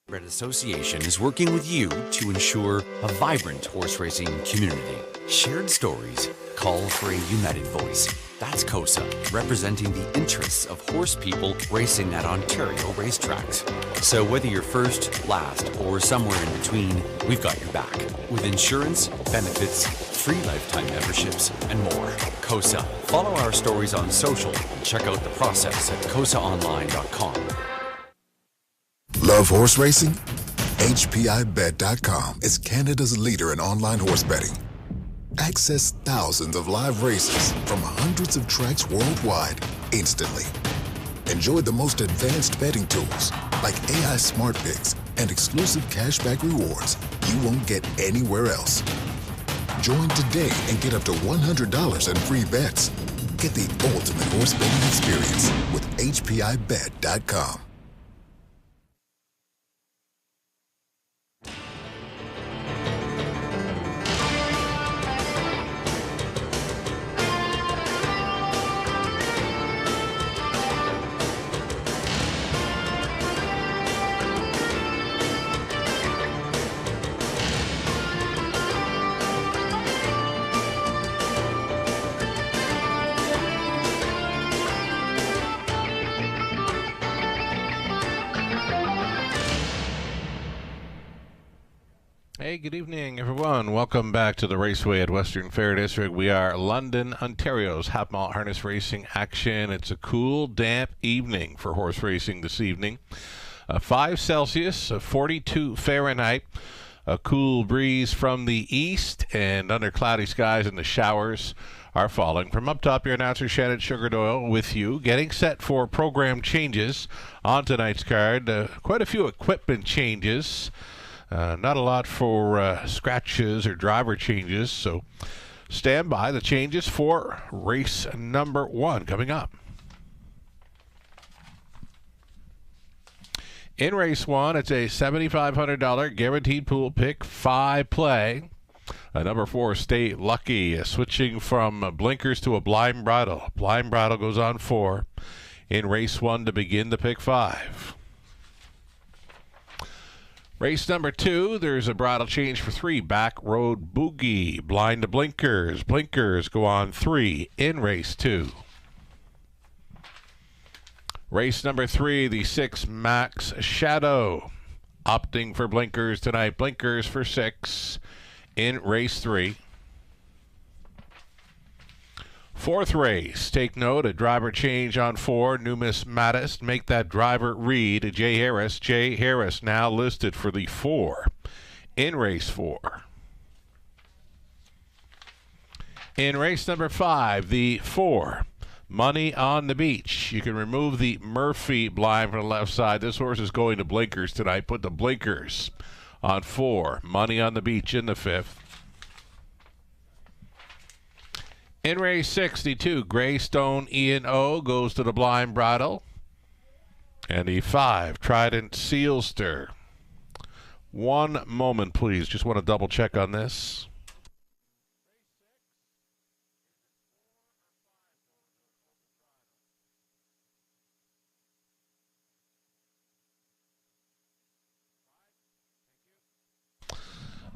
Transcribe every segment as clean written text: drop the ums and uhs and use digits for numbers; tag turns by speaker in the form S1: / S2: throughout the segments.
S1: Red Association is working with you to ensure a vibrant horse racing community. Shared stories call for a united voice. That's COSA, representing the interests of horse people racing at Ontario racetracks. So whether you're first, last, or somewhere in between, we've got your back. With insurance, benefits, free lifetime memberships, and more. COSA. Follow our stories on social and check out the process at cosaonline.com.
S2: Love horse racing? HPIBet.com is Canada's leader in online horse betting. Access thousands of live races from hundreds of tracks worldwide instantly. Enjoy the most advanced betting tools like AI Smart Picks and exclusive cashback rewards you won't get anywhere else. Join today and get up to $100 in free bets. Get the ultimate horse betting experience with HPIBet.com.
S3: Hey, good evening, everyone. Welcome back to the Raceway at Western Fair District. We are London, Ontario's half mile harness racing action. It's a cool, damp evening for horse racing this evening. 5 Celsius, 42 Fahrenheit, a cool breeze from the east, and under cloudy skies, and the showers are falling. From up top, your announcer Shannon Sugar Doyle with you, getting set for program changes on tonight's card. Quite a few equipment changes. Not a lot for scratches or driver changes, so stand by. The changes for race number 1 coming up. In race 1, it's a $7,500 guaranteed pool pick 5 play. Number 4, Stay Lucky, switching from blinkers to a blind bridle. Blind bridle goes on 4 in race 1 to begin the pick 5. Race number 2, there's a bridle change for 3. Back Road Boogie, blind to blinkers. Blinkers go on 3 in race 2. Race number 3, the 6 Max Shadow, opting for blinkers tonight. Blinkers for 6 in race 3. 4th race, take note, a driver change on 4, Numismatist. Make that driver read Jay Harris. Jay Harris now listed for the 4 in race 4. In race number 5, the 4, Money on the Beach. You can remove the Murphy blind from the left side. This horse is going to blinkers tonight. Put the blinkers on 4, Money on the Beach in the 5th. In race 62, Greystone Ian O goes to the blind bridle. And the 5, Trident Sealster. One moment, please. Just want to double check on this.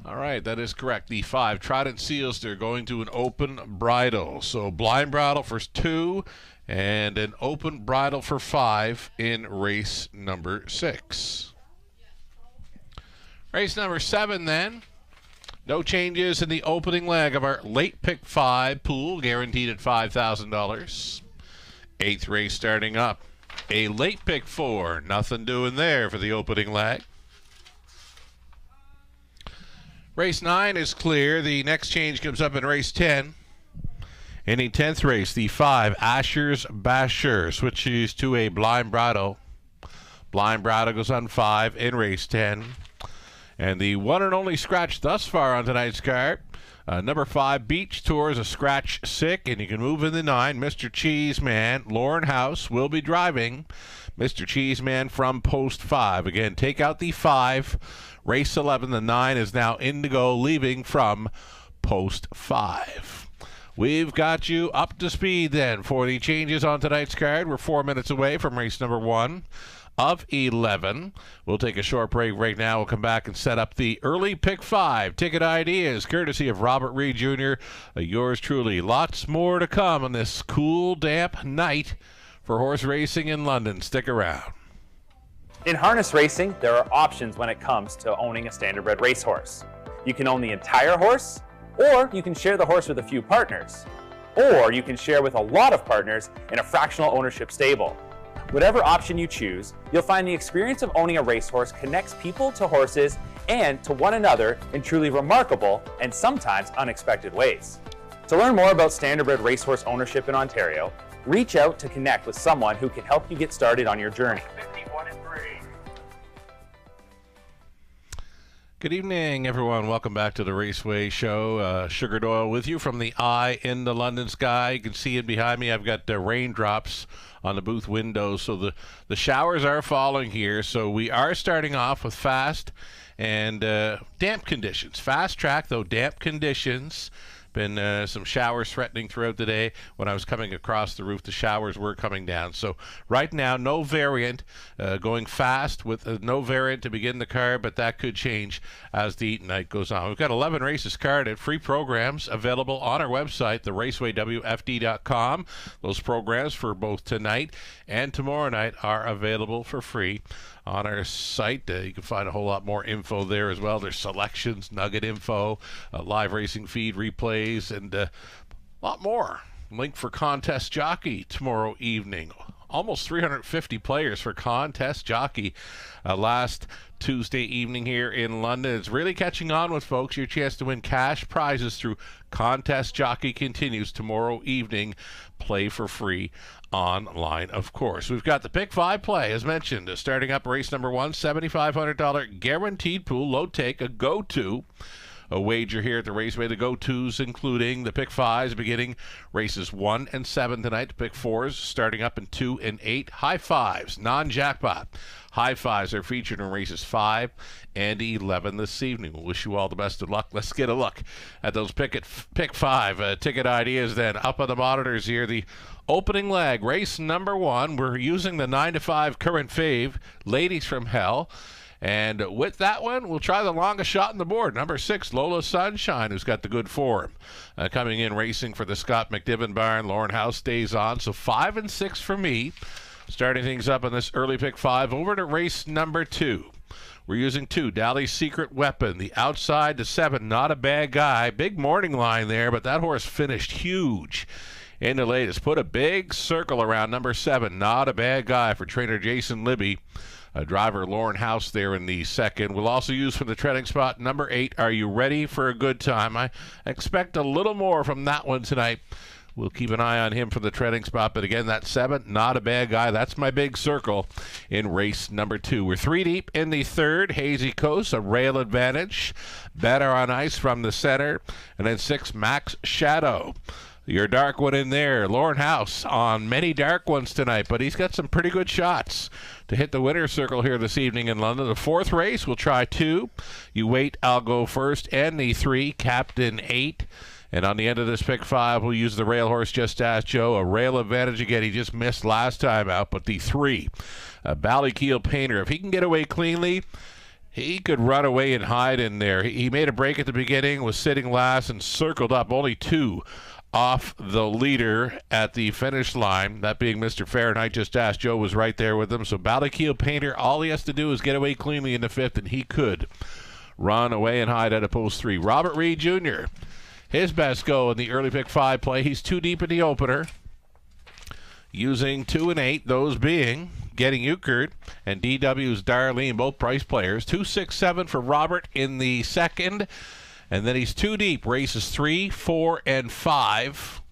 S3: All right, that is correct. The 5, Trident Sealster, going to an open bridle. So blind bridle for 2 and an open bridle for 5 in race number 6. Race number 7 then. No changes in the opening leg of our late pick 5 pool, guaranteed at $5,000. 8th race starting up. A late pick 4, nothing doing there for the opening leg. Race 9 is clear. The next change comes up in race 10. In the 10th race, the 5, Asher's Basher, switches to a blind bridle. Blind bridle goes on 5 in race 10. And the one and only scratch thus far on tonight's card, number 5, Beach Tour, is a scratch sick, and you can move in the 9. Mr. Cheeseman, Lauren House, will be driving. Mr. Cheeseman from post 5. Again, take out the 5. Race 11, the 9 is now Indigo, leaving from post 5. We've got you up to speed then for the changes on tonight's card. We're 4 minutes away from race number 1. of 11. We'll take a short break right now. We'll come back and set up the early pick 5 ticket ideas, courtesy of Robert Reed Jr., yours truly. Lots more to come on this cool, damp night for horse racing in London. Stick around.
S4: In harness racing, there are options when it comes to owning a standardbred racehorse. You can own the entire horse, or you can share the horse with a few partners, or you can share with a lot of partners in a fractional ownership stable. Whatever option you choose, you'll find the experience of owning a racehorse connects people to horses and to one another in truly remarkable and sometimes unexpected ways. To learn more about standardbred racehorse ownership in Ontario, reach out to connect with someone who can help you get started on your journey.
S3: Good evening, everyone. Welcome back to the Raceway Show. Sugar Doyle with you from the eye in the London sky. You can see it behind me. I've got raindrops on the booth windows, so the showers are falling here. So we are starting off with fast and damp conditions. Fast track, though, damp conditions. Been some showers threatening throughout the day. When I was coming across the roof, the showers were coming down. So right now, no variant, going fast with no variant to begin the card, but that could change as the night goes on. We've got 11 races carded, free programs available on our website, theracewaywfd.com. Those programs for both tonight and tomorrow night are available for free on our site. You can find a whole lot more info there as well. There's selections, nugget info, live racing feed replays, and a lot more. Link for Contest Jockey tomorrow evening. Almost 350 players for Contest Jockey last Tuesday evening here in London. It's really catching on with folks. Your chance to win cash prizes through Contest Jockey continues tomorrow evening. Play for free online, of course. We've got the Pick 5 play, as mentioned, starting up race number 1, $7,500 guaranteed pool, low take, a go-to. A wager here at the Raceway. The go-tos including the Pick 5s beginning races 1 and 7 tonight. The Pick 4s starting up in 2 and 8. High fives, non-jackpot. High fives are featured in races 5 and 11 this evening. We'll wish you all the best of luck. Let's get a look at those Pick 5 ticket ideas then. Up on the monitors here, the opening leg, race number 1. We're using the 9-5 current fave, Ladies from Hell. And with that one, we'll try the longest shot on the board. Number 6, Lola Sunshine, who's got the good form. Coming in racing for the Scott McDivitt barn. Lauren House stays on. So 5 and 6 for me. Starting things up on this early Pick 5. Over to race number 2. We're using 2, Dali's Secret Weapon. The outside to 7, Not a Bad Guy. Big morning line there, but that horse finished huge in the latest. Put a big circle around number 7, Not a Bad Guy, for trainer Jason Libby. Driver Lauren House there in the second. We'll also use from the treading spot number 8, Are You Ready for a Good Time? I expect a little more from that one tonight. We'll keep an eye on him from the treading spot. But again, that 7, Not a Bad Guy. That's my big circle in race number 2. We're 3 deep in the third. Hazy Coast, a rail advantage. Better on Ice from the center. And then 6, Max Shadow. Your dark one in there. Lauren House on many dark ones tonight, but he's got some pretty good shots to hit the winner's circle here this evening in London. The 4th race, we'll try 2. You Wait, I'll Go First. And the 3, Captain 8. And on the end of this Pick 5, we'll use the rail horse, Just Ask Joe. A rail advantage again. He just missed last time out, but the 3, Ballykeel Painter. If he can get away cleanly, he could run away and hide in there. He made a break at the beginning, was sitting last, and circled up only 2 off the leader at the finish line, that being Mr. Fahrenheit. Just Ask Joe was right there with him. So Ballykeel Painter, all he has to do is get away cleanly in the 5th, and he could run away and hide at a post 3. Robert Reed Jr., his best go in the early Pick 5 play. He's 2 deep in the opener, using 2 and 8, those being Getting Euchred and DW's Darlene, both price players. 2, 6, 7 for Robert in the second. And then he's 2 deep, races 3, 4, and 5.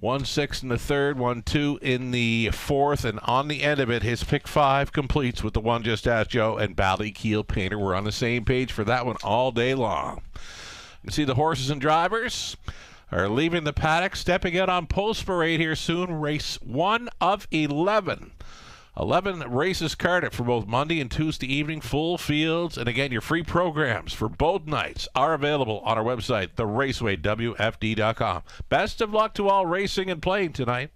S3: 1, 6 in the third, 1, 2 in the fourth, and on the end of it, his Pick 5 completes with the 1, Just Ask Joe, and Ballykeel Painter. We're on the same page for that one all day long. You can see the horses and drivers are leaving the paddock, stepping out on post parade here soon. Race 1 of 11. 11 races carded for both Monday and Tuesday evening, full fields. And again, your free programs for both nights are available on our website, theracewaywfd.com. Best of luck to all racing and playing tonight.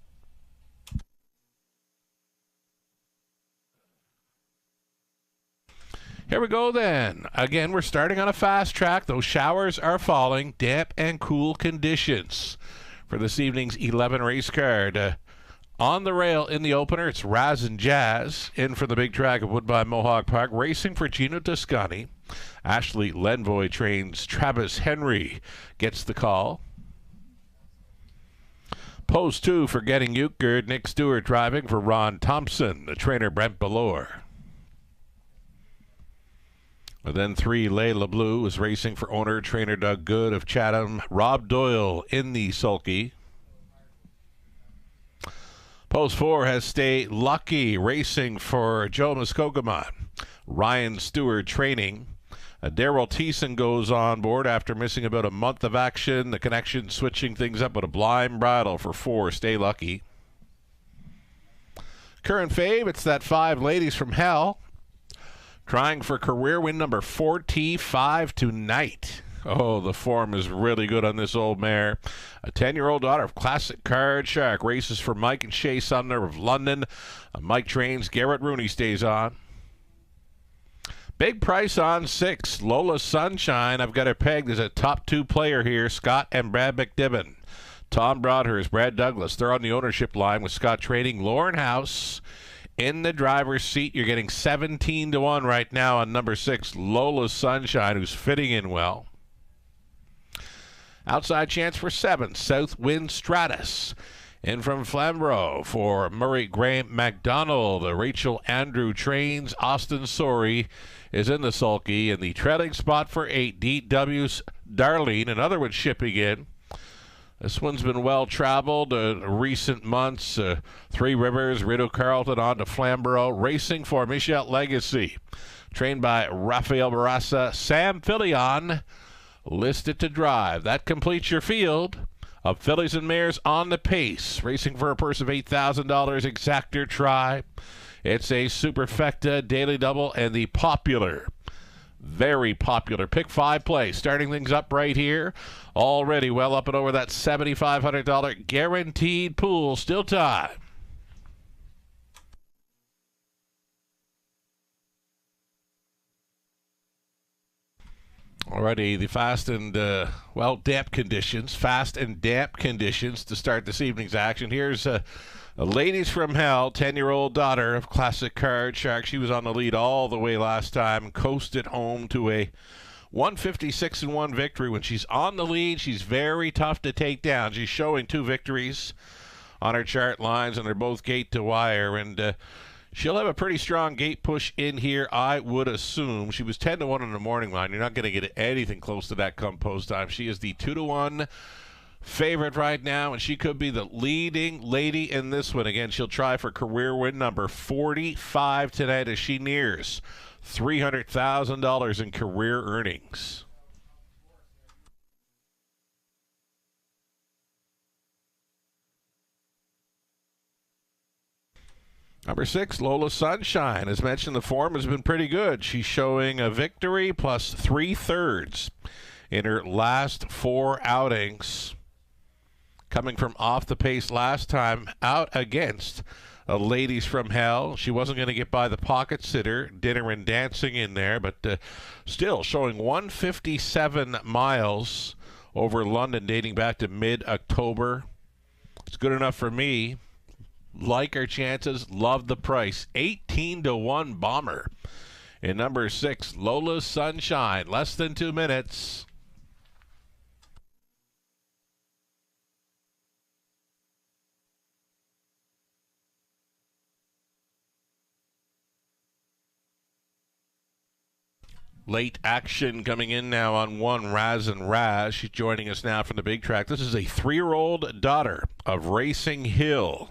S3: Here we go then. Again, we're starting on a fast track. Those showers are falling. Damp and cool conditions for this evening's 11 race card. On the rail in the opener, it's Raz and Jazz in for the big track of Woodbine Mohawk Park. Racing for Gino Toscani. Ashley Lenvoy trains Travis Henry. Gets the call. Post 2 for Getting Euchred. Nick Stewart driving for Ron Thompson. The trainer Brent Ballore. And then 3, Layla Blue is racing for owner trainer Doug Good of Chatham. Rob Doyle in the sulky. Post 4 has Stay Lucky racing for Joe Muskogeman. Ryan Stewart training. Daryl Thiessen goes on board after missing about a month of action. The connection switching things up with a blind bridle for 4, Stay Lucky. Current fave, it's that 5, Ladies from Hell. Trying for career win number 45 tonight. Oh, the form is really good on this old mare. A 10-year-old daughter of Classic Card Shark races for Mike and Shay Sumner of London. Mike trains. Garrett Rooney stays on. Big price on 6, Lola Sunshine. I've got her pegged as a top 2 player here, Scott and Brad McDibbin. Tom Broadhurst, Brad Douglas. They're on the ownership line with Scott trading. Lauren House in the driver's seat. You're getting 17-1 right now on number 6, Lola Sunshine, who's fitting in well. Outside chance for 7, Southwind Stratus. In from Flamborough for Murray Graham MacDonald. Rachel Andrew trains. Austin Sorey is in the sulky. And the trailing spot for 8, DW's Darlene. Another one shipping in. This one's been well traveled recent months. 3 Rivers, Rideau Carlton on to Flamborough. Racing for Michelle Legacy. Trained by Rafael Barassa. Sam Fillion listed to drive. That completes your field of fillies and mares on the pace. Racing for a purse of $8,000. Exactor try. It's a Superfecta Daily Double and the popular, very popular Pick 5 play. Starting things up right here. Already well up and over that $7,500 guaranteed pool. Still time. Alrighty, the fast and, damp conditions. Fast and damp conditions to start this evening's action. Here's Ladies from Hell, 10-year-old daughter of Classic Card Shark. She was on the lead all the way last time. Coasted home to a 156-1 victory. When she's on the lead, she's very tough to take down. She's showing 2 victories on her chart lines, and they're both gate to wire. And she'll have a pretty strong gate push in here, I would assume. She was 10-1 on the morning line. You're not going to get anything close to that come post time. She is the 2-1 favorite right now, and she could be the leading lady in this one. Again, she'll try for career win number 45 tonight as she nears $300,000 in career earnings. Number 6, Lola Sunshine. As mentioned, the form has been pretty good. She's showing a victory plus 3/3 in her last 4 outings. Coming from off the pace last time out against Ladies from Hell. She wasn't going to get by the pocket sitter, Dinner and Dancing in there, but still showing 157 miles over London dating back to mid-October. It's good enough for me. Like her chances, love the price. 18-1 bomber in number 6, Lola Sunshine. Less than 2 minutes. Late action coming in now on 1, Raz and Raz. She's joining us now from the big track. This is a 3-year-old daughter of Racing Hill.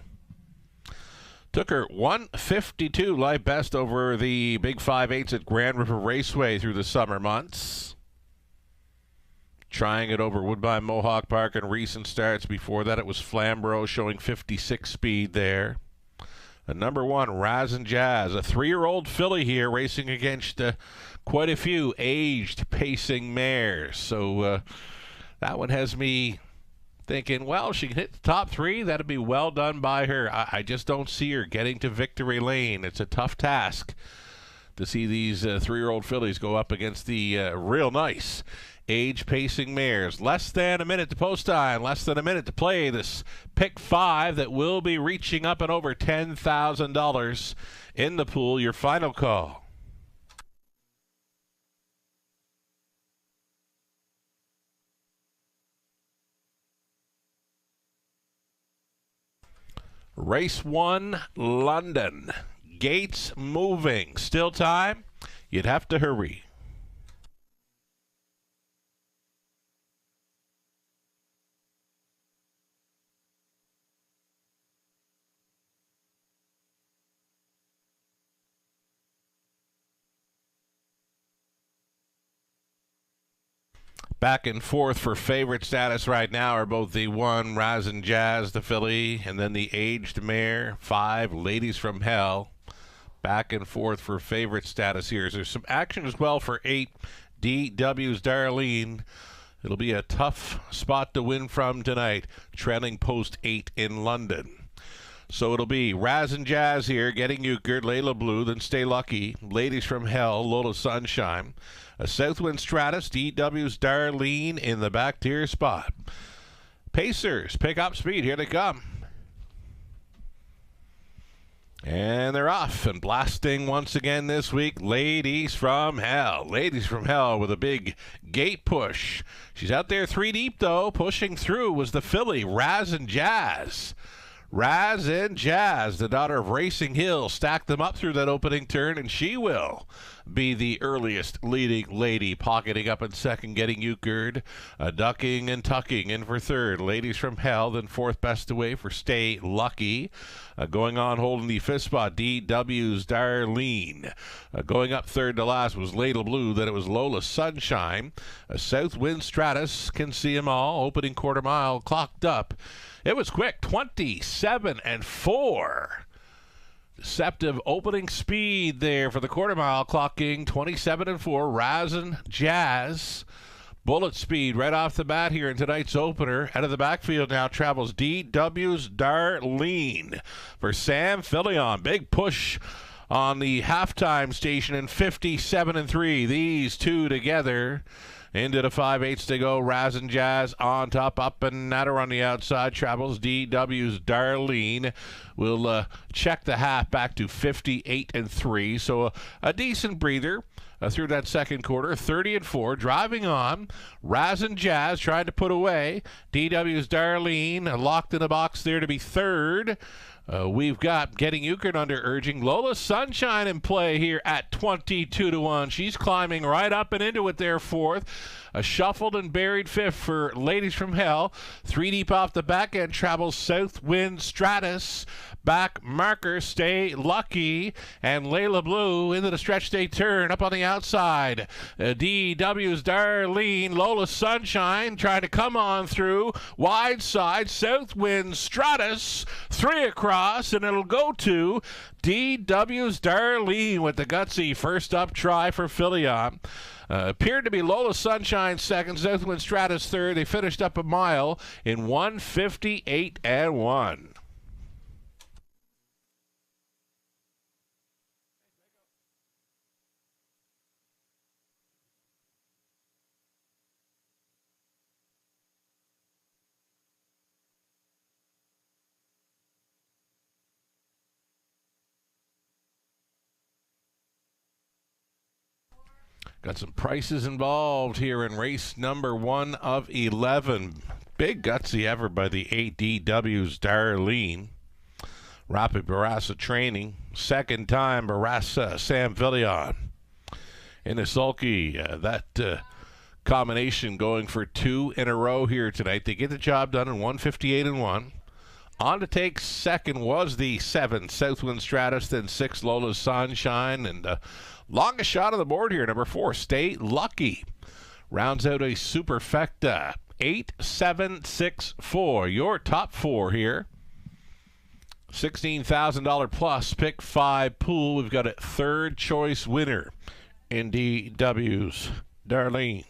S3: Took her 152 life best over the big 5/8 at Grand River Raceway through the summer months. Trying it over Woodbine Mohawk Park in recent starts. Before that, it was Flamborough showing 56 speed there. Number 1, Raz and Jazz, a 3-year-old filly here racing against quite a few aged pacing mares. So that one has me thinking, well, she can hit the top 3. That'd be well done by her. I just don't see her getting to victory lane. It's a tough task to see these 3-year-old fillies go up against the real nice age-pacing mares. Less than a minute to post time, less than a minute to play this pick 5 that will be reaching up and over $10,000 in the pool. Your final call. Race 1, London. Gates moving. Still time? You'd have to hurry. Back and forth for favorite status right now are both the 1, Razin Jazz, the filly, and then the aged mare, 5, Ladies from Hell. Back and forth for favorite status here. There's some action as well for 8, DW's Darlene. It'll be a tough spot to win from tonight, trailing post 8 in London. So it'll be Razin Jazz here, getting Euchred, Layla Blue, then Stay Lucky, Ladies from Hell, Lola Sunshine. A Southwind Stratus, DW's Darlene in the back tier spot. Pacers pick up speed. Here they come. And they're off and blasting once again this week. Ladies from Hell. Ladies from Hell with a big gate push. She's out there 3 deep, though. Pushing through was the filly, Razin Jazz. Razin Jazz, the daughter of Racing Hill, stacked them up through that opening turn, and she will be the earliest leading lady, pocketing up in second, getting Euchred, ducking and tucking in for third. Ladies from Hell, then fourth best away for Stay Lucky. Going on, holding the fifth spot, DW's Darlene. Going up third to last was Layla Blue, then it was Lola Sunshine. Southwind Stratus, can see them all, opening quarter mile, clocked up. It was quick, 27 and 4. Deceptive opening speed there for the quarter mile, clocking 27 and 4. Razin Jazz. Bullet speed right off the bat here in tonight's opener. Out of the backfield now travels DW's Darlene for Sam Filion. Big push on the halftime station in 57 and 3. These two together. Into the 5/8 to go. Razin Jazz on top, up and at her on the outside. Travels DW's Darlene. We'll check the half back to 58 and 3. So a decent breather through that second quarter. 30 and 4. Driving on. Razin Jazz trying to put away. DW's Darlene locked in the box there to be third. We've got getting Euchred under urging. Lola Sunshine in play here at 22 to 1. She's climbing right up and into it there fourth. A shuffled and buried fifth for Ladies from Hell. 3 deep off the back end travels Southwind Stratus. Back marker Stay Lucky. And Layla Blue into the stretch day turn up on the outside. DW's Darlene. Lola Sunshine trying to come on through. Wide side Southwind Stratus. 3 across, and it'll go to DW's Darlene with the gutsy first up try for Filion. Appeared to be Lola Sunshine second, Southwind Stratus third. They finished up a mile in 1:58 and 1. Got some prices involved here in race number 1 of 11. Big gutsy effort by the 8 DW's Darlene. Rapid Barassa training. Second time Barassa Sam Filion. In a sulky, that combination going for 2 in a row here tonight. They get the job done in 1:58 and 1. On to take second was the 7 Southwind Stratus, then 6 Lola Sunshine, and longest shot on the board here, number 4, Stay Lucky. Rounds out a superfecta. 8-7-6-4. Your top 4 here. $16,000 plus pick 5 pool. We've got a third choice winner in DW's Darlene.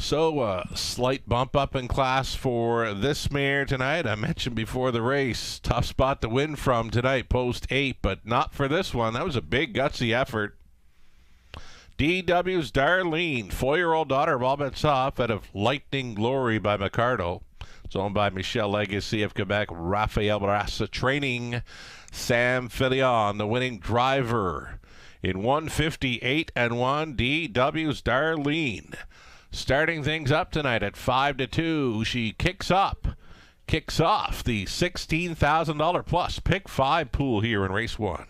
S3: So, a slight bump up in class for this mare tonight. I mentioned before the race, tough spot to win from tonight, post 8, but not for this one. That was a big, gutsy effort. DW's Darlene, 4-year-old daughter of Albert-Soft out of Lightning Glory by McCardle. It's owned by Michelle Legacy of Quebec, Raphael Barassa Training, Sam Filion, the winning driver. In 158 and 1, DW's Darlene. Starting things up tonight at 5-2. She kicks off the $16,000 plus pick 5 pool here in race 1.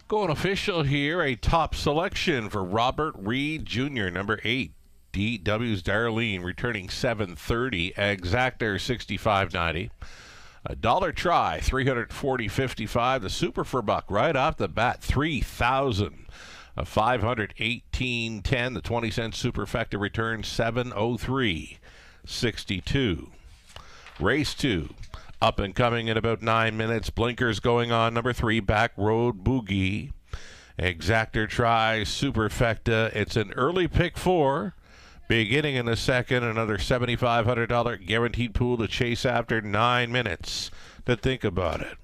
S3: Going official here, a top selection for Robert Reed Jr., number 8. DW's Darlene, returning 730, exactor 65.90. A dollar try, 340.55. The super for buck right off the bat, 3,000. A 518.10. The 20-cent superfecta return 703.62. Race 2. Up and coming in about 9 minutes. Blinkers going on. Number 3, Back Road Boogie. Exactor try, superfecta. It's an early pick 4. Beginning in the second, another $7,500 guaranteed pool to chase after 9 minutes to think about it.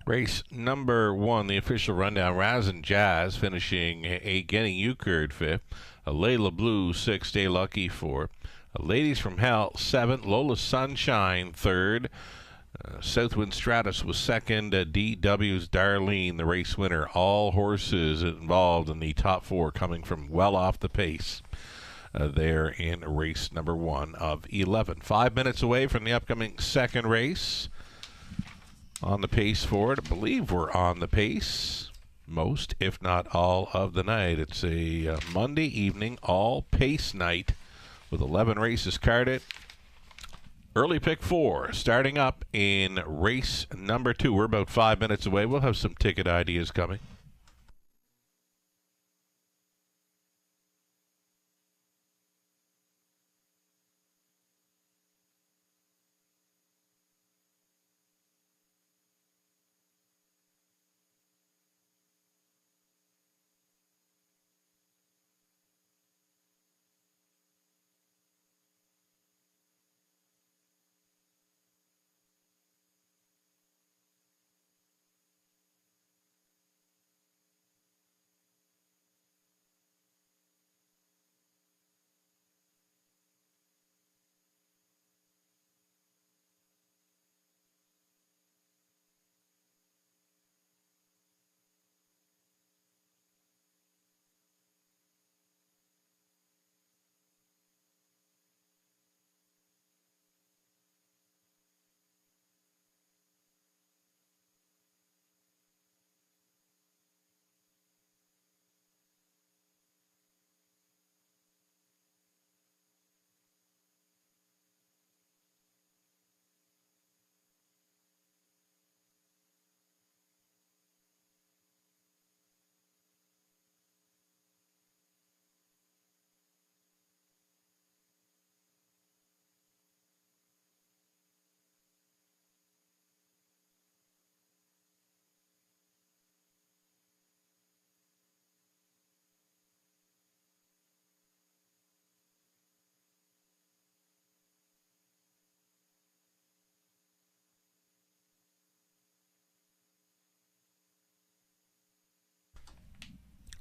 S3: Race number 1, the official rundown. Razin Jazz finishing a Getting Euchred 5th. A Layla Blue 6th. Stay Lucky 4th. Ladies from Hell 7th. Lola Sunshine 3rd. Southwind Stratus was second. DW's Darlene, the race winner. All horses involved in the top 4 coming from well off the pace. There in race number 1 of 11. 5 minutes away from the upcoming second race. On the pace for it. I believe we're on the pace most, if not all, of the night. It's a Monday evening all-pace night with 11 races carded. Early pick 4 starting up in race number 2. We're about 5 minutes away. We'll have some ticket ideas coming.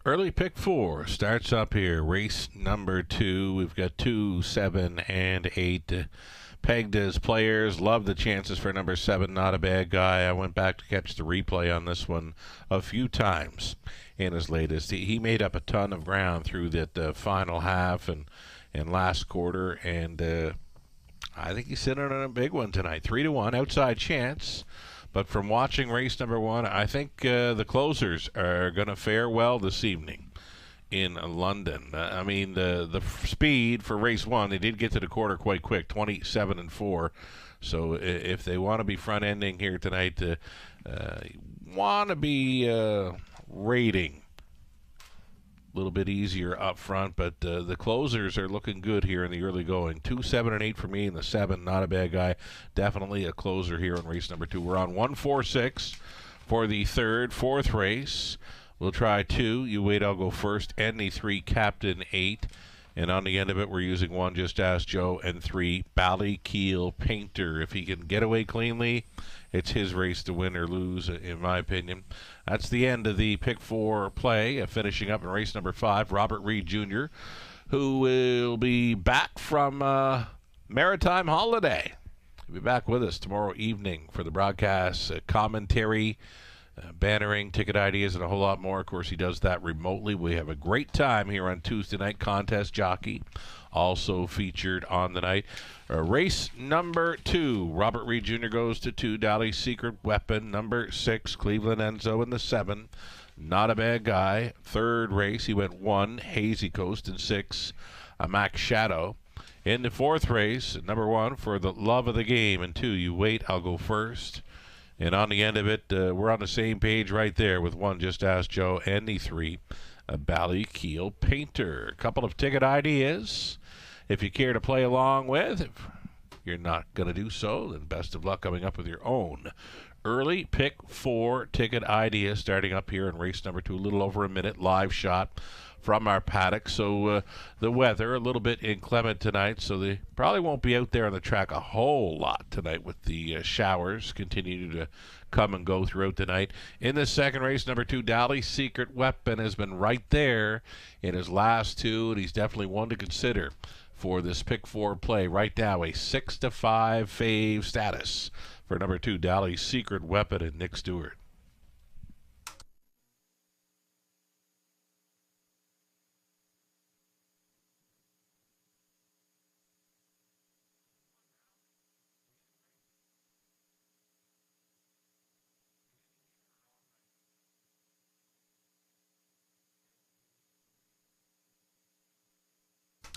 S3: Early pick 4 starts up here. Race number 2. We've got 2, 7, and 8 pegged as players. Love the chances for number 7, Not a Bad Guy. I went back to catch the replay on this one a few times in his latest. He made up a ton of ground through that final half and last quarter, and I think he's sitting on a big one tonight. 3-1 outside chance. But from watching race number 1, I think the closers are going to fare well this evening in London. I mean, the speed for race 1, they did get to the quarter quite quick, 27-4. So if they want to be front-ending here tonight, want to be rating a little bit easier up front, but the closers are looking good here in the early going. 2, 7, and 8 for me, and the 7, Not a Bad Guy. Definitely a closer here in race number 2. We're on 1, 4, 6 for the fourth race. We'll try 2. You Wait, I'll Go First, and the 3, Captain 8. And on the end of it, we're using 1, Just Ask Joe, and 3, Ballykeel Painter. If he can get away cleanly, it's his race to win or lose, in my opinion. That's the end of the pick 4 play. Finishing up in race number 5, Robert Reed Jr., who will be back from Maritime Holiday. He'll be back with us tomorrow evening for the broadcast, commentary, bannering, ticket ideas, and a whole lot more. Of course, he does that remotely. We have a great time here on Tuesday night. Contest Jockey also featured on the night. Race number 2, Robert Reed Jr. goes to 2, Dolly's Secret Weapon. Number 6, Cleveland Enzo in the 7, Not a Bad Guy. Third race, he went 1, Hazy Coast, and 6, Max Shadow. In the fourth race, number 1, For the Love of the Game, and 2, You Wait, I'll Go First. And on the end of it, we're on the same page right there with 1, Just Ask Joe, and the 3, Ballykeel Painter. A couple of ticket ideas if you care to play along with. If you're not going to do so, then best of luck coming up with your own early pick 4 ticket idea starting up here in race number 2. A little over a minute live shot from our paddock. So the weather a little bit inclement tonight, so they probably won't be out there on the track a whole lot tonight with the showers continuing to come and go throughout the night. In the second race, number 2, Dolly's Secret Weapon has been right there in his last 2, and he's definitely one to consider for this pick 4 play. Right now, a 6-5 fave status for number 2, Dali's Secret Weapon and Nick Stewart.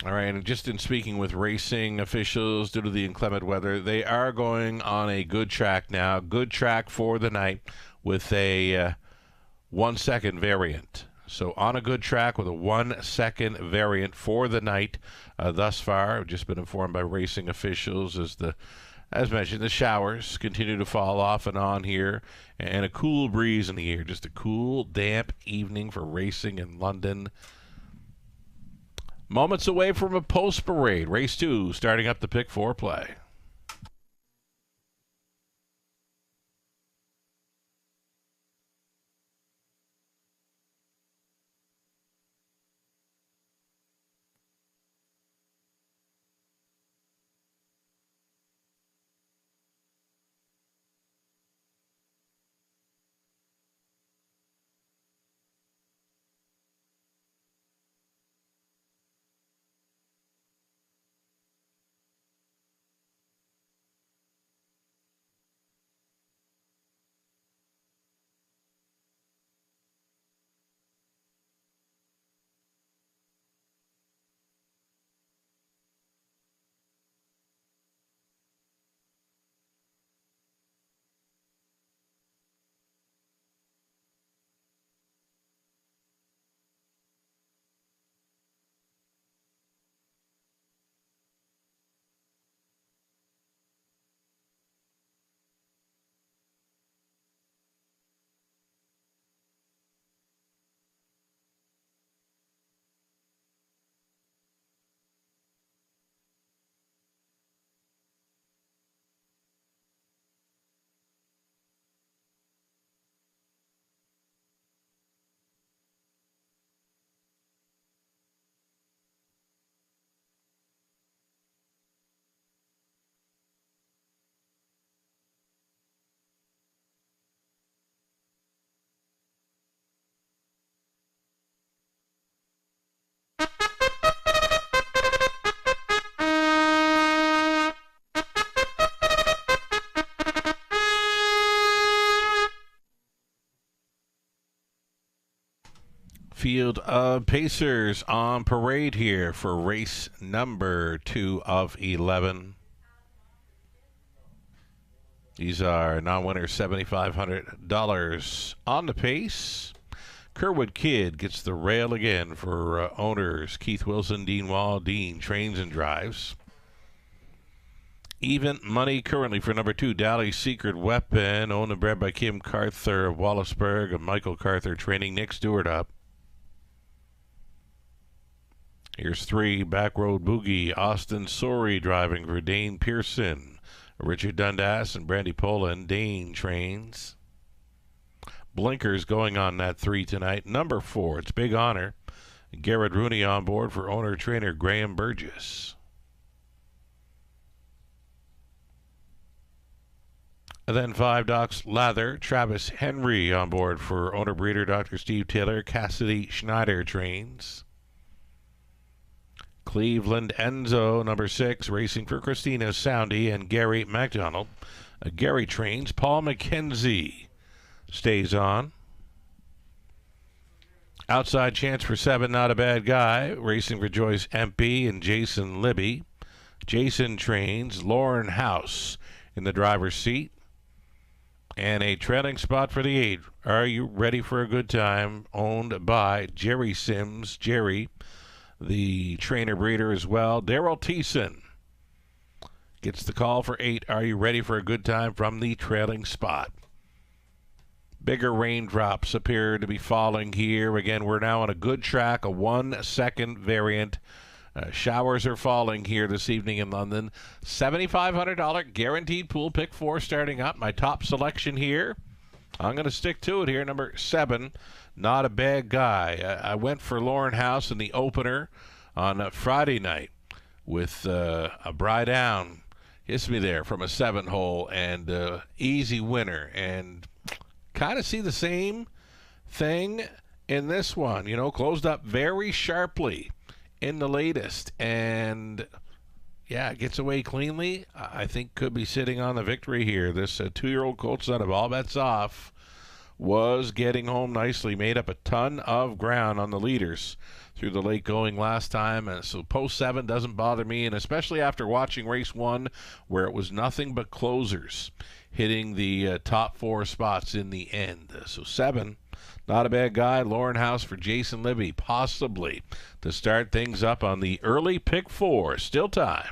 S3: All right, and just in speaking with racing officials, due to the inclement weather, they are going on a good track now. Good track for the night with a 1-second variant. So on a good track with a 1-second variant for the night thus far. I've just been informed by racing officials as mentioned, the showers continue to fall off and on here, and a cool breeze in the air. Just a cool, damp evening for racing in London. Moments away from a post parade. Race 2 starting up the Pick 4 play. Field of Pacers on parade here for race number 2 of 11. These are non-winners, $7,500 on the pace. Kerwood Kid gets the rail again for owners Keith Wilson, Dean Wall, Dean Trains and Drives. Even money currently for number 2, Dali's Secret Weapon, owned and bred by Kim Carther of Wallaceburg and Michael Carther training Nick Stewart up. Here's 3, Backroad Boogie, Austin Sorey driving for Dane Pearson, Richard Dundas and Brandy Poland, Dane Trains. Blinkers going on that 3 tonight. Number 4, it's Big Honor, Garrett Rooney on board for owner-trainer Graham Burgess. And then 5, Doc's Lather, Travis Henry on board for owner-breeder Dr. Steve Taylor, Cassidy Schneider Trains. Cleveland Enzo, number 6, racing for Christina Soundy and Gary MacDonald. Gary Trains. Paul McKenzie stays on. Outside chance for 7, Not a Bad Guy, racing for Joyce Empey and Jason Libby. Jason Trains. Lauren House in the driver's seat. And a trailing spot for the 8. Are You Ready for a Good Time? Owned by Jerry Sims. Jerry, the trainer breeder as well. Daryl Thiessen gets the call for 8. Are You Ready for a Good Time? From the trailing spot. Bigger raindrops appear to be falling here. Again, we're now on a good track, a 1-second variant. Showers are falling here this evening in London. $7,500 guaranteed pool pick 4 starting up. My top selection here, I'm going to stick to it here. Number 7, Not a Bad Guy. I went for Lauren House in the opener on Friday night with a Bry Down hits me there from a 7-hole, and easy winner. And kind of see the same thing in this one. You know, closed up very sharply in the latest, and yeah, gets away cleanly. I think could be sitting on the victory here. This 2-year-old colt son of All Bets Off was getting home nicely, made up a ton of ground on the leaders through the late going last time, and so post 7 doesn't bother me, and especially after watching race 1 where it was nothing but closers hitting the top 4 spots in the end. So 7, not a bad guy. Lauren House for Jason Libby, possibly to start things up on the early pick 4. Still time.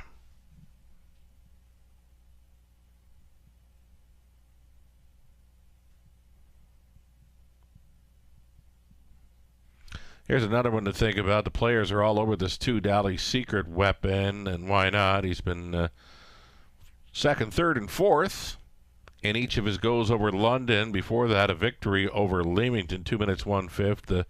S3: Here's another one to think about. The players are all over this too. Dally Secret Weapon, and why not? He's been second, third, and fourth in each of his goes over London. Before that, a victory over Leamington, 2 minutes 1/5.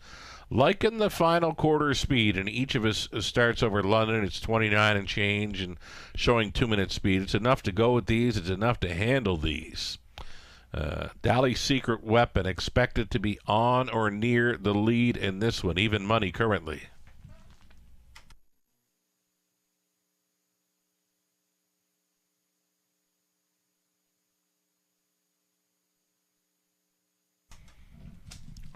S3: Liking the final quarter speed in each of his starts over London. It's 29 and change, and showing 2 minute speed. It's enough to go with these. It's enough to handle these. Dally Secret Weapon expected to be on or near the lead in this one, even money currently.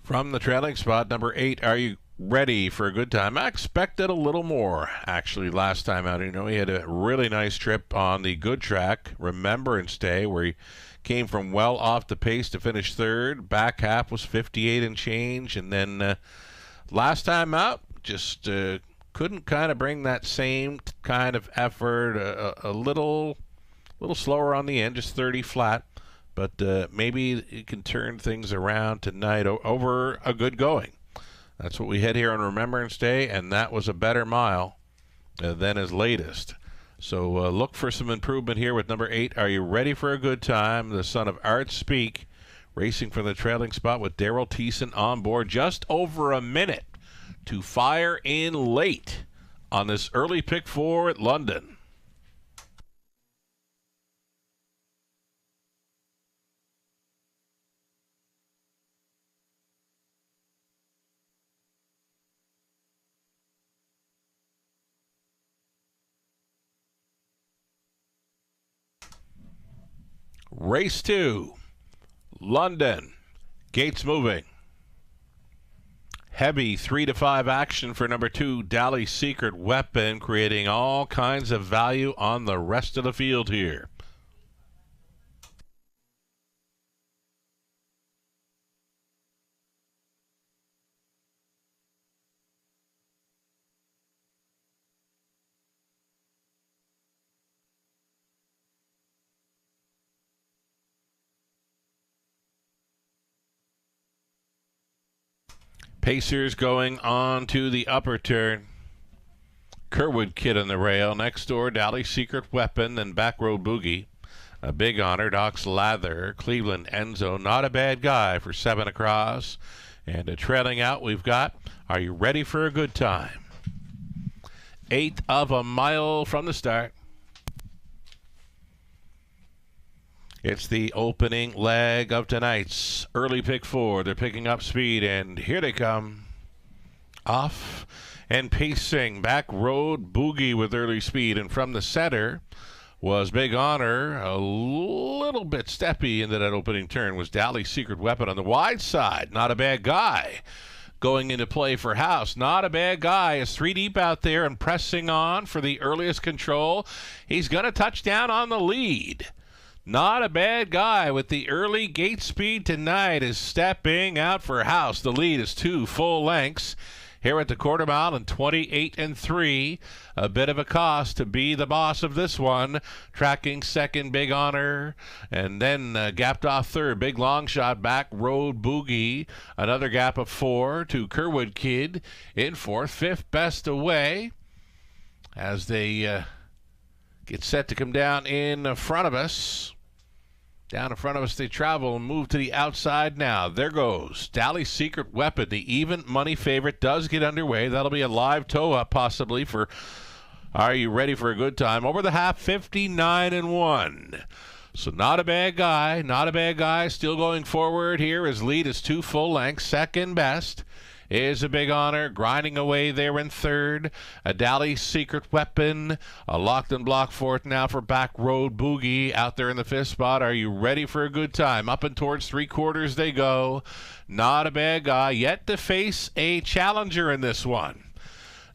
S3: From the trailing spot, number 8, Are You Ready for a Good Time? I expected a little more, actually, last time out. You know, he had a really nice trip on the good track, Remembrance Day, where he came from well off the pace to finish third. Back half was 58 and change. And then last time out, just couldn't kind of bring that same kind of effort. A little slower on the end, just 30 flat. But maybe he can turn things around tonight over a good going. That's what we had here on Remembrance Day, and that was a better mile than his latest. So look for some improvement here with number 8, Are You Ready for a Good Time? The son of Art Speak, racing from the trailing spot with Daryl Thiessen on board. Just over a minute to fire in late on this early pick 4 at London. Race 2, London, gates moving. Heavy 3 to 5 action for number 2, Dally Secret Weapon, creating all kinds of value on the rest of the field here. Pacers going on to the upper turn. Kerwood Kid on the rail. Next door, Dally Secret Weapon, then Back Road Boogie. A Big Honor, Doc's Lather, Cleveland Enzo. Not a bad guy for 7 across. And trailing out, we've got Are You Ready for a Good Time? 1/8 of a mile from the start. It's the opening leg of tonight's early pick 4. They're picking up speed, and here they come. Off and pacing. Back Road Boogie with early speed, and from the center was Big Honor. A little bit steppy into that opening turn was Dally Secret Weapon on the wide side. Not a bad guy. Going into play for House. Not a bad guy. Is 3 deep out there and pressing on for the earliest control. He's going to touch down on the lead. Not a bad guy with the early gate speed tonight is stepping out for House. The lead is 2 full lengths here at the quarter mile and 28 and 3. A bit of a cost to be the boss of this one. Tracking second, Big Honor, and then gapped off third. Big long shot, Back Road Boogie. Another gap of 4 to Kerwood Kid in fourth. 5th best away as they get set to come down in front of us. Down in front of us they travel and move to the outside now. There goes Dally Secret Weapon. The even money favorite does get underway. That'll be a live toe up possibly for Are you ready for a good time? Over the half, 59-1. So not a bad guy, not a bad guy. Still going forward here. His lead is 2 full lengths. Second best is A Big Honor, grinding away there in third. A Dali Secret Weapon, a locked and block fourth now for Back Road Boogie out there in the fifth spot. Are you ready for a good time? Up and towards three-quarters they go. Not a bad guy, yet to face a challenger in this one.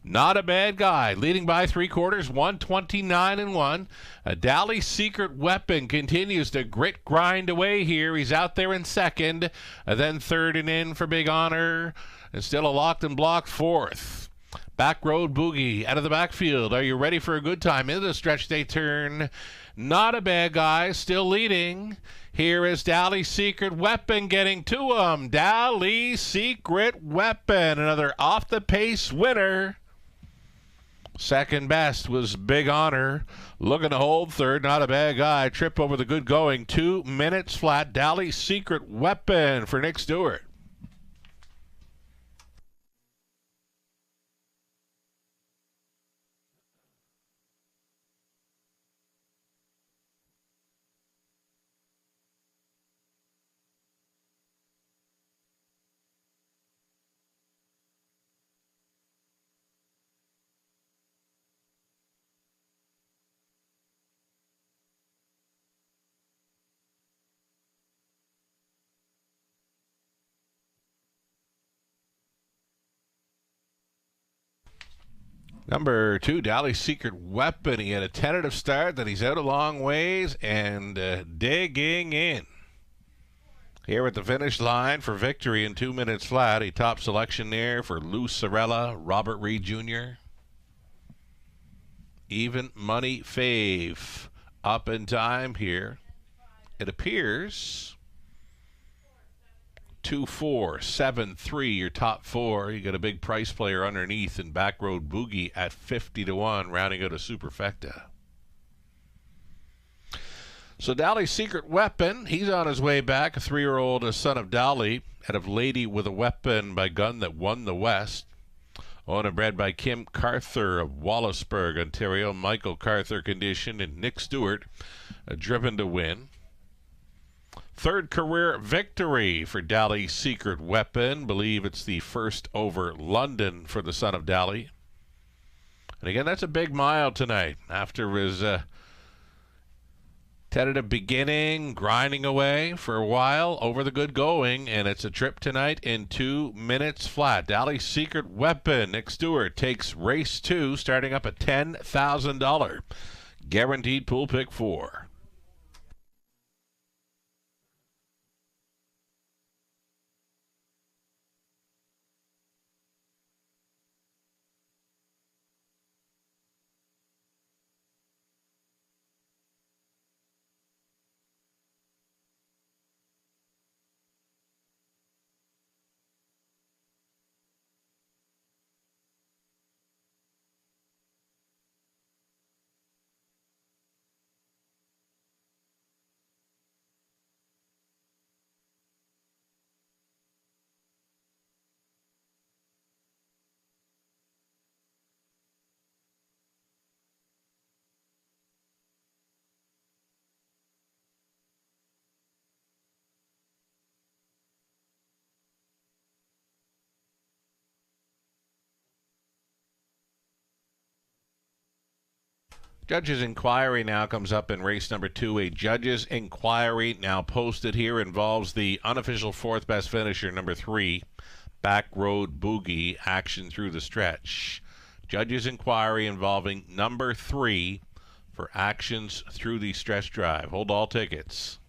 S3: Not a bad guy, leading by three-quarters, 129-1. A Dali Secret Weapon continues to grind away here. He's out there in second, then third and in for Big Honor, and still a locked and blocked fourth. Back Road Boogie out of the backfield. Are you ready for a good time? Into the stretch they turn. Not a bad guy, still leading. Here is Dali Secret Weapon getting to him. Dali Secret Weapon, another off-the-pace winner. Second best was Big Honor. Looking to hold third. Not a bad guy. Trip over the good going. 2 minutes flat. Dali Secret Weapon for Nick Stewart. Number 2, Dali Secret Weapon. He had a tentative start, then he's out a long ways and digging in. Here at the finish line for victory in 2 minutes flat. A top selection there for Lou Sorella, Robert Reed Jr. Even Money Fave up in time here. It appears 2-4-7-3, your top four. You got a big price player underneath in Back Road Boogie at 50-1, rounding out a superfecta. So Dali Secret Weapon, he's on his way back. A 3-year-old son of Dali, out of Lady with a Weapon by Gun That Won the West. Owned and bred by Kim Carther of Wallaceburg, Ontario. Michael Carther conditioned, and Nick Stewart driven to win. Third career victory for Dali Secret Weapon. Believe it's the first over London for the son of Dali. And again, that's a big mile tonight. After his tentative beginning, grinding away for a while, over the good going, and it's a trip tonight in 2 minutes flat. Dali Secret Weapon. Nick Stewart takes race 2, starting up at $10,000. Guaranteed pool pick 4. Judge's inquiry now comes up in race number 2. A judge's inquiry now posted here involves the unofficial fourth best finisher, number 3, Back Road Boogie, action through the stretch. Judge's inquiry involving number 3 for actions through the stretch drive. Hold all tickets.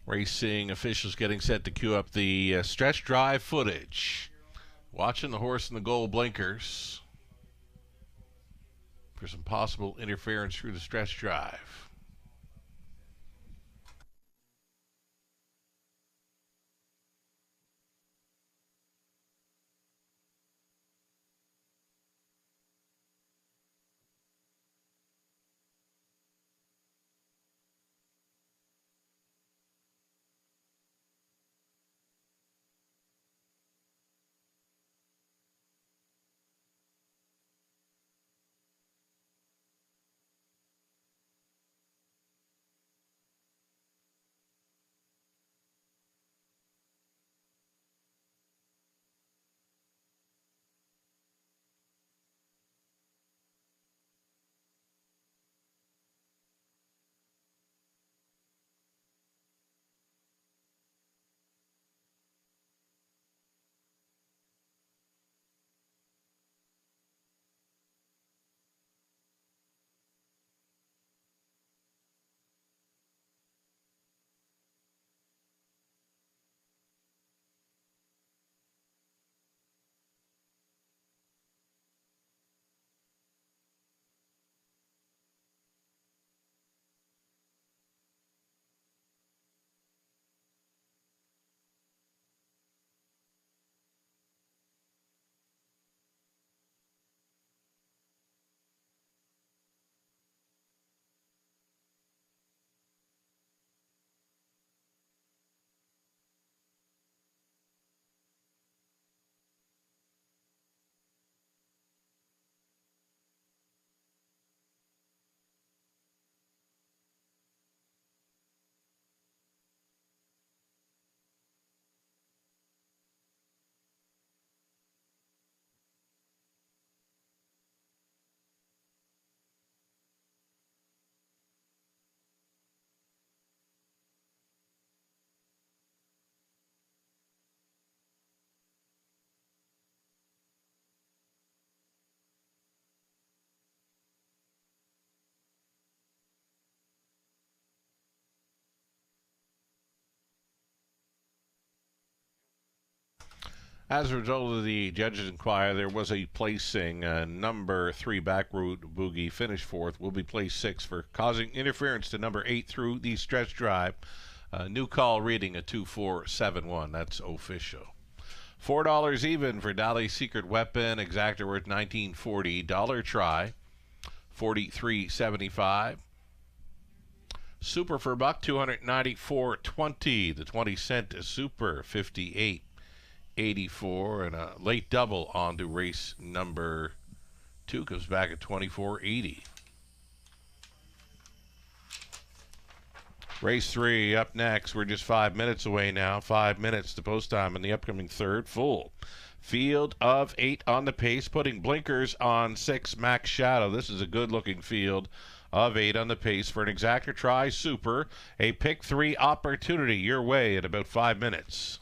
S3: Racing officials getting set to cue up the stretch drive footage. Watching the horse in the gold blinkers for some possible interference through the stretch drive. As a result of the judge's inquiry, there was a placing. Number 3 back route Boogie finished fourth. Will be placed 6 for causing interference to number 8 through the stretch drive. New call reading a 2-4-7-1. That's official. $4 even for Dolly's Secret Weapon. Exactor worth $19.40. Dollar try, $43.75. Super for buck, $294.20. The 20-cent super, $58.84, and a late double on to race number 2 comes back at $24.80. Race 3 up next. We're just 5 minutes away now. 5 minutes to post time in the upcoming third. Full field of 8 on the pace, putting blinkers on 6 Max Shadow. This is a good-looking field of 8 on the pace for an exactor try super. A pick 3 opportunity your way in about 5 minutes.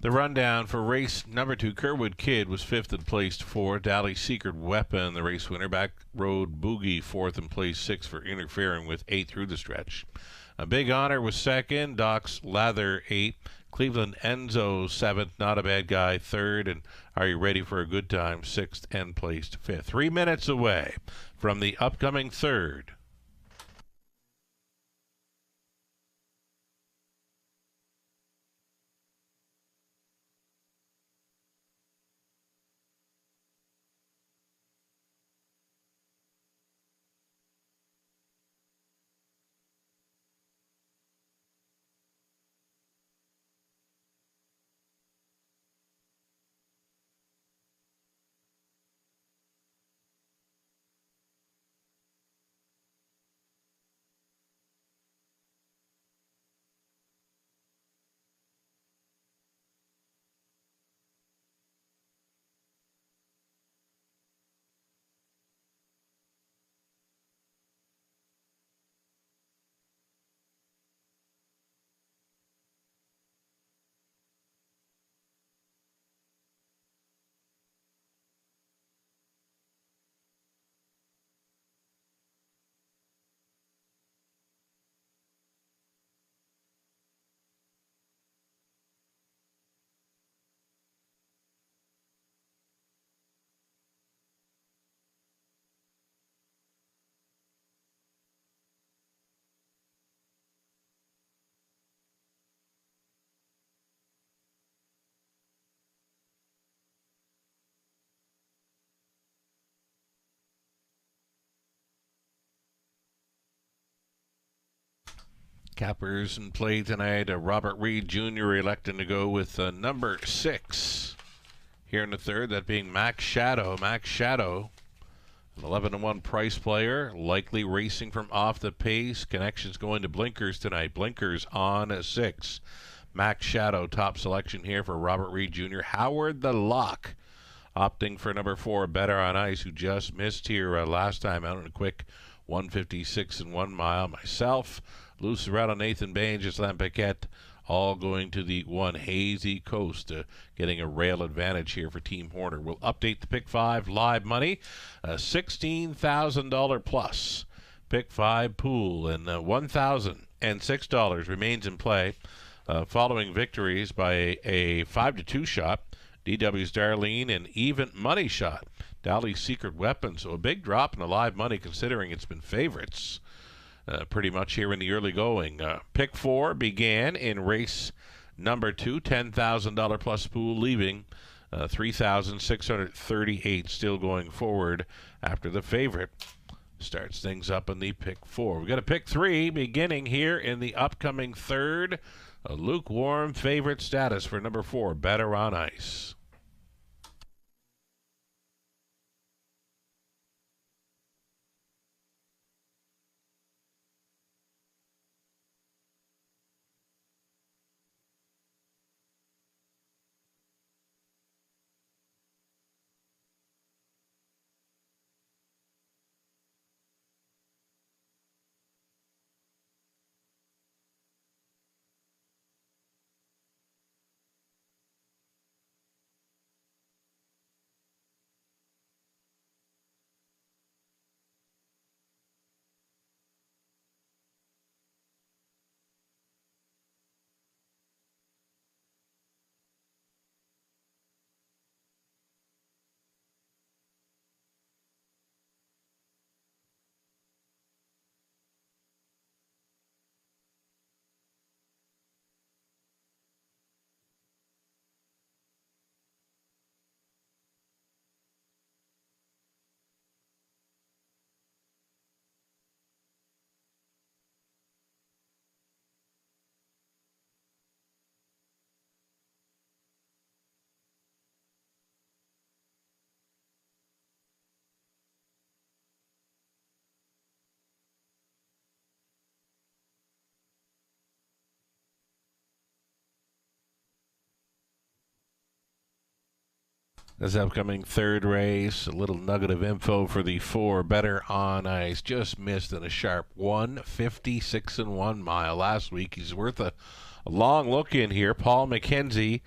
S3: The rundown for race number 2, Kerwood Kid was 5th and placed 4. Dally Secret Weapon, the race winner. Back Road Boogie, 4th and placed 6 for interfering with 8 through the stretch. A Big Honor was 2nd. Doc's Lather, 8th. Cleveland Enzo, 7th. Not a Bad Guy, 3rd. And Are You Ready for a Good Time, 6th and placed 5th. 3 minutes away from the upcoming 3rd. Cappers in play tonight. Robert Reed Jr. electing to go with number 6 here in the 3rd, that being Max Shadow. Max Shadow, an 11-1 price player, likely racing from off the pace. Connections going to Blinkers tonight. Blinkers on 6. Max Shadow, top selection here for Robert Reed Jr. Howard the Lock, opting for number 4, Better on Ice, who just missed here last time out in a quick 156 and 1 mile. Myself, Lou Serrato, Nathan Bain, Gislain Paquette, all going to the one Hazy Coast, getting a rail advantage here for Team Horner. We'll update the Pick 5 live money, $16,000 plus. Pick 5 pool, and $1,006 remains in play following victories by a 5-2 shot, DW's Darlene, and even money shot, Dali's Secret Weapon. So a big drop in the live money considering it's been favorites pretty much here in the early going. Pick 4 began in race number 2, $10,000 plus pool, leaving 3,638 still going forward after the favorite starts things up in the Pick 4. We've got a Pick 3 beginning here in the upcoming 3rd. A lukewarm favorite status for number 4, Better on Ice. This upcoming third race, a little nugget of info for the 4 Better on Ice. Just missed in a sharp 1:56 and 1 mile last week. He's worth a long look in here. Paul McKenzie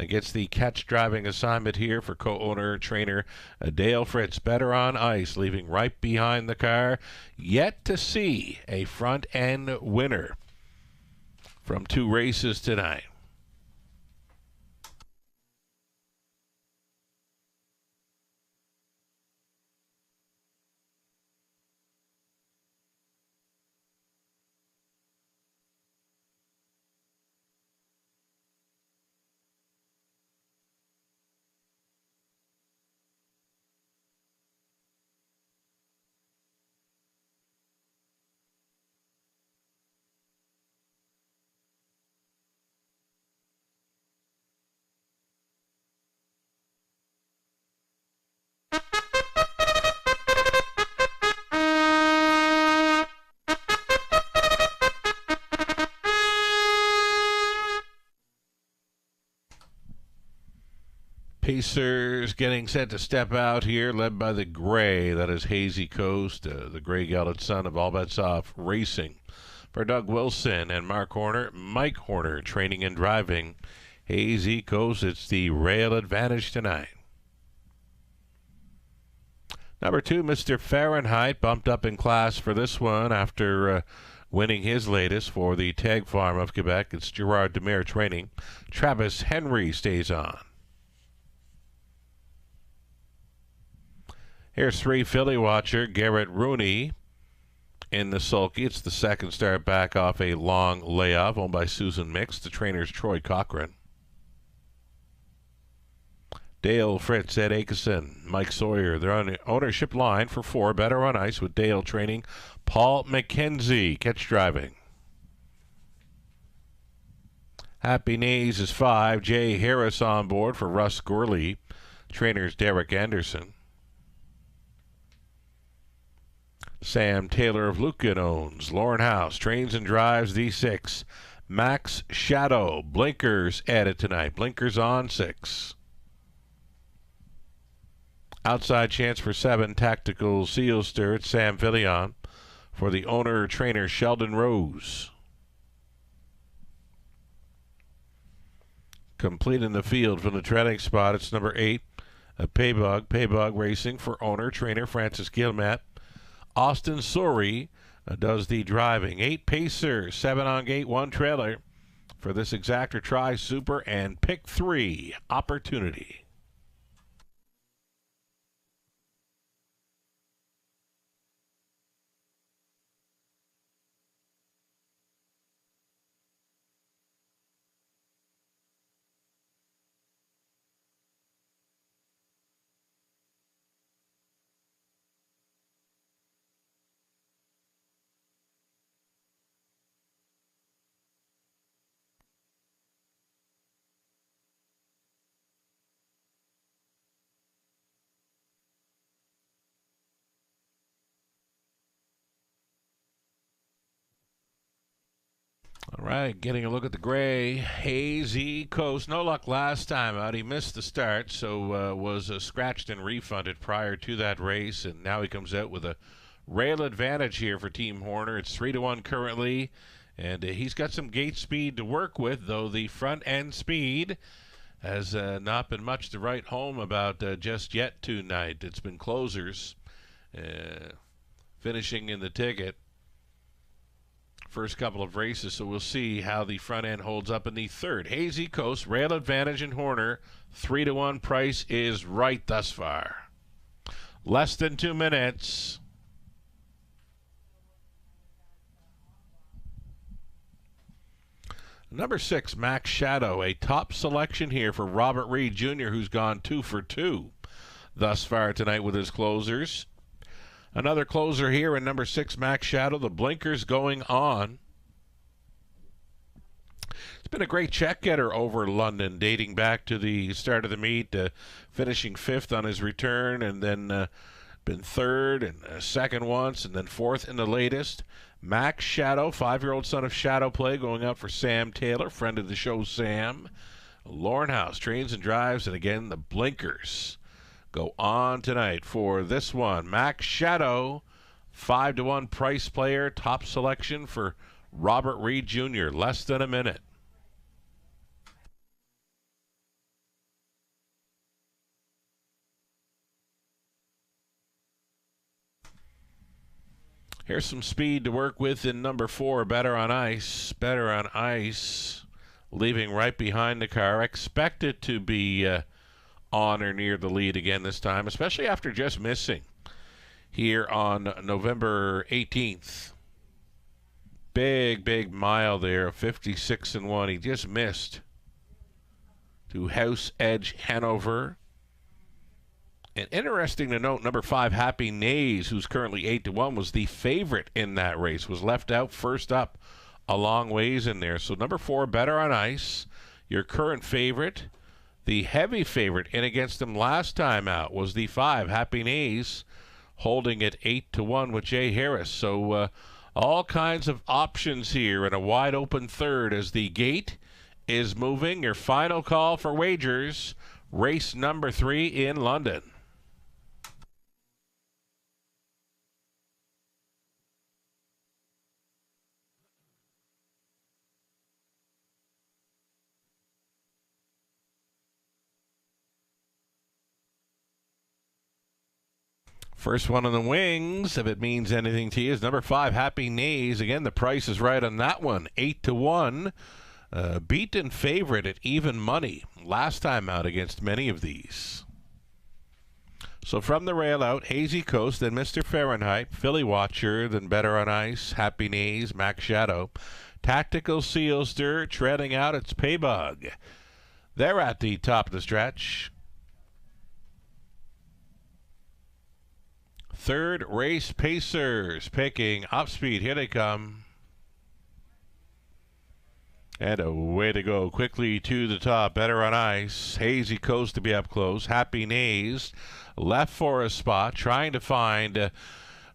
S3: gets the catch driving assignment here for co-owner trainer Dale Fritz. Better on Ice, leaving right behind the car. Yet to see a front end winner from 2 races tonight. Pacers getting set to step out here, led by the gray. That is Hazy Coast, the gray gelded son of All Bets Off Racing. For Doug Wilson and Mark Horner, Mike Horner training and driving. Hazy Coast, it's the rail advantage tonight. Number 2, Mr. Fahrenheit, bumped up in class for this one after winning his latest for the Tag Farm of Quebec. It's Gerard Demare training. Travis Henry stays on. Here's 3 Philly watcher, Garrett Rooney in the sulky. It's the second start back off a long layoff, owned by Susan Mix. The trainer's Troy Cochran. Dale Fritz, Ed Akeson, Mike Sawyer. They're on the ownership line for 4 Better on Ice with Dale training. Paul McKenzie, catch driving. Happy Knees is 5. Jay Harris on board for Russ Gurley. Trainer's Derek Anderson. Sam Taylor of Lucan owns. Lauren House trains and drives the 6. Max Shadow. Blinkers added tonight. Blinkers on 6. Outside chance for 7. Tactical Seal Stir. It's Sam Villion for the owner-trainer Sheldon Rose. Complete in the field from the treading spot. It's number 8. Paybug Racing for owner-trainer Francis Gilmat. Austin Sori does the driving. 8 Pacer, 7 on gate, 1 trailer for this exactor try super and pick 3 Opportunity. All right, getting a look at the gray. Hazy Coast. No luck last time out. He missed the start, so was scratched and refunded prior to that race, and now he comes out with a rail advantage here for Team Horner. It's 3-1 currently, and he's got some gate speed to work with, though the front end speed has not been much to write home about just yet tonight. It's been closers finishing in the ticket. First couple of races, so we'll see how the front end holds up in the third. Hazy Coast, rail advantage in Horner. 3-1 price is right thus far. Less than 2 minutes. Number 6, Max Shadow, a top selection here for Robert Reed Jr., who's gone 2 for 2 thus far tonight with his closers. Another closer here in number 6, Max Shadow. The blinkers going on. It's been a great check getter over London, dating back to the start of the meet, finishing 5th on his return, and then been 3rd and 2nd once, and then 4th in the latest. Max Shadow, 5-year-old son of Shadow Play, going out for Sam Taylor, friend of the show, Sam. Lornhouse trains and drives, and again the blinkers go on tonight for this one. Max Shadow, 5-1 price player, top selection for Robert Reed Jr. Less than a minute. Here's some speed to work with in number 4, Better on Ice. Better on Ice, leaving right behind the car. Expect it to be on or near the lead again this time, especially after just missing here on November 18th. Big mile there, 56-1. He just missed to House Edge Hanover. And interesting to note, number 5, Happy Nays, who's currently 8-1, was the favorite in that race, was left out first up a long ways in there. So number 4, Better on Ice, your current favorite. The heavy favorite in against him last time out was the 5, Happy Nays, holding it 8-1 with Jay Harris. So all kinds of options here in a wide open third as the gate is moving. Your final call for wagers, race number 3 in London. First one on the wings, if it means anything to you, is number 5, Happy Nays. Again, the price is right on that one, 8-1. Beaten favorite at even money last time out against many of these. So from the rail out, Hazy Coast, then Mr. Fahrenheit, Philly Watcher, then Better on Ice, Happy Nays, Max Shadow. Tactical Sealster, treading out, it's Paybug. They're at the top of the stretch. Third race, Pacers picking up speed. Here they come. And away to go quickly to the top. Better on Ice. Hazy Coast to be up close. Happy Nays left for a spot, trying to find a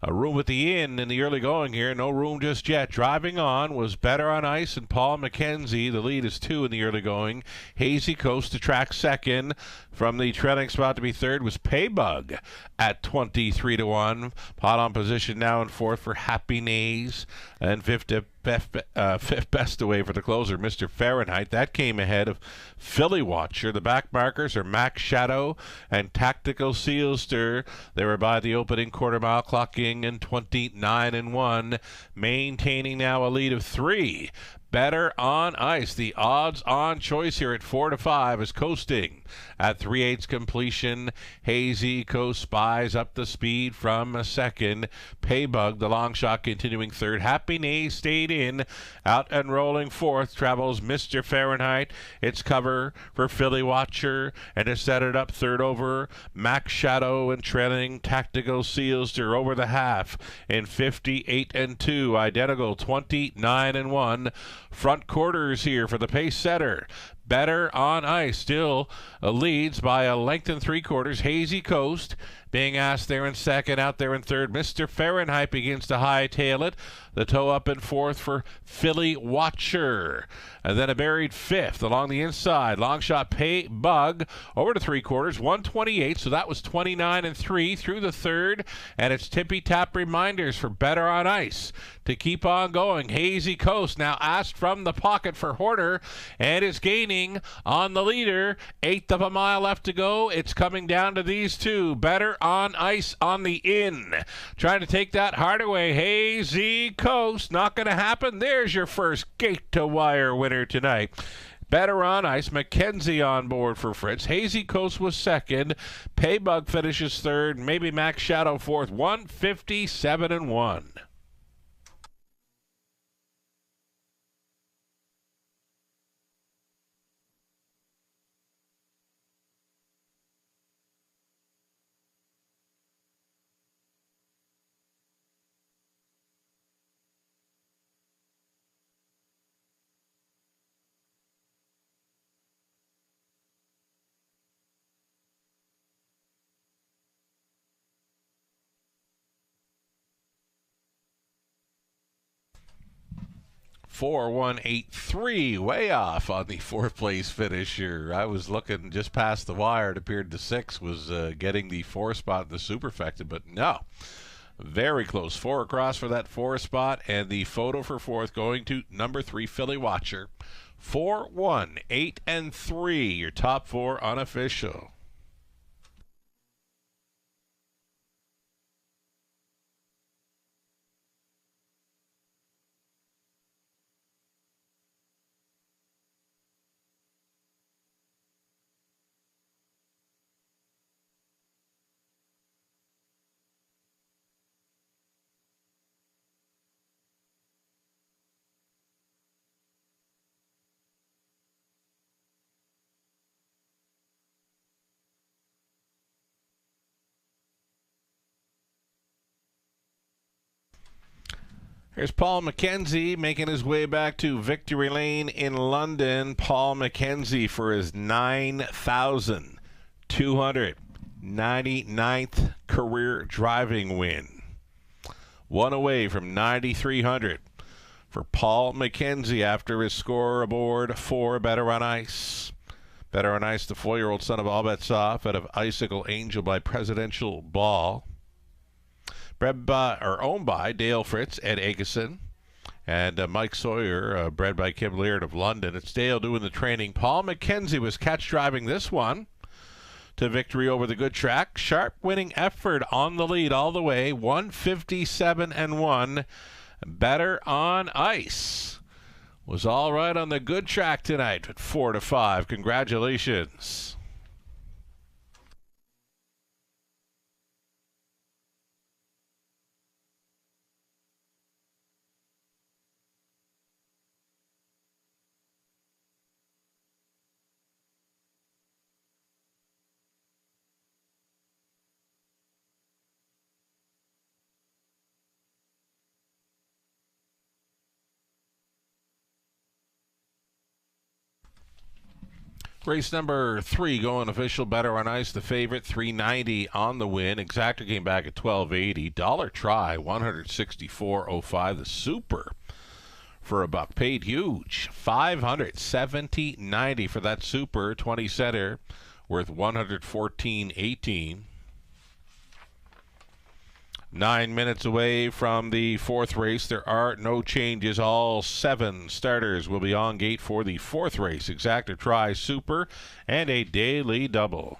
S3: room at the inn in the early going here. No room just yet. Driving on was Better on Ice and Paul McKenzie. The lead is 2 in the early going. Hazy Coast to track second. From the trailing spot to be third was Paybug at 23-1. Pot on position now in fourth for Happy Nays. And fifth best away for the closer, Mr. Fahrenheit. That came ahead of Philly Watcher. The back markers are Max Shadow and Tactical Sealster. They were by the opening quarter mile, clocking in 29-1, maintaining now a lead of 3. Better on Ice, the odds-on choice here at 4-5 is coasting at 3/8 completion. Hazy Coast spies up the speed from a second. Paybug, the long shot, continuing third. Happy Nays stayed in. Out and rolling fourth travels Mr. Fahrenheit. It's cover for Philly Watcher, and to set it up third over Max Shadow, and trailing Tactical Sealster over the half in 58-2. Identical 29-1. Front quarters here for the pace setter. Better on Ice still leads by a length and 3/4. Hazy Coast being asked there in second, out there in third. Mr. Fahrenheit begins to hightail it. The toe up in fourth for Philly Watcher. And then a buried fifth along the inside. Long shot Paybug over to 3/4, 128. So that was 29-3 through the third. And it's tippy tap reminders for Better on Ice to keep on going. Hazy Coast now asked from the pocket for Horner and is gaining on the leader. 1/8 of a mile left to go. It's coming down to these two. Better on Ice on the in. Trying to take that hard away. Hazy Coast. Not going to happen. There's your first gate to wire winner tonight. Better on Ice. McKenzie on board for Fritz. Hazy Coast was second. Paybug finishes third. Maybe Max Shadow fourth. 157-1. 4183, way off on the fourth place finisher. I was looking just past the wire. It appeared the 6 was getting the 4 spot in the superfecta, but no. Very close. 4 across for that 4 spot, and the photo for 4th going to number 3, Philly Watcher. 4, 1, 8, and 3, your top 4 unofficial. Here's Paul McKenzie making his way back to Victory Lane in London. Paul McKenzie for his 9,299th career driving win. One away from 9,300 for Paul McKenzie after his score aboard 4 Better on Ice. Better on Ice, the 4-year-old son of Albetsoff out of Icicle Angel by Presidential Ball. Bred by, or owned by Dale Fritz, Ed Agason, and Mike Sawyer, bred by Kim Laird of London. It's Dale doing the training. Paul McKenzie was catch driving this one to victory over the good track. Sharp winning effort on the lead all the way. 157-1. Better on Ice was all right on the good track tonight at 4-5. Congratulations. Race number 3 going official. Better on Ice, the favorite, 390 on the win. Exactor came back at 1280. Dollar Try, 164.05. The Super for a buck paid huge, 570.90 for that Super 20 center, worth 114.18. 9 minutes away from the 4th race. There are no changes. All 7 starters will be on gate for the 4th race. Exactor Try, Super, and a daily double.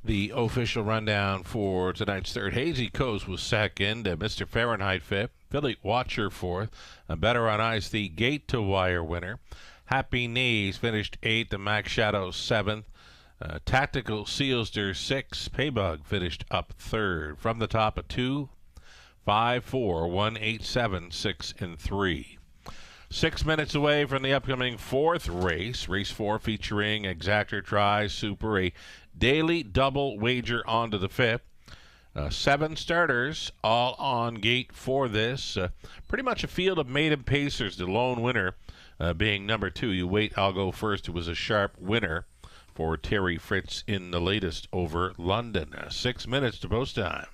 S3: The official rundown for tonight's third: Hazy Coast was second, Mr. Fahrenheit fifth, Philly Watcher fourth, Better on Ice, the Gate to Wire winner. Happy Knees finished eighth, and Max Shadow seventh. Tactical Sealster sixth, Paybug finished up third. From the top of 2, 5, 4, 1, 8, 7, 6, and 3. 6 minutes away from the upcoming fourth race, race 4 featuring Exactor Tri Super, a daily double wager onto the fifth. 7 starters, all on gate for this. Pretty much a field of maiden pacers, the lone winner being number 2. You wait, I'll go first. It was a sharp winner for Terry Fritz in the latest over London. 6 minutes to post time.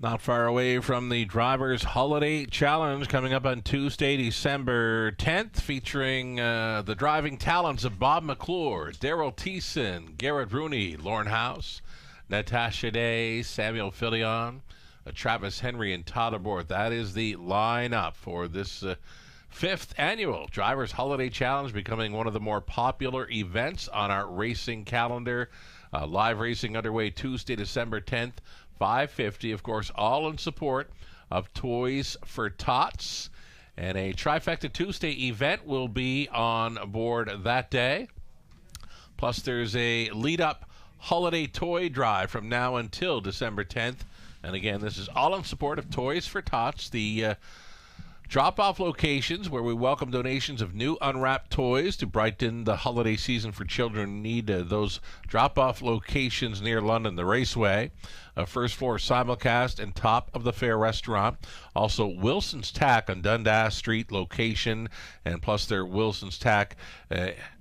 S3: Not far away from the Drivers Holiday Challenge coming up on Tuesday, December 10th, featuring the driving talents of Bob McClure, Daryl Thiessen, Garrett Rooney, Lauren House, Natasha Day, Samuel Filion, Travis Henry, and Todd Abort. That is the lineup for this 5th annual Drivers Holiday Challenge, becoming one of the more popular events on our racing calendar. Live racing underway Tuesday, December 10th. 5:50, of course, all in support of Toys for Tots. And a Trifecta Tuesday event will be on board that day. Plus, there's a lead-up holiday toy drive from now until December 10th. And again, this is all in support of Toys for Tots, the drop-off locations where we welcome donations of new unwrapped toys to brighten the holiday season for children who need those drop-off locations near London, the Raceway. First floor simulcast and top of the fair restaurant. Also, Wilson's Tack on Dundas Street location, and plus their Wilson's Tack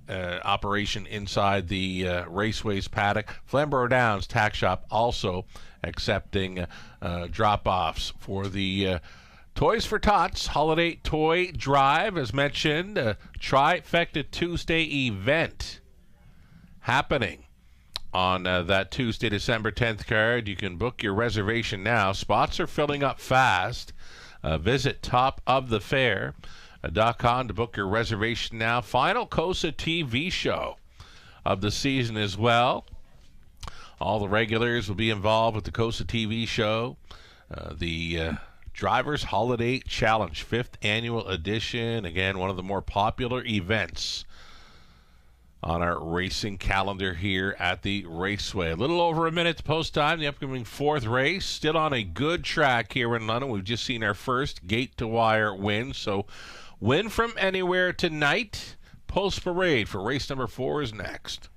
S3: operation inside the Raceway's paddock. Flamborough Downs Tack Shop also accepting drop-offs for the Toys for Tots Holiday Toy Drive. As mentioned, a Trifecta Tuesday event happening on that Tuesday, December 10th card. You can book your reservation now. Spots are filling up fast. Visit Top of the Fair. to book your reservation now. Final KOSA TV show of the season as well. All the regulars will be involved with the KOSA TV show. The Drivers Holiday Challenge, 5th annual edition. Again, one of the more popular events on our racing calendar here at the Raceway. A little over a minute to post time. The upcoming 4th race. Still on a good track here in London. We've just seen our first gate-to-wire win. So win from anywhere tonight. Post parade for race number 4 is next.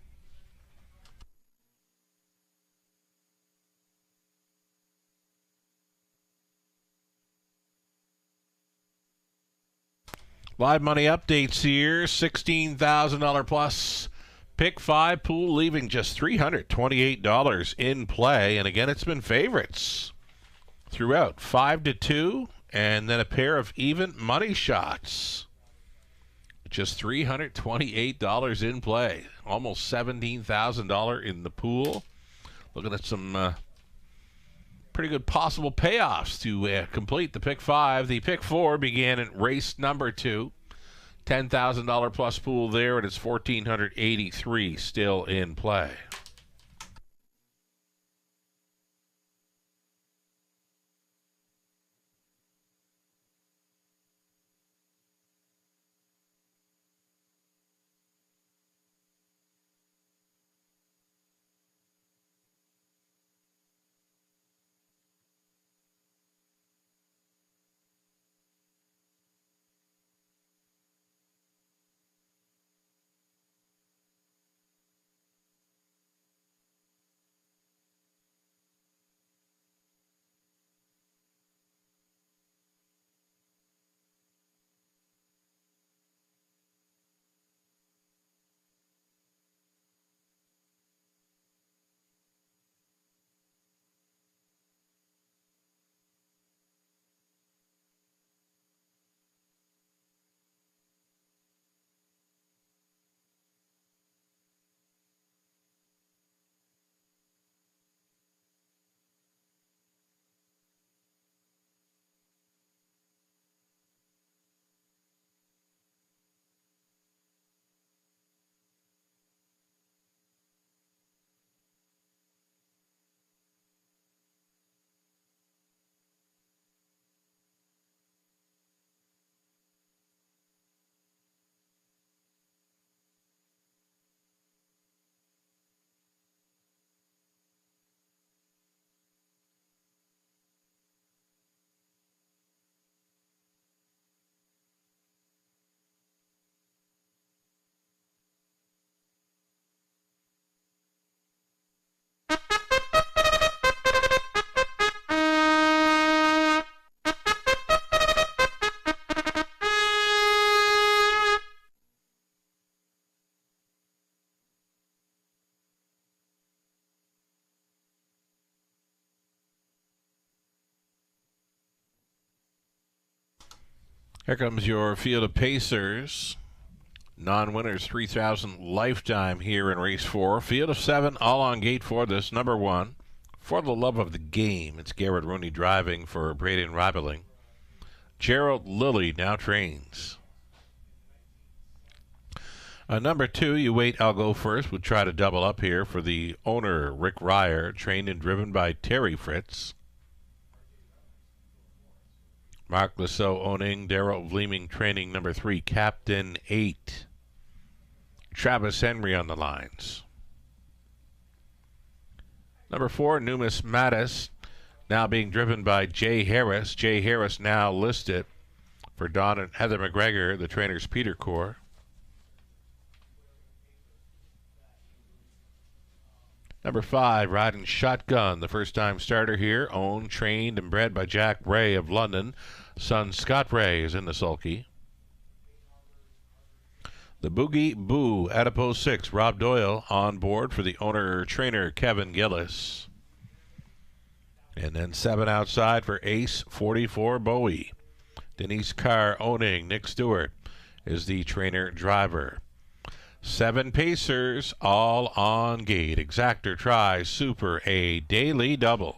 S3: Live money updates here. $16,000 plus pick 5 pool, leaving just $328 in play. And again, it's been favorites throughout. 5-2, and then a pair of even money shots. Just $328 in play. Almost $17,000 in the pool. Looking at some pretty good possible payoffs to complete the pick 5. The pick 4 began in race number 2. $10,000 plus pool there, and it's $1,483 still in play. Here comes your field of Pacers. Non-winners, 3,000 lifetime here in race 4. Field of 7, all on gate for this. Number 1, For the Love of the Game. It's Garrett Rooney driving for Braden Ribeling. Gerald Lilly now trains. Number 2, You Wait, I'll Go First. We'll try to double up here for the owner, Rick Ryer, trained and driven by Terry Fritz. Mark Lasso owning, Darrell Vleeming training. Number 3, Captain 8. Travis Henry on the lines. Number 4, Numis Mattis, now being driven by Jay Harris. Jay Harris now listed for Don and Heather McGregor, the trainers Peter Core. Number 5, Riding Shotgun, the first-time starter here, owned, trained, and bred by Jack Ray of London. Son Scott Ray is in the sulky. The Boogie Boo, Adipose 6, Rob Doyle on board for the owner-trainer Kevin Gillis. And then 7 outside for Ace 44 Bowie. Denise Carr owning, Nick Stewart is the trainer-driver. 7 Pacers, all on gate. Exactor tries Super, a daily double.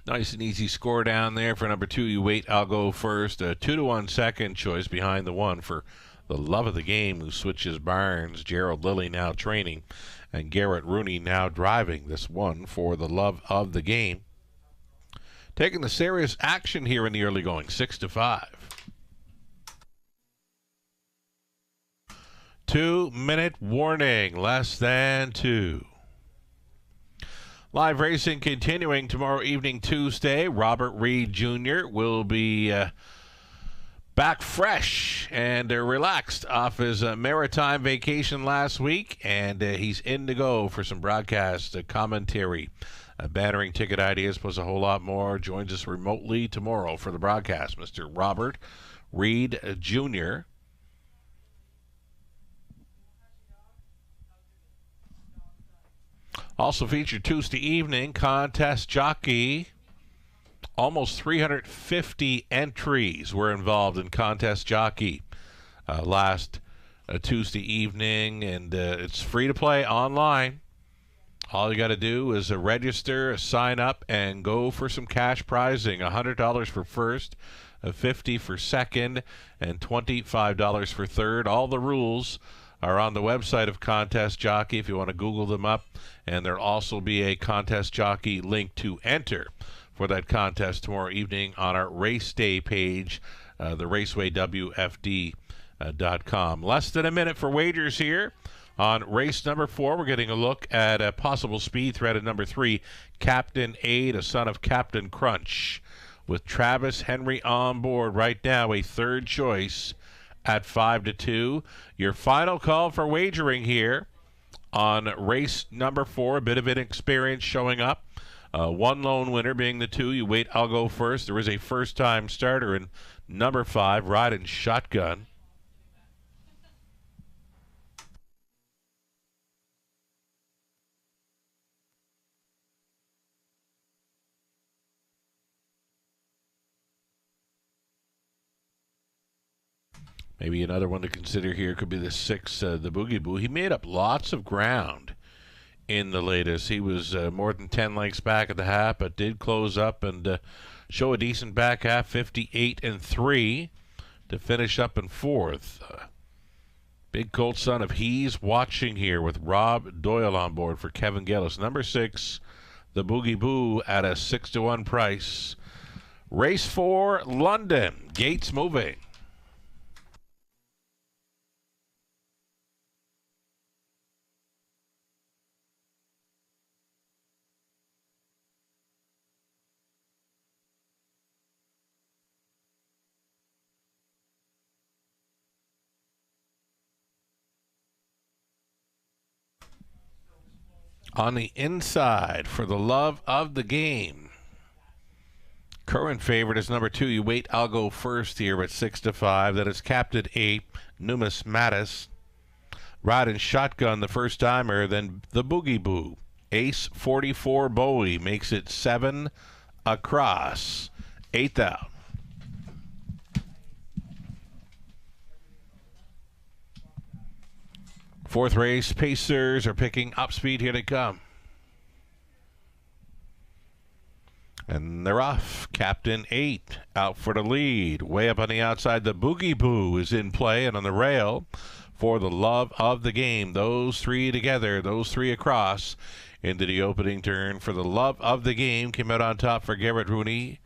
S3: Nice and easy score down there for number 2. You Wait, I'll Go First. A 2-1 second choice behind the 1 for the Love of the Game, who switches barns. Gerald Lilly now training, and Garrett Rooney now driving this one for the Love of the Game. Taking the serious action here in the early going, 6-5. 2-minute warning, less than 2. Live racing continuing tomorrow evening, Tuesday. Robert Reed Jr. will be back fresh and relaxed off his maritime vacation last week, and he's in to go for some broadcast commentary. Bannering ticket ideas plus a whole lot more. Joins us remotely tomorrow for the broadcast, Mr. Robert Reed Jr. Also featured Tuesday evening, Contest Jockey. Almost 350 entries were involved in Contest Jockey last Tuesday evening, and it's free to play online. All you got to do is register, sign up, and go for some cash prizing. $100 for first, $50 for second, and $25 for third. All the rules are on the website of Contest Jockey if you want to Google them up, and there'll also be a Contest Jockey link to enter for that contest tomorrow evening on our race day page, theRaceWayWFD.com. Less than a minute for wagers here on race number 4. We're getting a look at a possible speed threat at number 3, Captain 8, a son of Captain Crunch, with Travis Henry on board right now, a third choice at 5-2. Your final call for wagering here on race number 4. A bit of inexperience showing up. One lone winner being the 2. You Wait, I'll Go First. There is a first-time starter in number 5, Riding Shotgun. Maybe another one to consider here could be the 6, the Boogie Boo. He made up lots of ground in the latest. He was more than 10 lengths back at the half, but did close up and show a decent back half, 58-3 to finish up in 4th. Big Colt son of He's watching here with Rob Doyle on board for Kevin Gillis. Number 6, the Boogie Boo at a 6-1 price. Race 4, London. Gates moving. On the inside, for the Love of the Game, current favorite is number 2. You Wait, I'll Go First here at 6-5. That is Captain 8, Numismatis. Riding Shotgun, the first timer. Then the Boogie Boo. Ace 44 Bowie makes it 7 across. 8th out. Fourth race, Pacers are picking up speed. Here they come. And they're off. Captain 8 out for the lead. Way up on the outside, the Boogie Boo is in play and on the rail for the Love of the Game. Those 3 together, those 3 across into the opening turn for the Love of the Game. Came out on top for Garrett Rooney.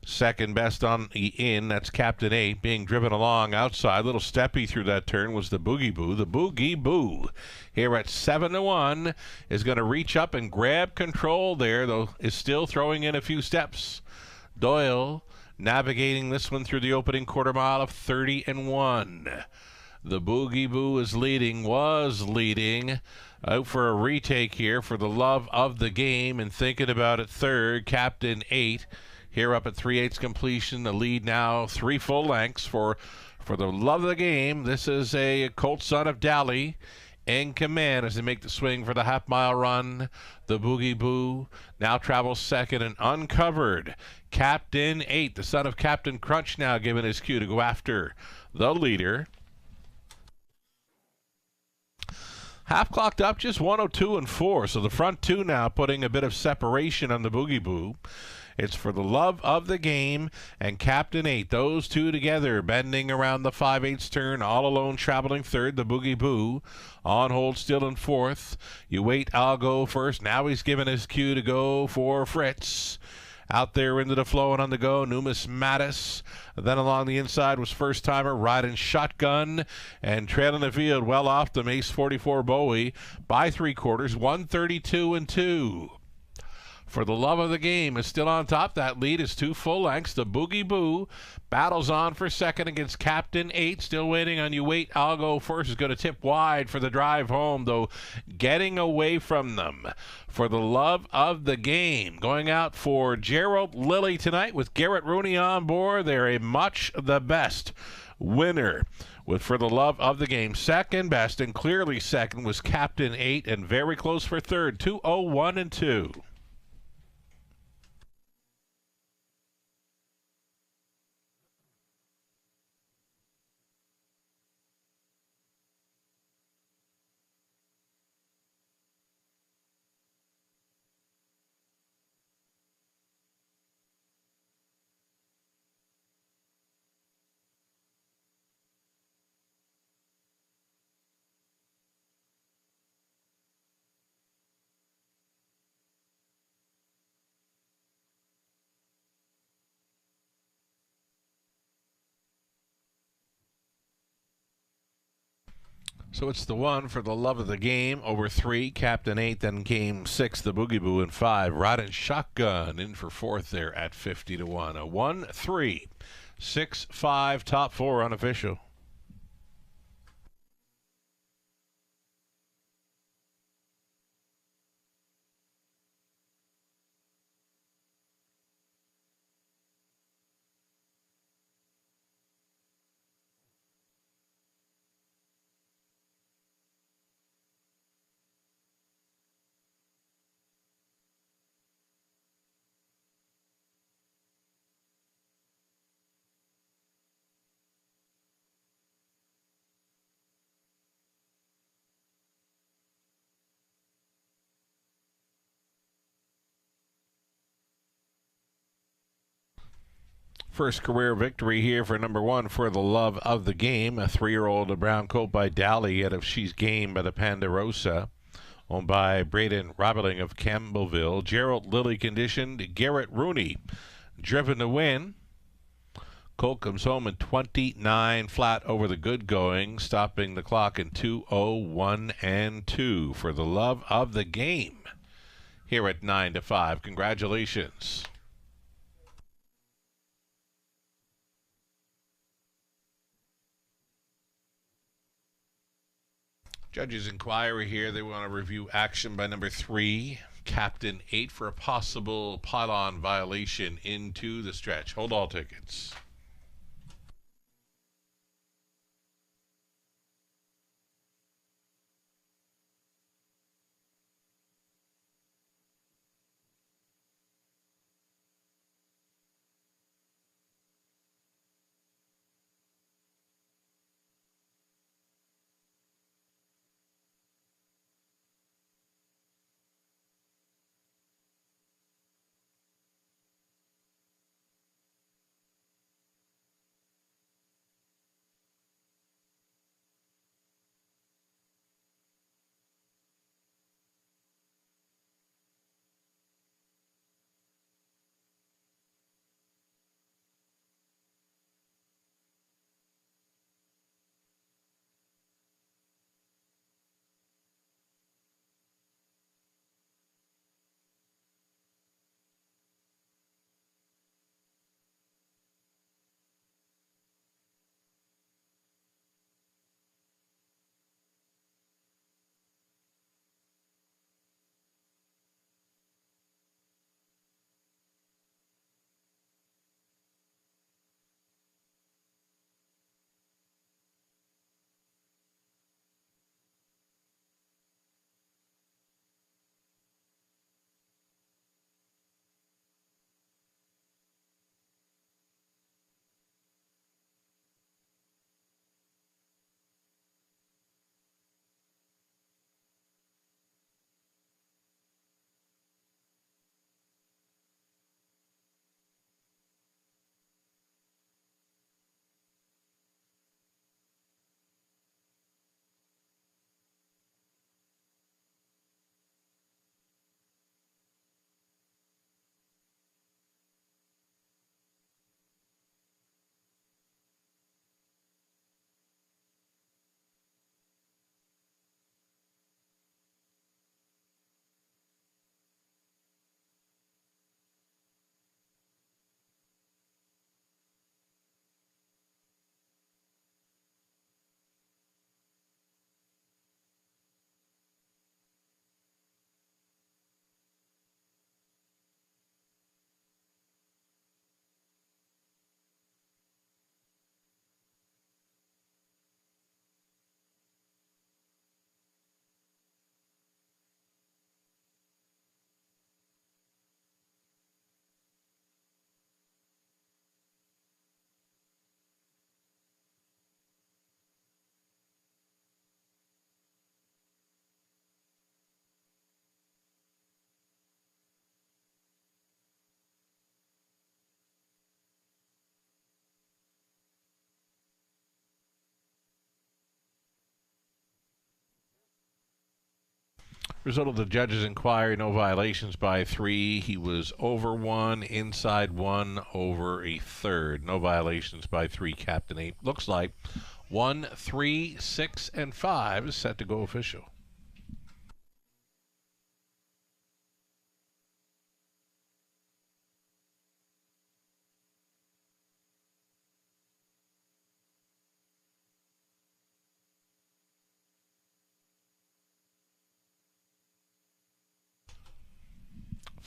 S3: Second best on the in, that's Captain 8, being driven along outside. Little steppy through that turn was the Boogie Boo. The Boogie Boo here at 7-1 is going to reach up and grab control there, though is still throwing in a few steps. Doyle navigating this one through the opening quarter mile of 30-1. The Boogie Boo is leading, was leading. Out for a retake here for the Love of the Game, and thinking about it third, Captain 8. Here up at 3/8 completion, the lead now 3 full lengths for the Love of the Game. This is a Colt son of Dally in command as they make the swing for the half-mile run. The Boogie Boo now travels second and uncovered. Captain 8, the son of Captain Crunch, now given his cue to go after the leader. Half clocked up, just 102 and 4. So the front 2 now putting a bit of separation on the Boogie Boo. It's For the Love of the Game and Captain 8. Those two together, bending around the 5/8 turn, all alone, traveling third, the Boogie Boo. On hold, still in fourth. You Wait, I'll Go first. Now he's given his cue to go for Fritz. Out there into the flow and on the go, Numismatis. Then along the inside was First Timer riding Shotgun, and trailing the field well off the Mace 44 Bowie by 3/4, 132 and 2. For the Love of the Game is still on top. That lead is 2 full lengths. The Boogie Boo battles on for second against Captain 8. Still waiting on You Wait, I'll Go first. Is going to tip wide for the drive home, though getting away from them. For the Love of the Game, going out for Gerald Lilly tonight with Garrett Rooney on board. They're a much the best winner. With For the Love of the Game, second best, and clearly second was Captain 8, and very close for third, 201 and 2. So it's the one For the Love of the Game over 3, Captain 8, then came 6, the Boogie Boo, and 5, Riding Shotgun in for fourth there at 50 to 1. A 1, 3, 6, 5, top 4 unofficial. First career victory here for number 1, For the Love of the Game. A 3-year-old brown coat by Dally out of She's Game by the Ponderosa. Owned by Braden Roberling of Campbellville. Gerald Lilly conditioned. Garrett Rooney driven to win. Colt comes home in 29 flat over the good going, stopping the clock in 2:01 and 2. For the Love of the Game here at 9 to 5. Congratulations. Judges' inquiry here. They want to review action by number 3, Captain 8, for a possible pylon violation into the stretch. Hold all tickets. Result of the judge's inquiry, no violations by 3. He was over 1, inside 1, over a third. No violations by 3, Captain 8. Looks like 1, 3, 6, and 5 is set to go official.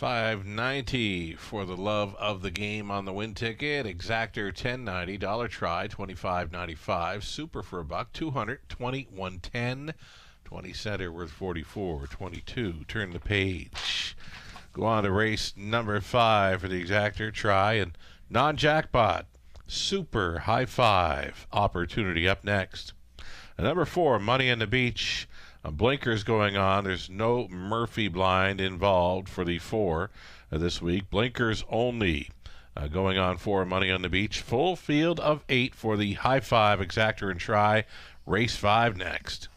S3: $5.90 for the love of the game on the win ticket. Exactor $10.90. Dollar try $25.95. Super for $1. 200 $21.10. 20 center worth 44. 22. Turn the page. Go on to race number 5 for the exactor try and non-jackpot. Super high 5 opportunity up next. And number 4, Money on the Beach. Blinkers going on. There's no Murphy blind involved for the 4 this week. Blinkers only going on for Money on the Beach. Full field of 8 for the high 5 exactor and try. Race 5 next.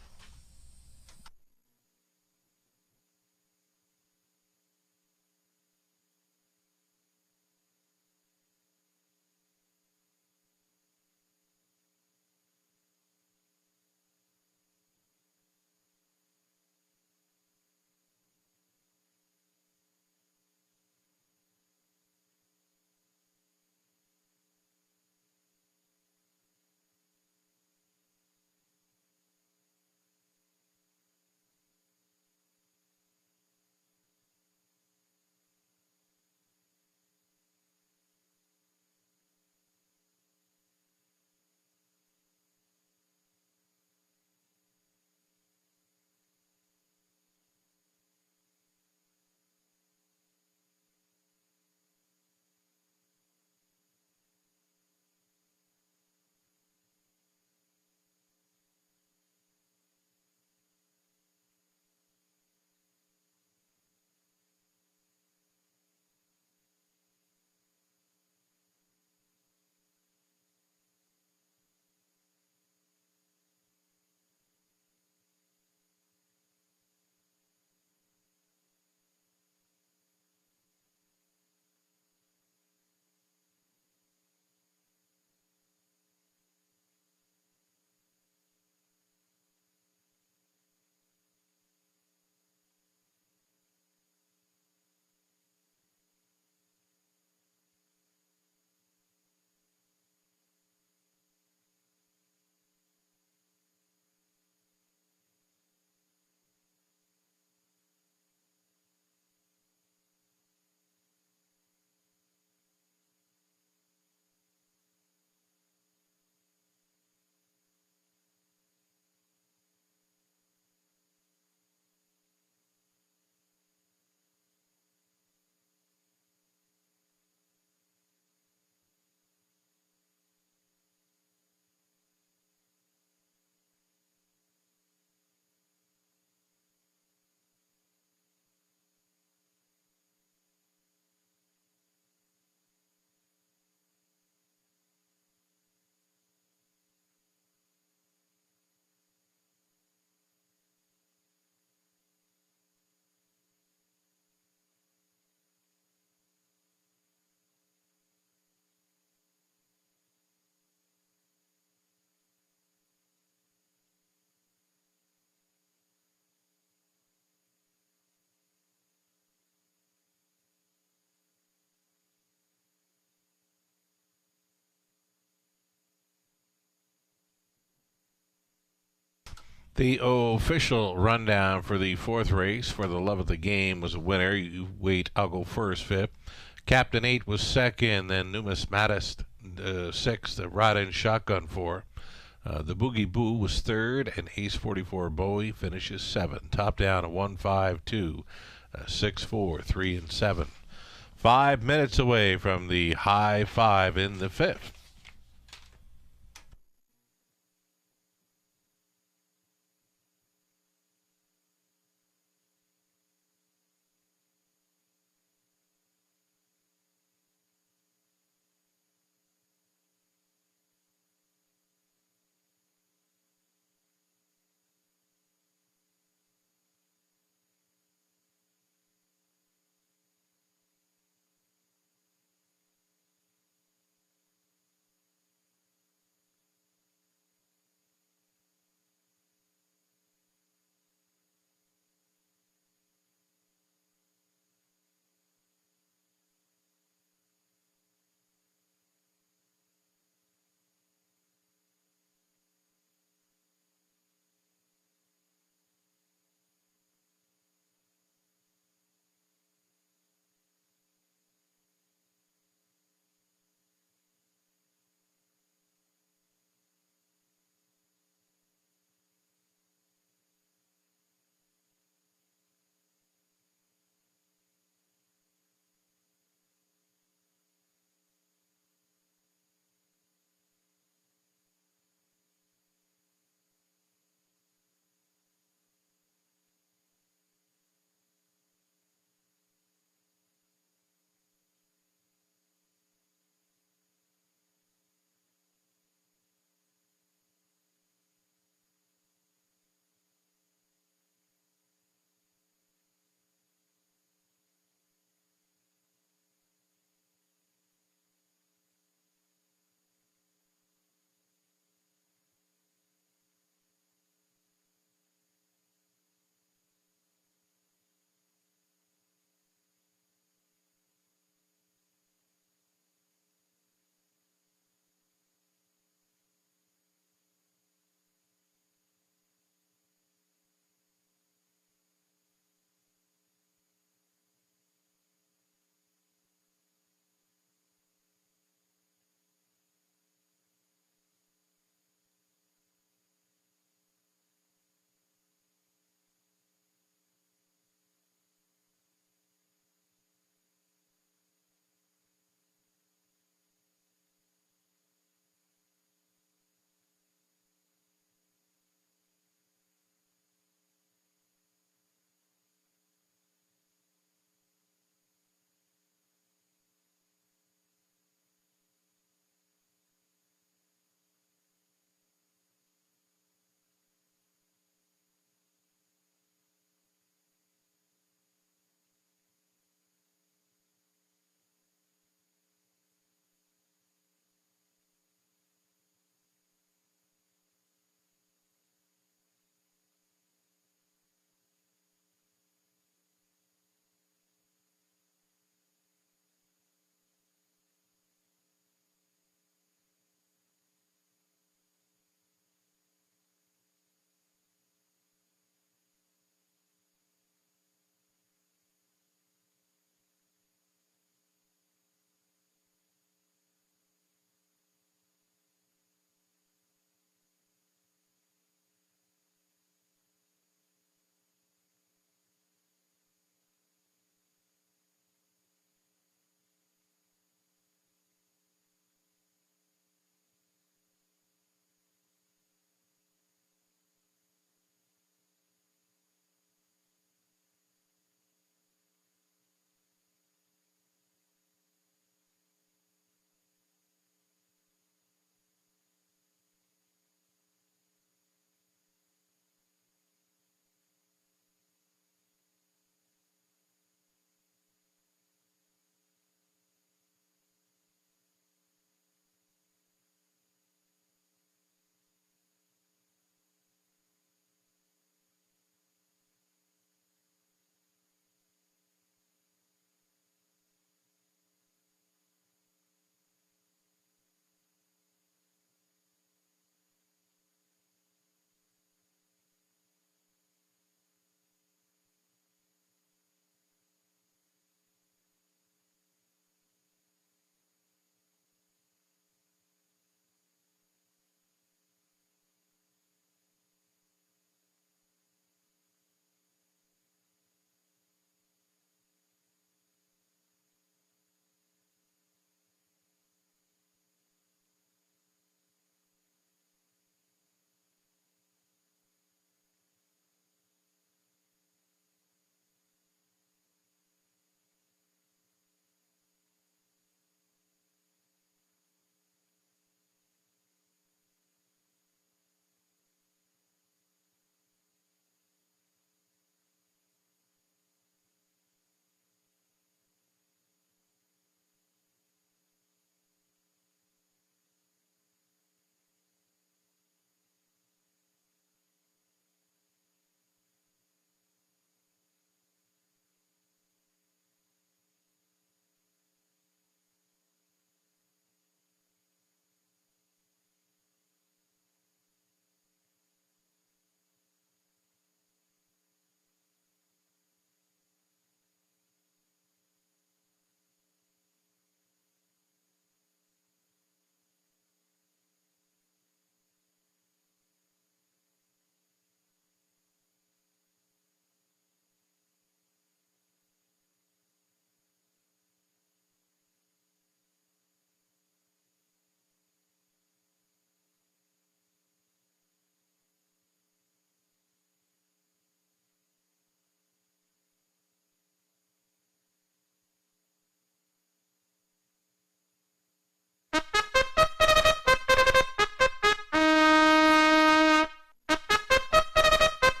S3: The official rundown for the 4th race for the love of the game was a winner. You wait, I'll go first, Fip. Captain 8 was 2nd, then Numismatist 6th, Ride and Shotgun 4. The Boogie Boo was 3rd, and Ace 44 Bowie finishes 7th. Top down a 1-5-2, 6-4, 3 and 7. 5 minutes away from the high 5 in the 5th.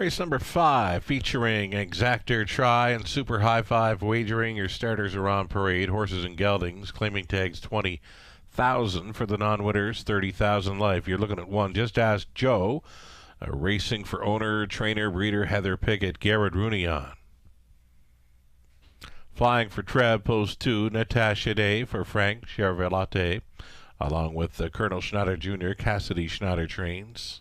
S3: Race number 5, featuring Exactor Try and Super High Five wagering. Your starters are on parade. Horses and geldings, claiming tags 20,000 for the non-winners, 30,000 life. You're looking at one. Just Ask Joe, racing for owner, trainer, breeder Heather Pickett, Garrett Rooney-on. Flying for Trev, post 2, Natasha Day for Frank Chervelotte, along with Colonel Schneider Jr., Cassidy Schneider trains.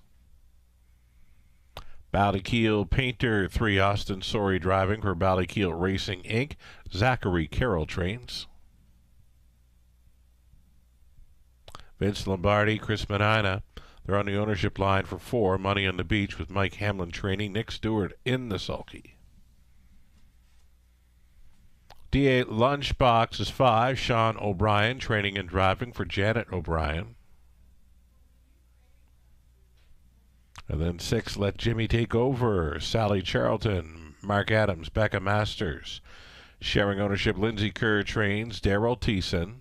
S3: Ballykeel Painter 3, Austin Sorey driving for Ballykeel Racing Inc., Zachary Carroll trains. Vince Lombardi, Chris Medina, they're on the ownership line for 4, Money on the Beach with Mike Hamlin training, Nick Stewart in the sulky. DA Lunchbox is 5, Sean O'Brien training and driving for Janet O'Brien. And then 6, Let Jimmy Take Over, Sally Charlton, Mark Adams, Becca Masters. Sharing ownership, Lindsay Kerr trains, Daryl Thiessen.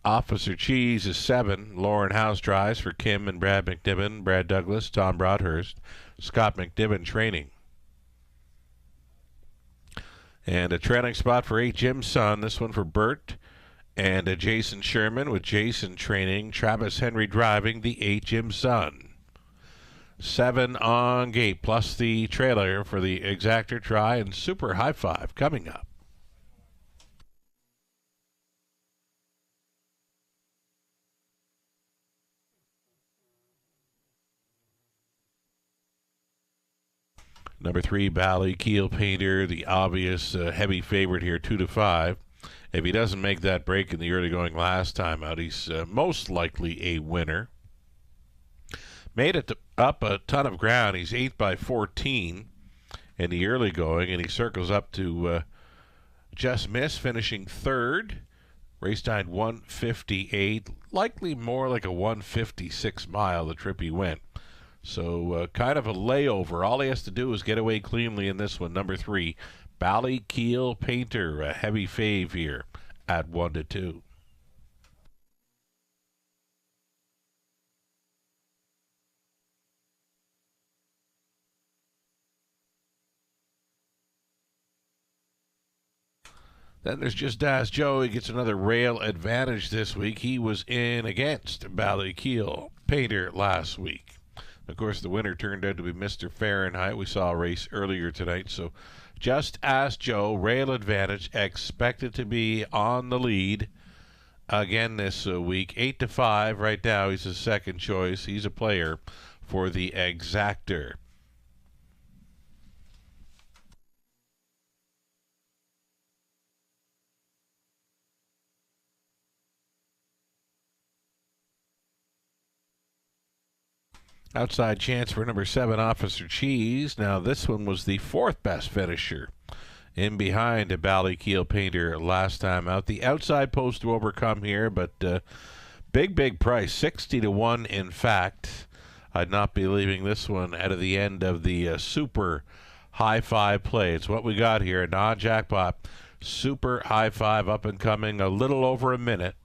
S3: Officer Cheese is 7, Lauren House drives for Kim and Brad McNiven, Brad Douglas, Tom Broadhurst, Scott McNiven training. And a trailing spot for 8, Jim's Son, this one for Bert. And a Jason Sherman with Jason training, Travis Henry driving, the 8, Jim's Son. 7 on gate, plus the trailer for the Exactor Try and Super High Five coming up. Number 3, Ballykeel Painter, the obvious heavy favorite here, 2-5. If he doesn't make that break in the early going last time out, he's most likely a winner. Made it up a ton of ground. He's 8 by 14 in the early going, and he circles up to just miss, finishing 3rd. Race time 1:58, likely more like a 1:56 mile the trip he went. So kind of a layover. All he has to do is get away cleanly in this one. Number 3, Ballykeel Painter, a heavy fave here at 1-2. Then there's Just Ask Joe. He gets another rail advantage this week. He was in against Ballykeel Painter last week. Of course, the winner turned out to be Mr. Fahrenheit. We saw a race earlier tonight. So Just Ask Joe, rail advantage, expected to be on the lead again this week. 8-5 right now. He's a second choice. He's a player for the Exactor. Outside chance for number 7, Officer Cheese. Now, this one was the 4th best finisher in behind a Ballykeel Painter last time out. The outside post to overcome here, but big price, 60-1 in fact. I'd not be leaving this one out of the end of the Super High Five play. It's what we got here, a non-jackpot Super High Five up and coming, a little over a minute.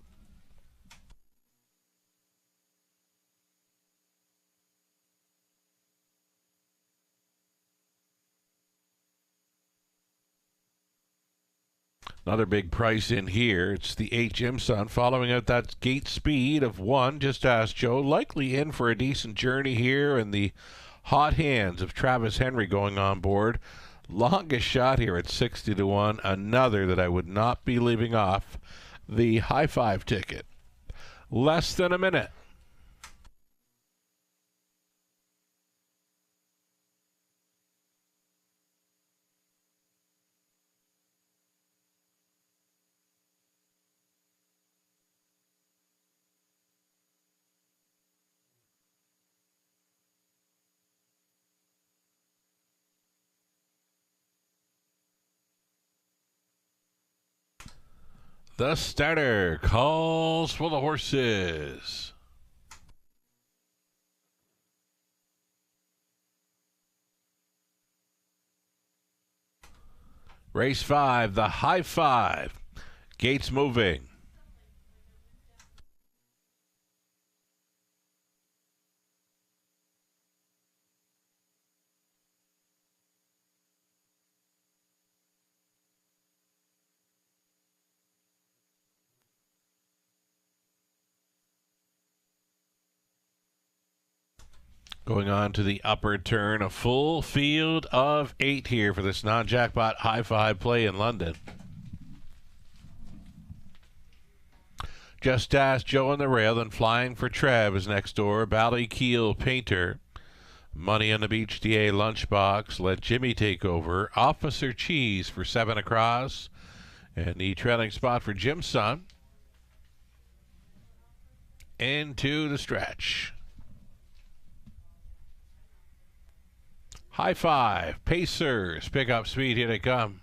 S3: Another big price in here. It's the 8, Jim's Son, following out that gate speed of 1. Just Ask Joe. Likely in for a decent journey here, and the hot hands of Travis Henry going on board. Longest shot here at 60-1. Another that I would not be leaving off the High Five ticket. Less than a minute. The starter calls for the horses. Race 5, the High Five. Gates moving. Going on to the upper turn, a full field of 8 here for this non-jackpot high five play in London. Just Ask Joe on the rail, then Flying for Trev is next door. Ballykeel Painter, Money on the Beach, DA Lunchbox, Let Jimmy Take Over, Officer Cheese for 7 across, and the trailing spot for Jim's Son. Into the stretch. High five, Pacers, pick up speed, here they come.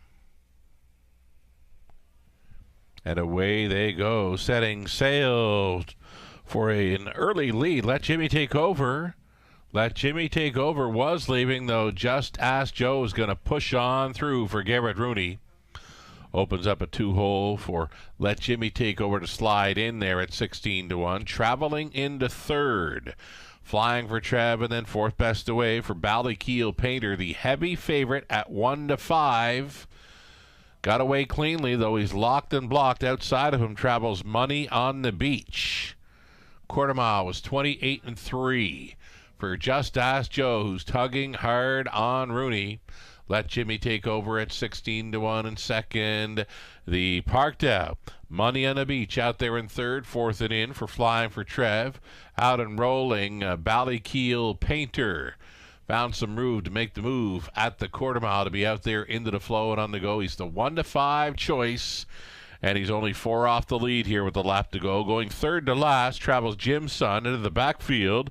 S3: And away they go, setting sail for an early lead. Let Jimmy Take Over. Let Jimmy Take Over was leaving, though Just Ask Joe is going to push on through for Garrett Rooney. Opens up a 2-hole for Let Jimmy Take Over to slide in there at 16-1. Traveling into third. Flying for Trev, and then fourth best away for Ballykeel Painter, the heavy favorite at 1-5. Got away cleanly, though he's locked and blocked. Outside of him travels Money on the Beach. Quarter mile was 28-3 for Just Ask Joe, who's tugging hard on Rooney. Let Jimmy Take Over at 16-1 in second. The Parked Out Money on the Beach out there in third. Fourth and in for Flying for Trev. Out and rolling, Ballykeel Painter. Found some room to make the move at the quarter mile to be out there into the flow and on the go. He's the 1-5 choice, and he's only 4 off the lead here with a lap to go. Going third to last travels Jim's Son into the backfield.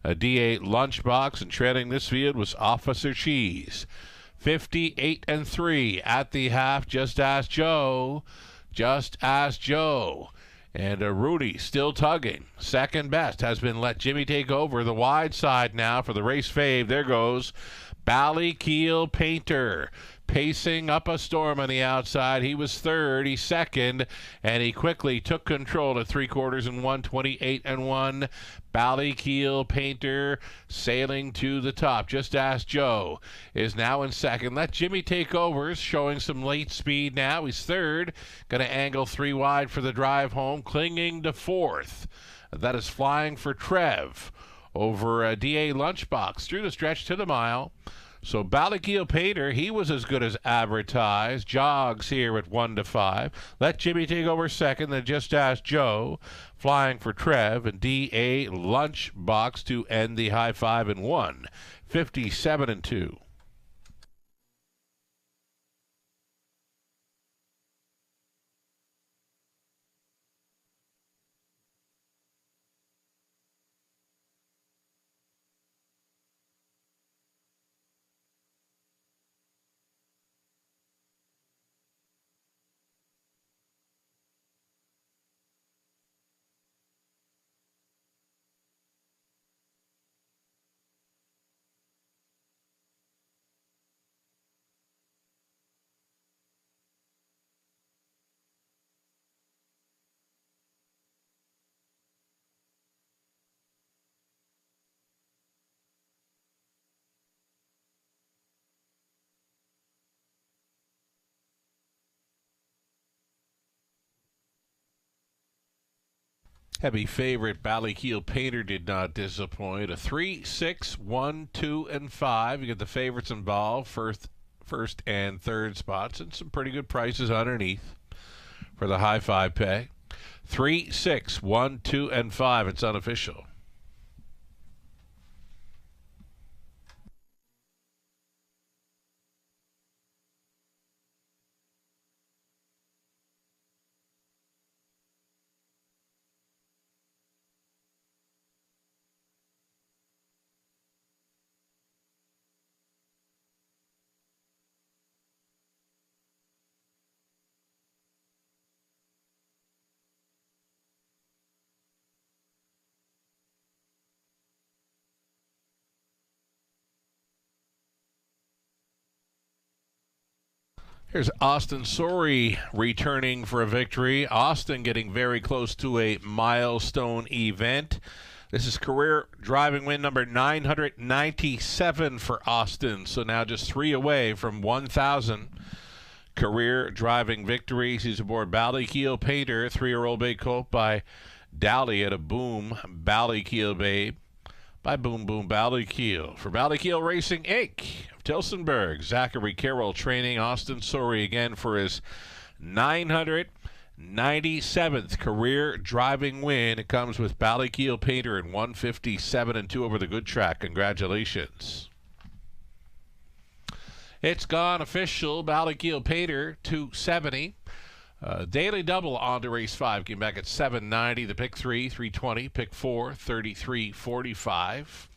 S3: A D8 Lunchbox, and trailing this field was Officer Cheese. 58-3 at the half. Just Ask Joe. Just Ask Joe. And Rudy still tugging. Second best has been Let Jimmy Take Over. The wide side now for the race fave. There goes Ballykeel Painter. Pacing up a storm on the outside. He was third. He's second. And he quickly took control at 3/4 and 128-1. Ballykeel Painter sailing to the top. Just Ask Joe is now in second. Let Jimmy Take Over, showing some late speed now. He's third. Going to angle 3 wide for the drive home. Clinging to fourth. That is Flying for Trev over a DA Lunchbox through the stretch to the mile. So Ballykeel Painter, he was as good as advertised. Jogs here at 1-5. Let Jimmy Take Over second, then Just Ask Joe. Flying for Trev, and D.A. Lunchbox to end the high five in 1. 57-2. Heavy favorite Ballykeel Painter did not disappoint. A 3, 6, 1, 2, and 5. You get the favorites involved, first and third spots, and some pretty good prices underneath for the high five pay. 3, 6, 1, 2, and 5. It's unofficial. Here's Austin Sorey returning for a victory. Austin getting very close to a milestone event. This is career driving win number 997 for Austin. So now just 3 away from 1,000 career driving victories. He's aboard Ballykeel Painter, 3-year-old bay colt by Dowley at a Boom Ballykeel Babe. by Boom Boom Ballykeel. For Ballykeel Racing Inc. of Tilsonburg, Zachary Carroll training Austin Sorey again for his 997th career driving win. It comes with Ballykeel Painter in 157-2 over the good track. Congratulations. It's gone official. Ballykeel Painter 270. Daily double on to race 5. Came back at 790. The pick 3, 320. Pick 4, 33.45.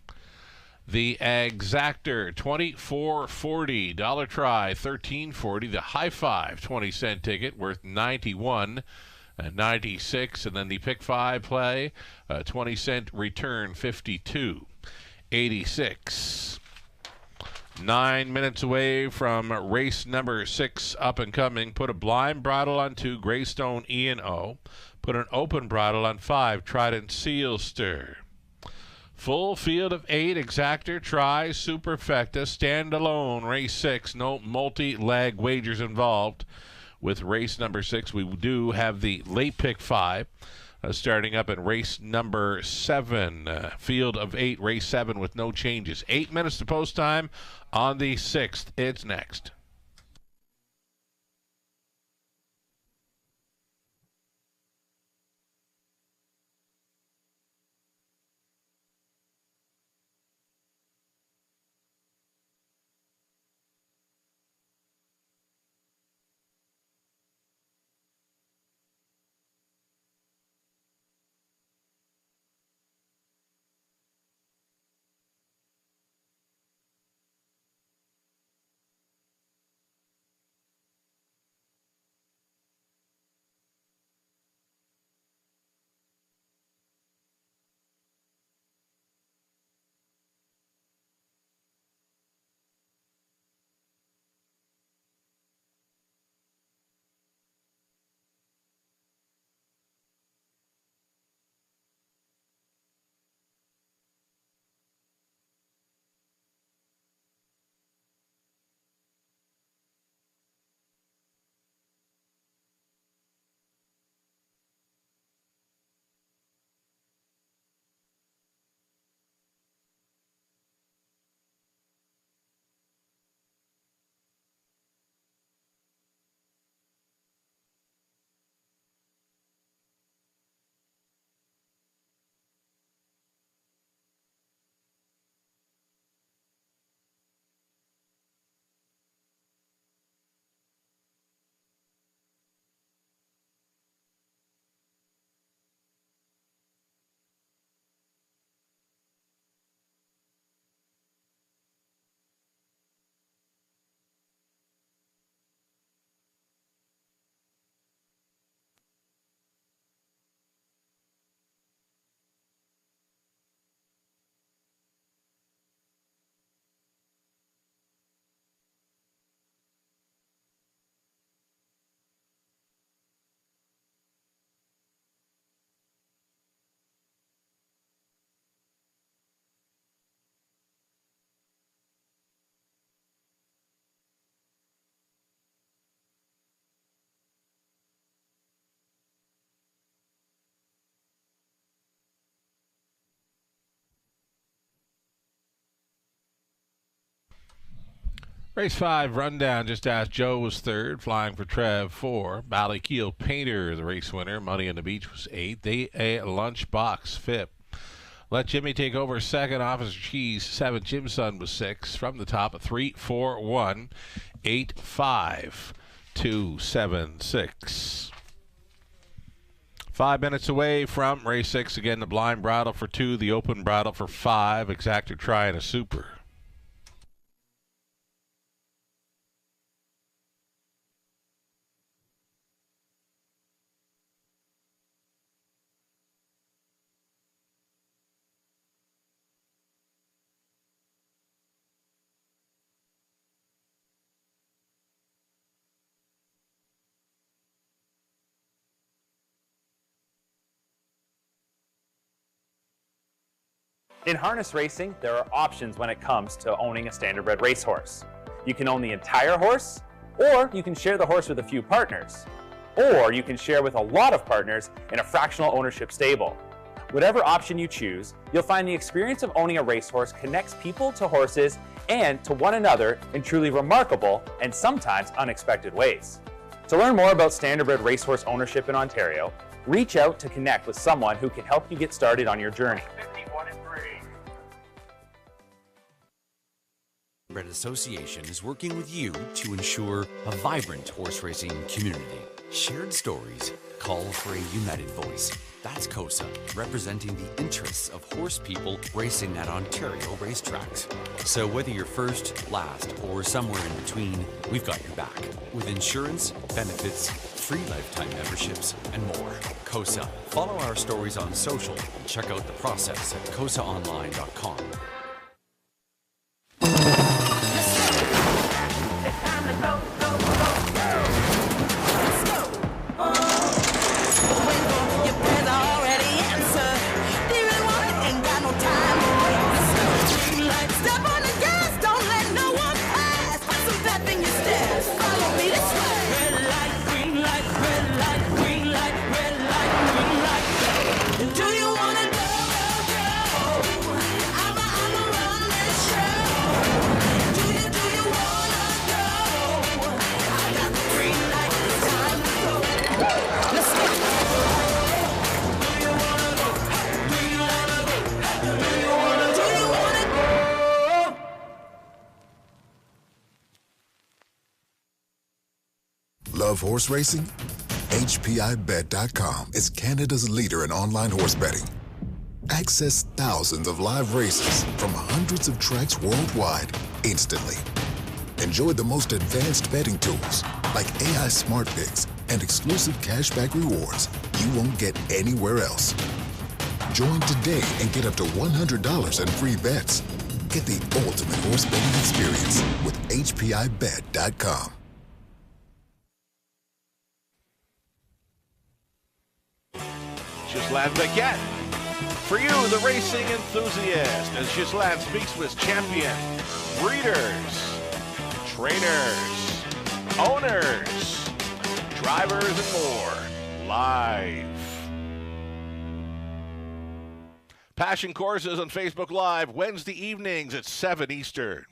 S3: The Exactor, $24.40. Dollar try, $13.40. The High Five, 20-cent ticket worth $91.96. And then the pick 5 play, 20-cent return, $52.86. 9 minutes away from race number 6 up and coming. Put a blind bridle on 2, Greystone E&O. Put an open bridle on 5, Trident Seal Stir. Full field of 8, Exactor, Try, Superfecta, Standalone, race 6. No multi-leg wagers involved with race number 6. We do have the late pick 5. Starting up in race number 7. Field of 8, race 7 with no changes. 8 minutes to post time on the 6th. It's next. Race 5 rundown. Just asked Joe was 3rd. Flying for Trev 4. Ballykeel Painter, the race winner. Money on the Beach was 8. They a Lunchbox 5th. Let Jimmy take over 2nd. Officer Cheese 7. Jim Son was 6. From the top, 3, 4, 1, 8, 5, 2, 7, 6. 5 minutes away from race 6. Again, the blind bridle for 2. The open bridle for 5. Exactor, Try, and a Super.
S4: In harness racing, there are options when it comes to owning a standardbred racehorse. You can own the entire horse, or you can share the horse with a few partners, or you can share with a lot of partners in a fractional ownership stable. Whatever option you choose, you'll find the experience of owning a racehorse connects people to horses and to one another in truly remarkable and sometimes unexpected ways. To learn more about standardbred racehorse ownership in Ontario, reach out to connect with someone who can help you get started on your journey.
S1: Standardbred Association is working with you to ensure a vibrant horse racing community. Shared stories call for a united voice. That's COSA, representing the interests of horse people racing at Ontario racetracks. So whether you're first, last, or somewhere in between, we've got your back. With insurance, benefits, free lifetime memberships, and more. COSA. Follow our stories on social and check out the process at cosaonline.com.
S2: Love horse racing? HPIBet.com is Canada's leader in online horse betting. Access thousands of live races from hundreds of tracks worldwide instantly. Enjoy the most advanced betting tools like AI Smart Picks and exclusive cashback rewards you won't get anywhere else. Join today and get up to $100 in free bets. Get the ultimate horse betting experience with HPIBet.com.
S3: Ghislain Paquette. For you, the racing enthusiast, as Ghislain speaks with champion, breeders, trainers, owners, drivers, and more, live. Passion Courses on Facebook Live, Wednesday evenings at 7 Eastern.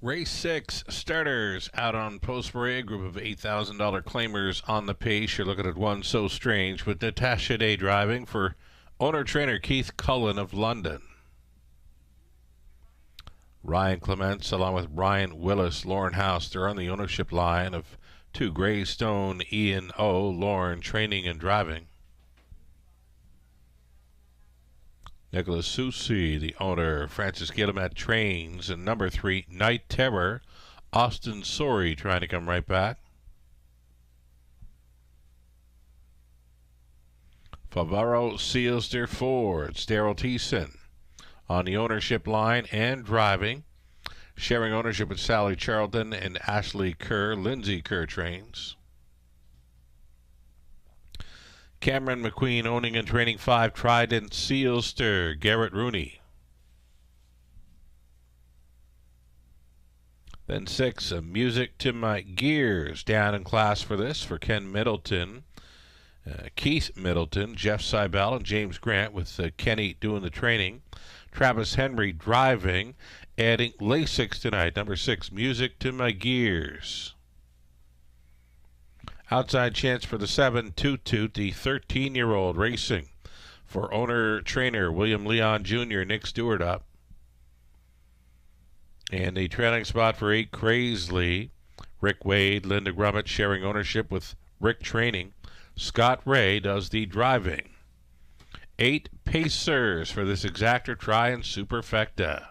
S3: Race 6 starters out on Post Maria, group of $8,000 claimers on the pace. You're looking at One So Strange with Natasha Day driving for owner-trainer Keith Cullen of London. Ryan Clements along with Brian Willis, Lauren House, they're on the ownership line of 2 Greystone, Ian O, Lauren training and driving. Nicholas Susi, the owner, Francis Guillemet trains, and number 3, Night Terror, Austin Sori trying to come right back. Favaro Seals their Fords, Daryl Thiessen on the ownership line and driving. Sharing ownership with Sally Charlton and Ashley Kerr, Lindsay Kerr trains. Cameron McQueen owning and training 5, Trident Sealster, Garrett Rooney. Then 6, Music to My Gears, down in class for this for Ken Middleton, Keith Middleton, Jeff Seibel, and James Grant with Kenny doing the training. Travis Henry driving, adding Lasix tonight, number 6, Music to My Gears. Outside chance for the 7, Toot Toot, the 13-year-old racing for owner-trainer William Leon Jr., Nick Stewart up. And the trailing spot for 8, Crazily, Rick Wade, Linda Grummett sharing ownership with Rick Training. Scott Ray does the driving. 8 Pacers for this exactor try and superfecta.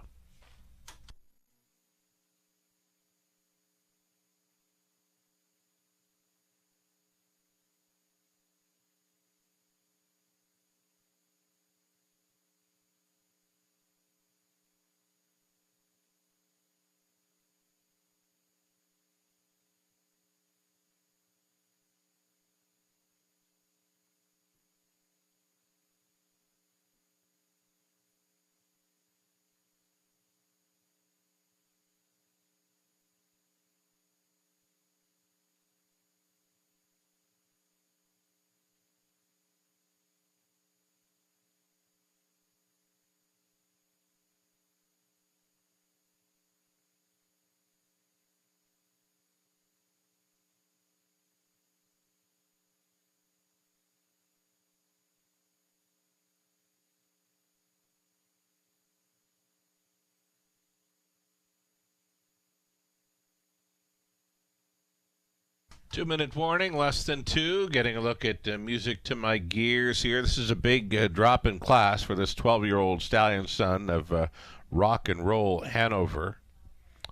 S3: Two-minute warning, less than 2. Getting a look at Music to My Gears here. This is a big drop in class for this 12-year-old stallion son of Rock and Roll Hanover.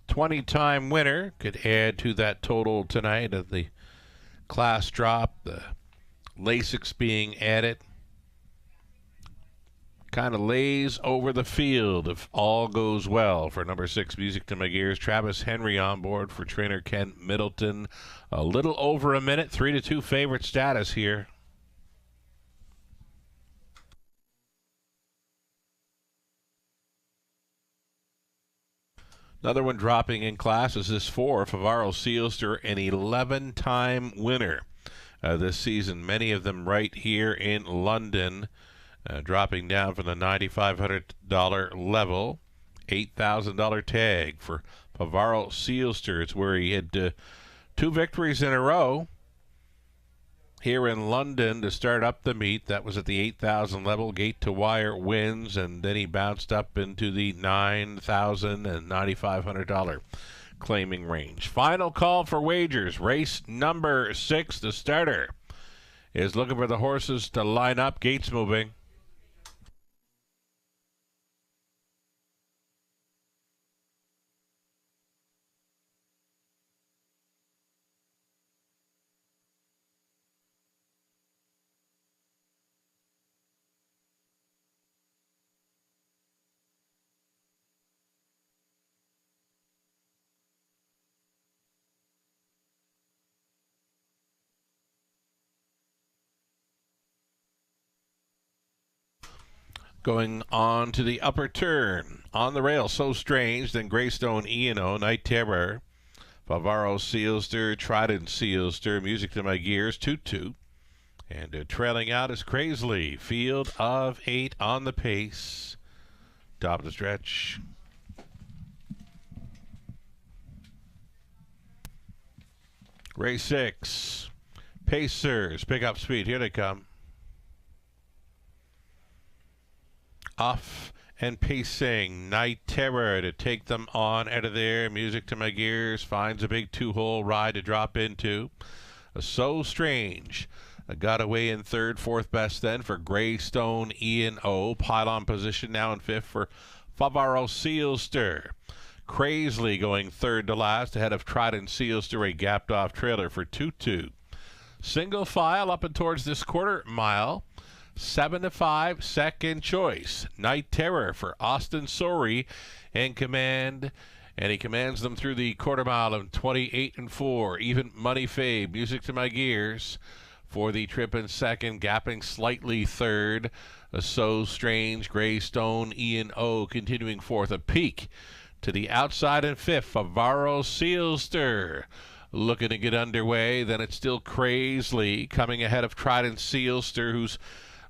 S3: 20-time winner could add to that total tonight of the class drop. The Lasix being added. Kind of lays over the field if all goes well for number 6, Music to My Gears. Travis Henry on board for trainer Ken Middleton. A little over a minute, 3-2 favorite status here. Another one dropping in class is this 4, Favaro Sealster, an 11-time winner this season. Many of them right here in London. Dropping down from the $9,500 level, $8,000 tag for Favaro Sealster. It's where he had 2 victories in a row here in London to start up the meet. That was at the 8,000 level, gate to wire wins, and then he bounced up into the $9,000 and $9,500 claiming range. Final call for wagers. Race number 6, the starter is looking for the horses to line up. Gates moving. Going on to the upper turn. On the rail, So Strange, then Greystone E&O, Night Terror, Favaro Sealster, Trident Sealster, Music to My Gears, Toot Toot. And trailing out is Crazily, field of 8 on the pace. Top of the stretch. Race 6. Pacers, pick up speed. Here they come. Off and pacing. Night Terror to take them on out of there. Music to My Gears finds a big 2-hole ride to drop into. So Strange got away in third. Fourth best then for Greystone E&O. Pylon position now in fifth for Favaro Sealster. Crazily going third to last ahead of Trident Sealster, a gapped off trailer for 2-2. Single file up and towards this quarter mile. 7-5, second choice. Night Terror for Austin Sorey in command, and he commands them through the quarter mile of 28-4. Even Money Fave, Music to My Gears for the trip in second, gapping slightly third. So Strange, Greystone, E&O continuing fourth. A peak to the outside in fifth, Favaro Sealster looking to get underway. Then it's still Crazily coming ahead of Trident Sealster, who's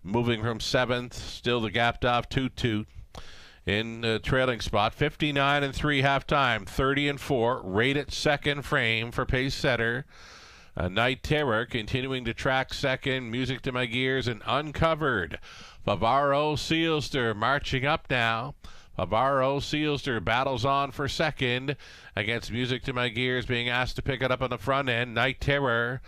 S3: moving from seventh, still the gapped off 2-2 in the trailing spot. 59-3 halftime, 30-4. Rated second frame for pace setter. Night Terror continuing to track second. Music to My Gears and Uncovered. Favaro Sealster marching up now. Favaro Sealster battles on for second against Music to My Gears, being asked to pick it up on the front end. Night Terror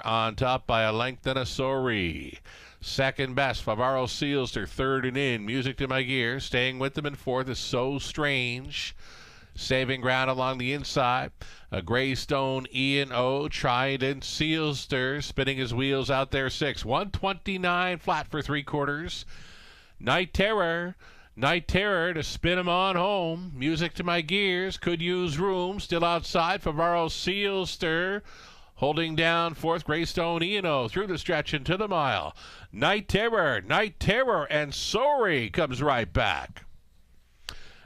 S3: on top by a length and a Sorry. Second best, Favaro Sealster, third and in. Music to My Gears, staying with them in fourth is So Strange. Saving ground along the inside. A Greystone E&O, Trident Sealster, spinning his wheels out there six. 129 flat for three quarters. Night Terror to spin him on home. Music to My Gears, could use room. Still outside, Favaro Sealster. Holding down fourth, Greystone E&O through the stretch into the mile. Night Terror, and Sorry comes right back.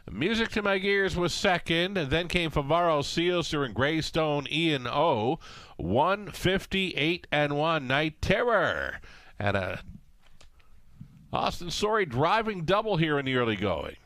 S3: Music to My Gears was second, and then came Favaro Sealster and Greystone E&O. 158-1, Night Terror. And a Austin Sorry driving double here in the early going.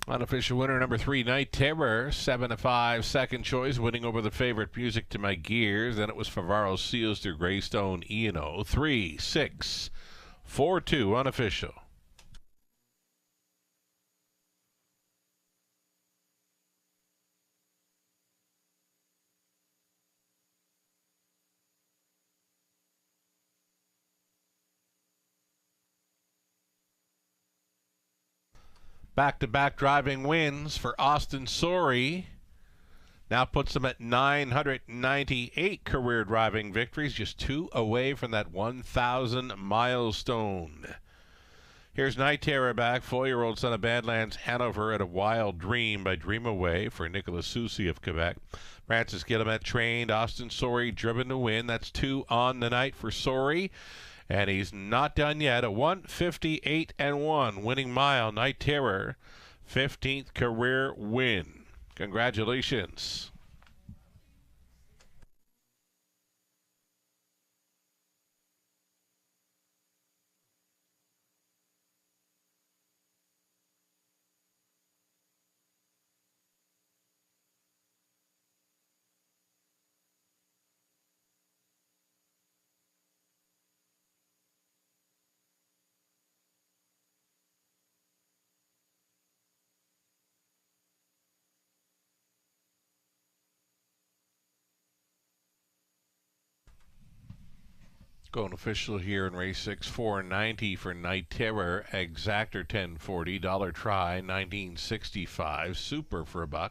S3: Unofficial winner number 3, Night Terror, 7-5, second choice, winning over the favorite Music to My Gears. Then it was Favaro Sealster, Greystone E&O, 3-6, 4-2, unofficial. Back-to-back driving wins for Austin Sorey. Now puts him at 998 career driving victories, just 2 away from that 1,000 milestone. Here's Night Terror back, 4-year-old son of Badlands, Hanover at a Wild Dream by Dream Away for Nicolas Soucy of Quebec. Francis Guillemette trained, Austin Sorey driven to win. That's 2 on the night for Sorey. And he's not done yet. A 158-1 winning mile. Night Terror, 15th career win. Congratulations. Going official here in race 6, $4.90 for Night Terror, Exactor $10.40, Dollar Try $19.65, Super for $1,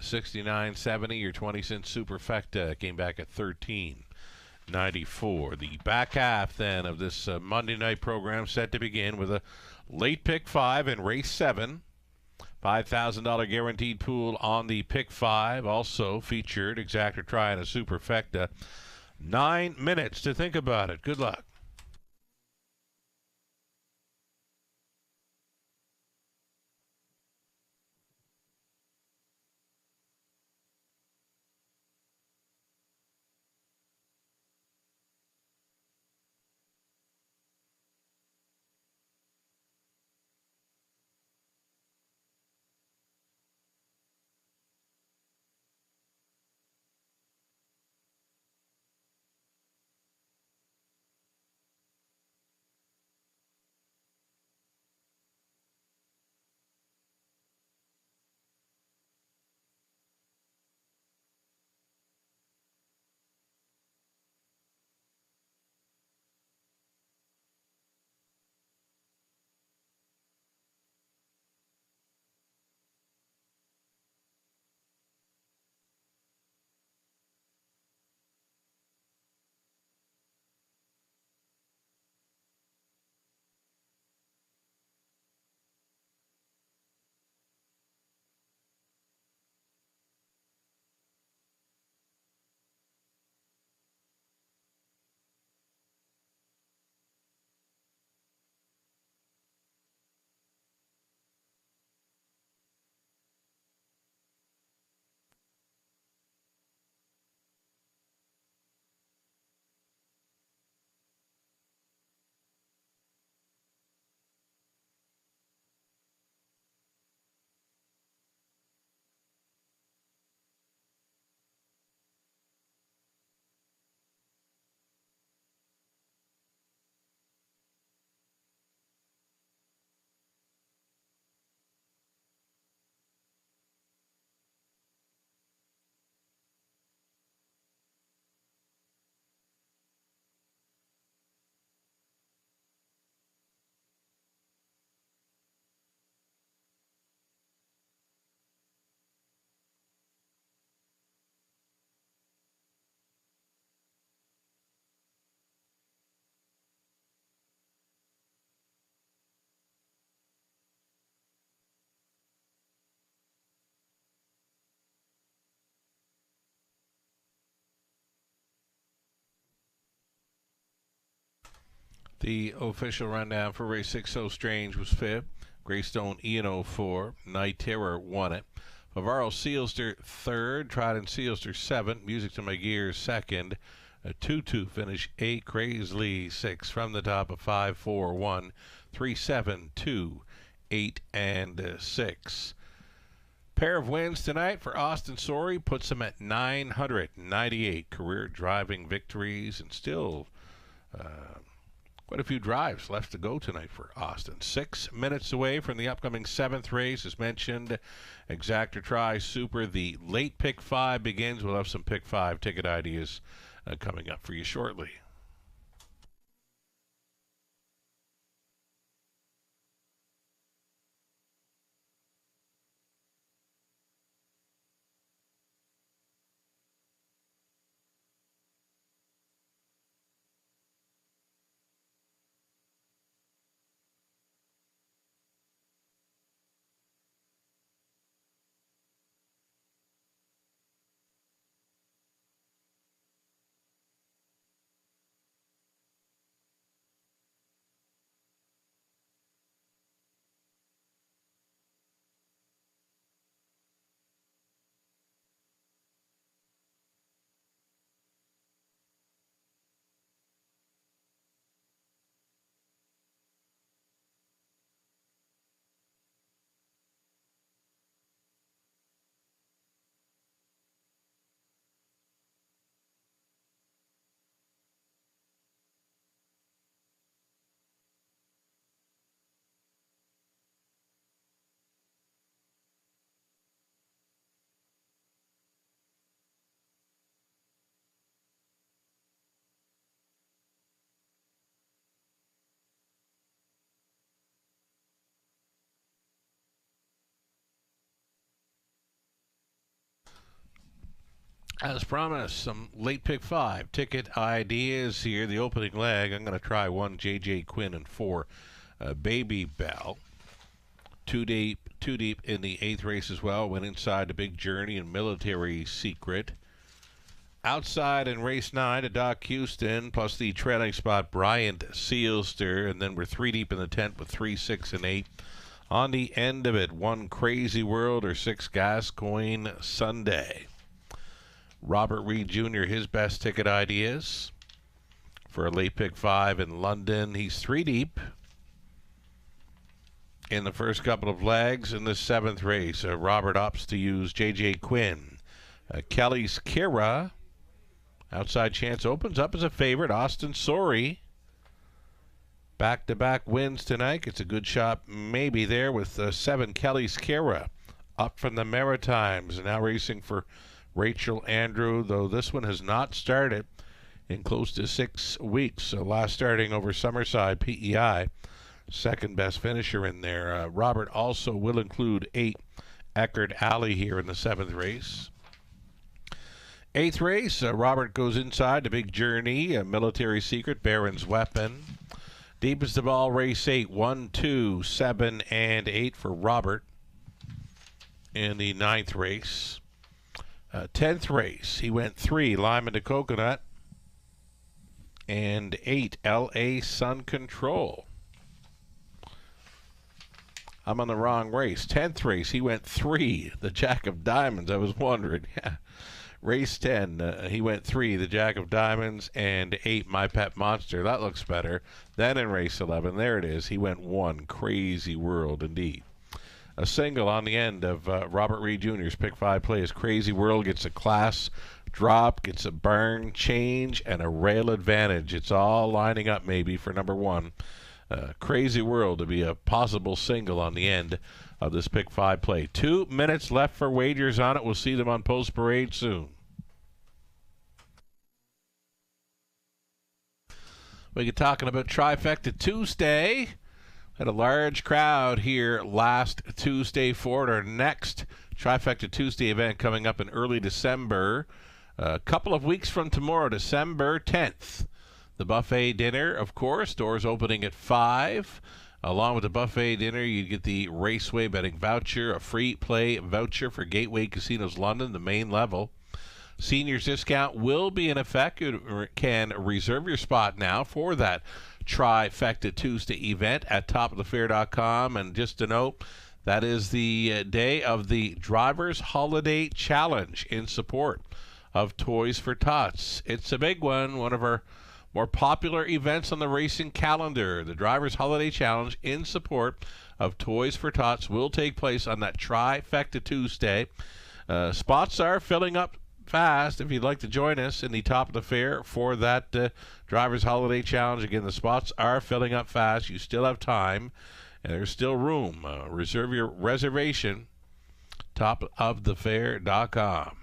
S3: 69.70. Your 20-cent superfecta came back at 13.94. The back half then of this Monday night program set to begin with a late pick 5 in race 7. $5,000 guaranteed pool on the pick 5. Also featured exactor try and a superfecta. 9 minutes to think about it. Good luck. The official rundown for race 6, So Strange, was 5th. Greystone Ian 04. Night Terror won it. Favaro Sealster 3rd. Trident Sealster 7th. Music to My Gears 2nd. A 2-2 finish. 8 Crazily 6 from the top of 5, 4, 1, 3, 7, 2, 8, and 6. Pair of wins tonight for Austin Sorey puts him at 998 career driving victories, and still quite a few drives left to go tonight for Austin. 6 minutes away from the upcoming 7th race. As mentioned, Exactor Try Super. The late pick 5 begins. We'll have some pick 5 ticket ideas coming up for you shortly. As promised, some late pick 5 ticket ideas here. The opening leg, I'm going to try 1 J.J. Quinn and 4 Baby Bell. Two deep in the 8th race as well. Went inside the Big Journey and Military Secret. Outside in race 9 to Doc Houston, plus the trailing spot Bryant Sealster, and then we're 3 deep in the tent with 3, 6, and 8. On the end of it, 1 Crazy World or 6 Gascoigne Sunday. Robert Reed Jr., his best ticket ideas for a late pick 5 in London. He's 3 deep in the first couple of legs. In the 7th race, Robert opts to use J.J. Quinn. Kelly's Kira. Outside chance opens up as a favorite. Austin Sorey. Back-to-back wins tonight. It's a good shot maybe there with 7 Kelly's Kira. Up from the Maritimes. And now racing for Rachel Andrew, though this one has not started in close to 6 weeks. So last starting over Summerside PEI, second best finisher in there. Robert also will include 8 Eckerd Alley here in the 7th race. 8th race, Robert goes inside the Big Journey, Military Secret, Baron's Weapon. Deepest of all, race 8, 1, 2, 7, and 8 for Robert in the 9th race. 10th race, he went 3, Lyman to Coconut, and 8, L.A. Sun Control. I'm on the wrong race. 10th race, he went 3, the Jack of Diamonds. I was wondering. Race 10, he went 3, the Jack of Diamonds, and 8, My Pet Monster. That looks better. Then in race 11, there it is, he went 1, Crazy World, indeed. A single on the end of Robert Reed Jr.'s pick 5 plays. Crazy World gets a class drop, gets a burn change, and a rail advantage. It's all lining up maybe for number 1. Crazy World to be a possible single on the end of this pick 5 play. 2 minutes left for wagers on it. We'll see them on Post Parade soon. We get talking about Trifecta Tuesday. Had a large crowd here last Tuesday for our next Trifecta Tuesday event coming up in early December. A couple of weeks from tomorrow, December 10th. The buffet dinner, of course, doors opening at 5. Along with the buffet dinner, you get the Raceway betting voucher, a free play voucher for Gateway Casinos London, the main level. Seniors discount will be in effect. You can reserve your spot now for that Trifecta Tuesday event at topofthefair.com. And just to note, that is the day of the Drivers Holiday Challenge in support of Toys for Tots. It's a big one of our more popular events on the racing calendar. The Drivers Holiday Challenge in support of Toys for Tots will take place on that Trifecta Tuesday. Spots are filling up fast. If you'd like to join us in the Top of the Fair for that Drivers Holiday Challenge, again, the spots are filling up fast. You still have time, and there's still room. Reserve your reservation, topofthefair.com.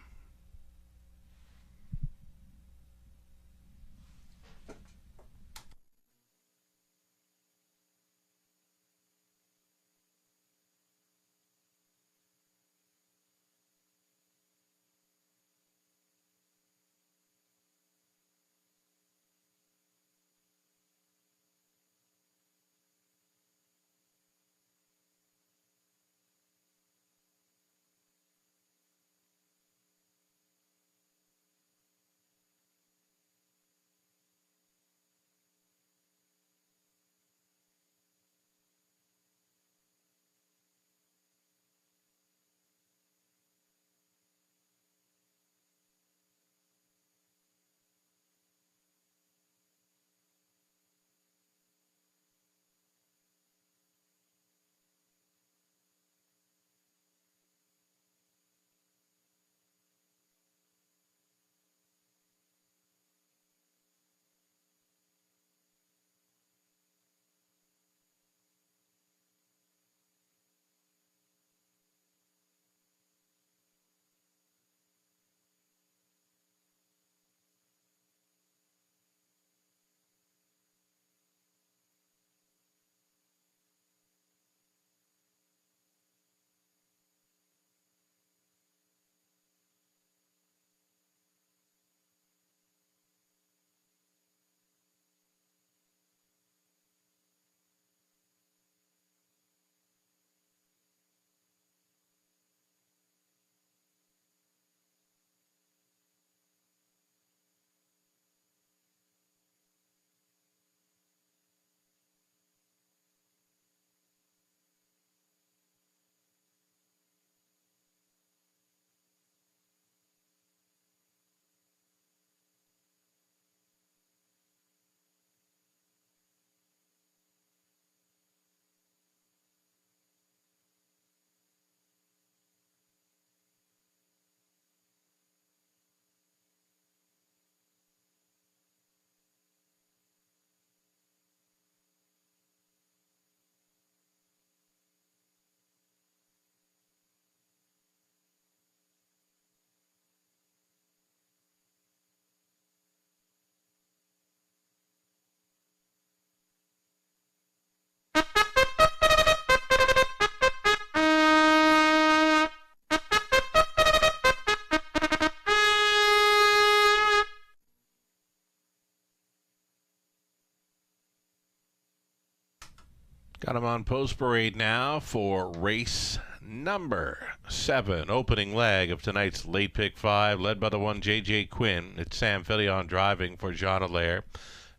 S3: Got them on post parade now for race number 7, opening leg of tonight's late pick 5, led by the one J.J. Quinn. It's Sam Fillion driving for Jean Allaire.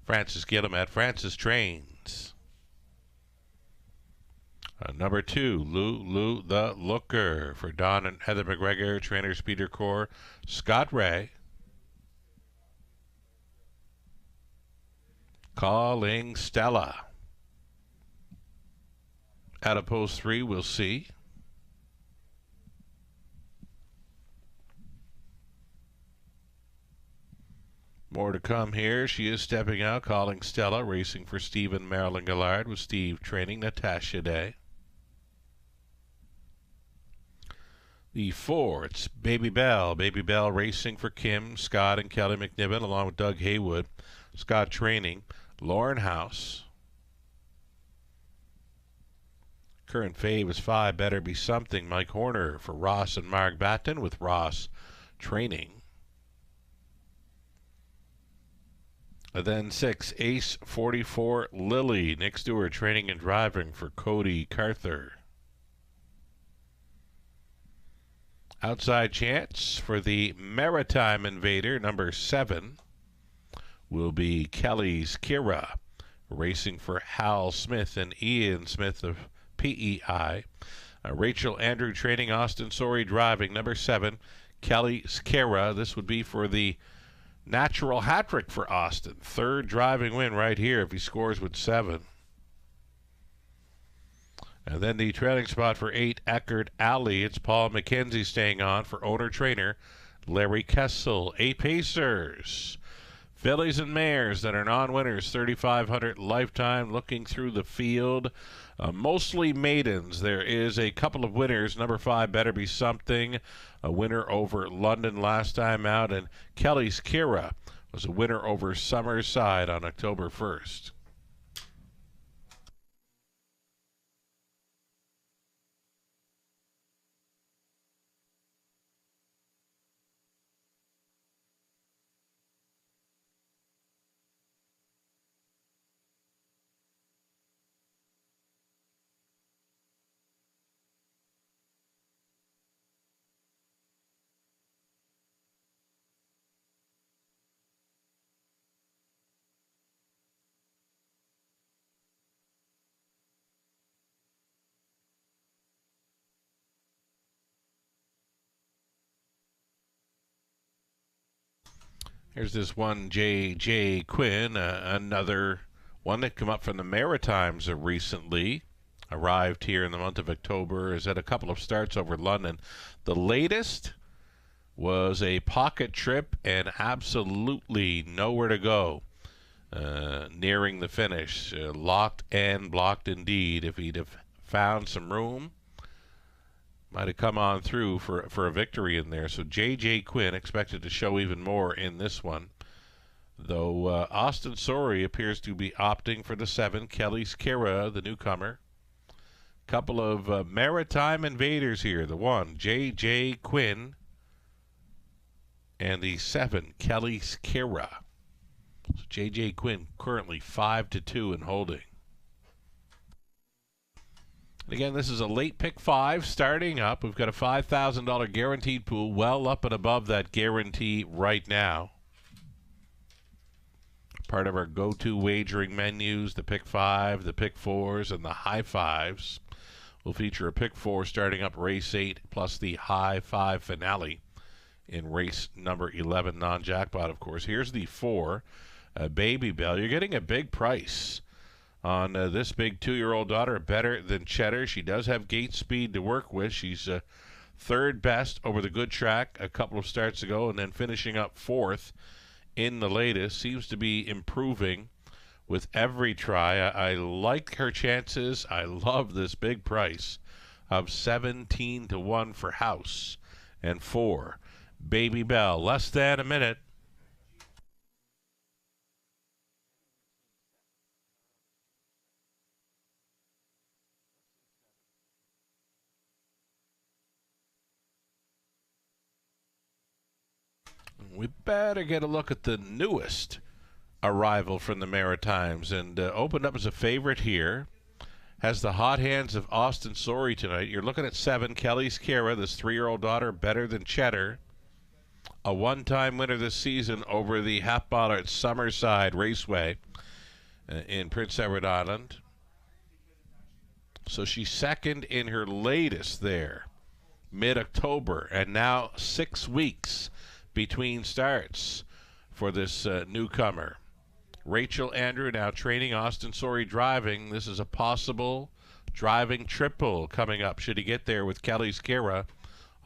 S3: Francis Guillemette. Francis trains. Number 2, Lou the Looker for Don and Heather McGregor. Trainers Peter Core, Scott Ray. Calling Stella. Out of post 3, we'll see. More to come here. She is stepping out, calling Stella, racing for Steve and Marilyn Gillard, with Steve training Natasha Day. The 4, it's Baby Bell. Baby Bell racing for Kim, Scott, and Kelly McNiven, along with Doug Haywood. Scott training Lauren House. Current fave is 5, Better Be Something. Mike Horner for Ross and Mark Batten, with Ross training. And then 6, Ace 44, Lily. Nick Stewart training and driving for Cody Carther. Outside chance for the Maritime Invader, number 7, will be Kelly's Kira, racing for Hal Smith and Ian Smith of PEI. Rachel Andrew training, Austin Sorey driving, number 7, Kelly's Kira. This would be for the natural hat trick for Austin. 3rd driving win right here if he scores with 7. And then the trailing spot for 8, Eckerd Alley. It's Paul McKenzie staying on for owner-trainer Larry Kessel. 8 Pacers. Fillies and mares that are non-winners, 3,500 lifetime. Looking through the field, mostly maidens. There is a couple of winners. Number 5, Better Be Something, a winner over London last time out, and Kelly's Kira was a winner over Summerside on October 1st. Here's this one, J.J. Quinn, another one that came up from the Maritimes recently. Arrived here in the month of October, has had a couple of starts over London. The latest was a pocket trip and absolutely nowhere to go. Nearing the finish. Locked and blocked indeed. If he'd have found some room, might have come on through for a victory in there. So J.J. Quinn expected to show even more in this one. Though Austin Sorey appears to be opting for the 7, Kelly's Kira, the newcomer. Couple of Maritime Invaders here. The 1, J.J. Quinn, and the 7, Kelly's Kira. So J.J. Quinn currently 5-2 in holding. Again, this is a late pick 5 starting up. We've got a $5,000 guaranteed pool, well up and above that guarantee right now. Part of our go-to wagering menus, the pick 5, the pick 4s, and the high 5s. We'll feature a pick 4 starting up race 8 plus the high 5 finale in race number 11, non-jackpot, of course. Here's the 4, Baby Bell. You're getting a big price on this big 2-year-old daughter, Better Than Cheddar. She does have gate speed to work with. She's 3rd best over the good track a couple of starts ago, and then finishing up 4th in the latest. Seems to be improving with every try. I like her chances. I love this big price of 17-1 for House and 4, Baby Bell. Less than a minute. We better get a look at the newest arrival from the Maritimes, and opened up as a favorite here. has the hot hands of Austin Sorey tonight. You're looking at 7, Kelly's Kira, this 3-year-old daughter, Better Than Cheddar. A one-time winner this season over the half mile at Summerside Raceway in Prince Edward Island. So she's second in her latest there, mid-October, and now 6 weeks between starts for this newcomer. Rachel Andrew now training, Austin Sorey driving. This is a possible driving triple coming up should he get there with Kelly's Kira.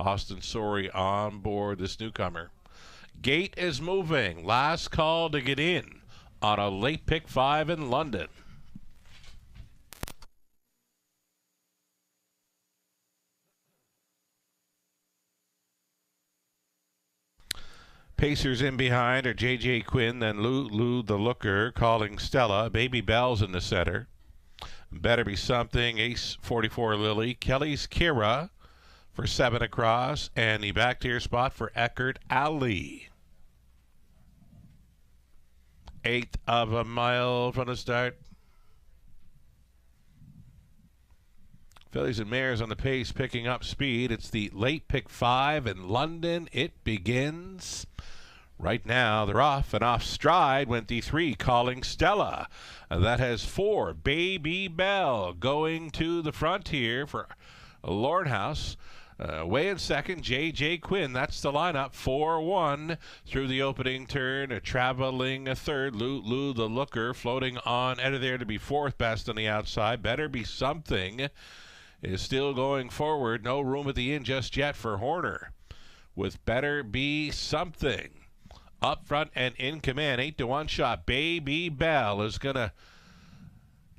S3: Austin Sorey on board this newcomer. Gate is moving. Last call to get in on a late pick 5 in London. Pacers in behind are J.J. Quinn, then Lou the Looker calling Stella. Baby Bell's in the center. Better Be Something, Ace 44 Lily. Kelly's Kira for 7 across, and the back tier spot for Eckert Alley. 1/8 of a mile from the start. Fillies and Mares on the pace, picking up speed. It's the late pick 5 in London. It begins right now. They're off, and off stride went the 3 calling Stella. That has 4, Baby Bell, going to the front here for Lordhouse. Way in second, J.J. Quinn. That's the lineup. 4-1 through the opening turn. Traveling a third. Lou the Looker floating on out of there to be 4th best on the outside. Better Be Something is still going forward. No room at the end just yet for Horner with Better Be Something up front and in command. 8-1 shot. Baby Bell is going to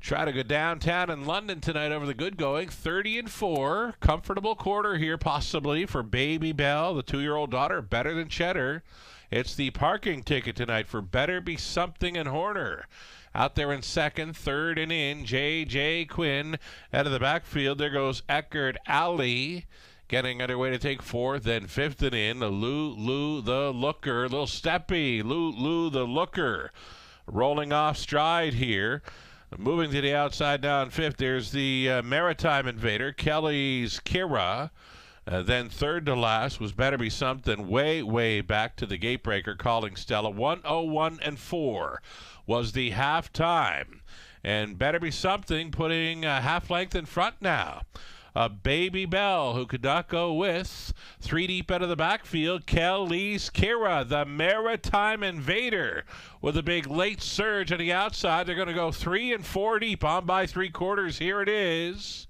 S3: try to go downtown in London tonight over the good going. 30-4. Comfortable quarter here possibly for Baby Bell, the 2-year-old daughter, Better Than Cheddar. It's the parking ticket tonight for Better Be Something and Horner. Out there in second, third and in, J.J. Quinn. Out of the backfield, there goes Eckert Alley. Getting underway to take 4th, then 5th and in. Lou the Looker. Little steppy. Lou the Looker. Rolling off stride here. Moving to the outside down 5th, there's the Maritime Invader, Kelly's Kira. Then 3rd to last was Better Be Something, way back to the gatebreaker, calling Stella. 1:01.4 was the halftime. And Better Be Something putting a half length in front now. Baby Bell, who could not go with. 3 deep out of the backfield, Kelly's Kira, the Maritime Invader, with a big late surge on the outside. They're going to go 3 and 4 deep on by 3/4. Here it is.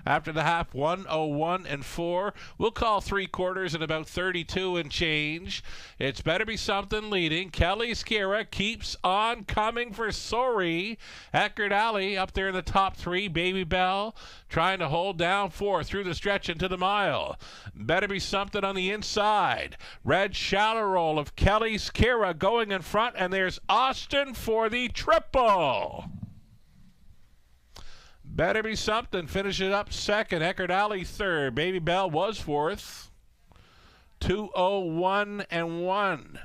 S3: After the half, 1:01.4. We'll call 3/4 at about 32 and change. It's Better Be Something leading. Kelly's Kira keeps on coming for Sorey. Eckert Alley up there in the top 3. Baby Bell trying to hold down 4 through the stretch into the mile. Better Be Something on the inside. Red shallow roll of Kelly's Kira going in front, and there's Austin for the triple. Better Be Something finish it up second. Eckert Alley third. Baby Bell was 4th. 2:01.1.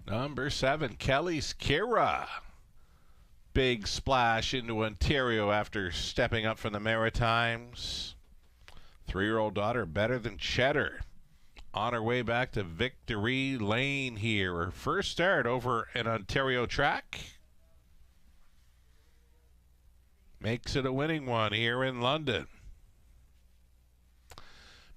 S3: Number 7, Kelly's Kira. Big splash into Ontario after stepping up from the Maritimes. 3-year-old daughter, Better Than Cheddar, on her way back to Victory Lane here. Her first start over an Ontario track. Makes it a winning one here in London.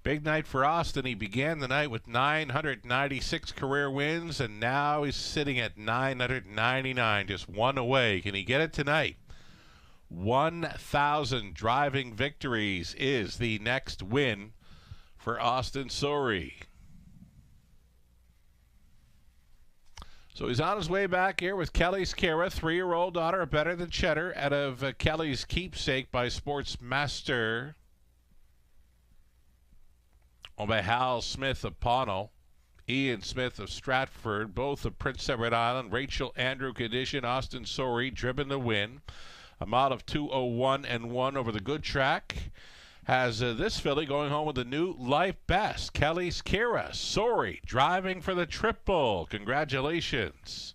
S3: Big night for Austin. He began the night with 996 career wins, and now he's sitting at 999, just 1 away. Can he get it tonight? 1,000 driving victories is the next win for Austin Sorey. So he's on his way back here with Kelly's Kara, 3-year-old daughter of Better Than Cheddar, out of Kelly's Keepsake by Sportsmaster. Owned by Hal Smith of Pownal, Ian Smith of Stratford, both of Prince Edward Island, Rachel Andrew Condition, Austin Sorey, driven to win. A mile of 2:01 and 1 over the good track. Has this filly going home with a new life best. Kelly's Kira, Sorey, driving for the triple. Congratulations.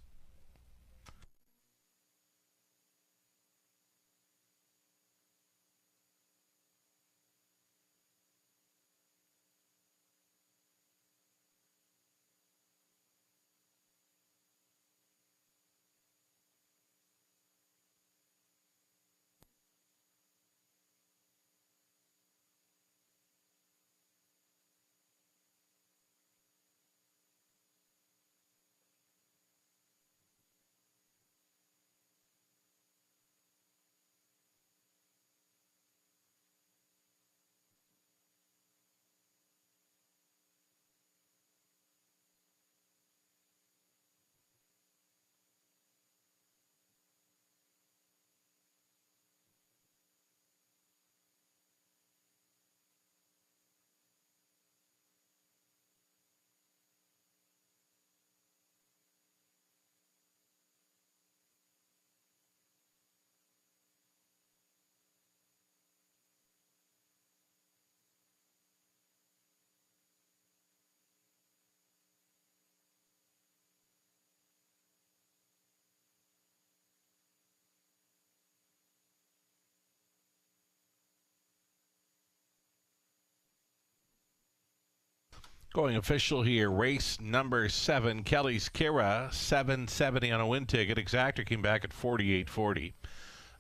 S3: Going official here, race number 7, Kelly's Kira, $7.70 on a win ticket. Exactor came back at $48.40.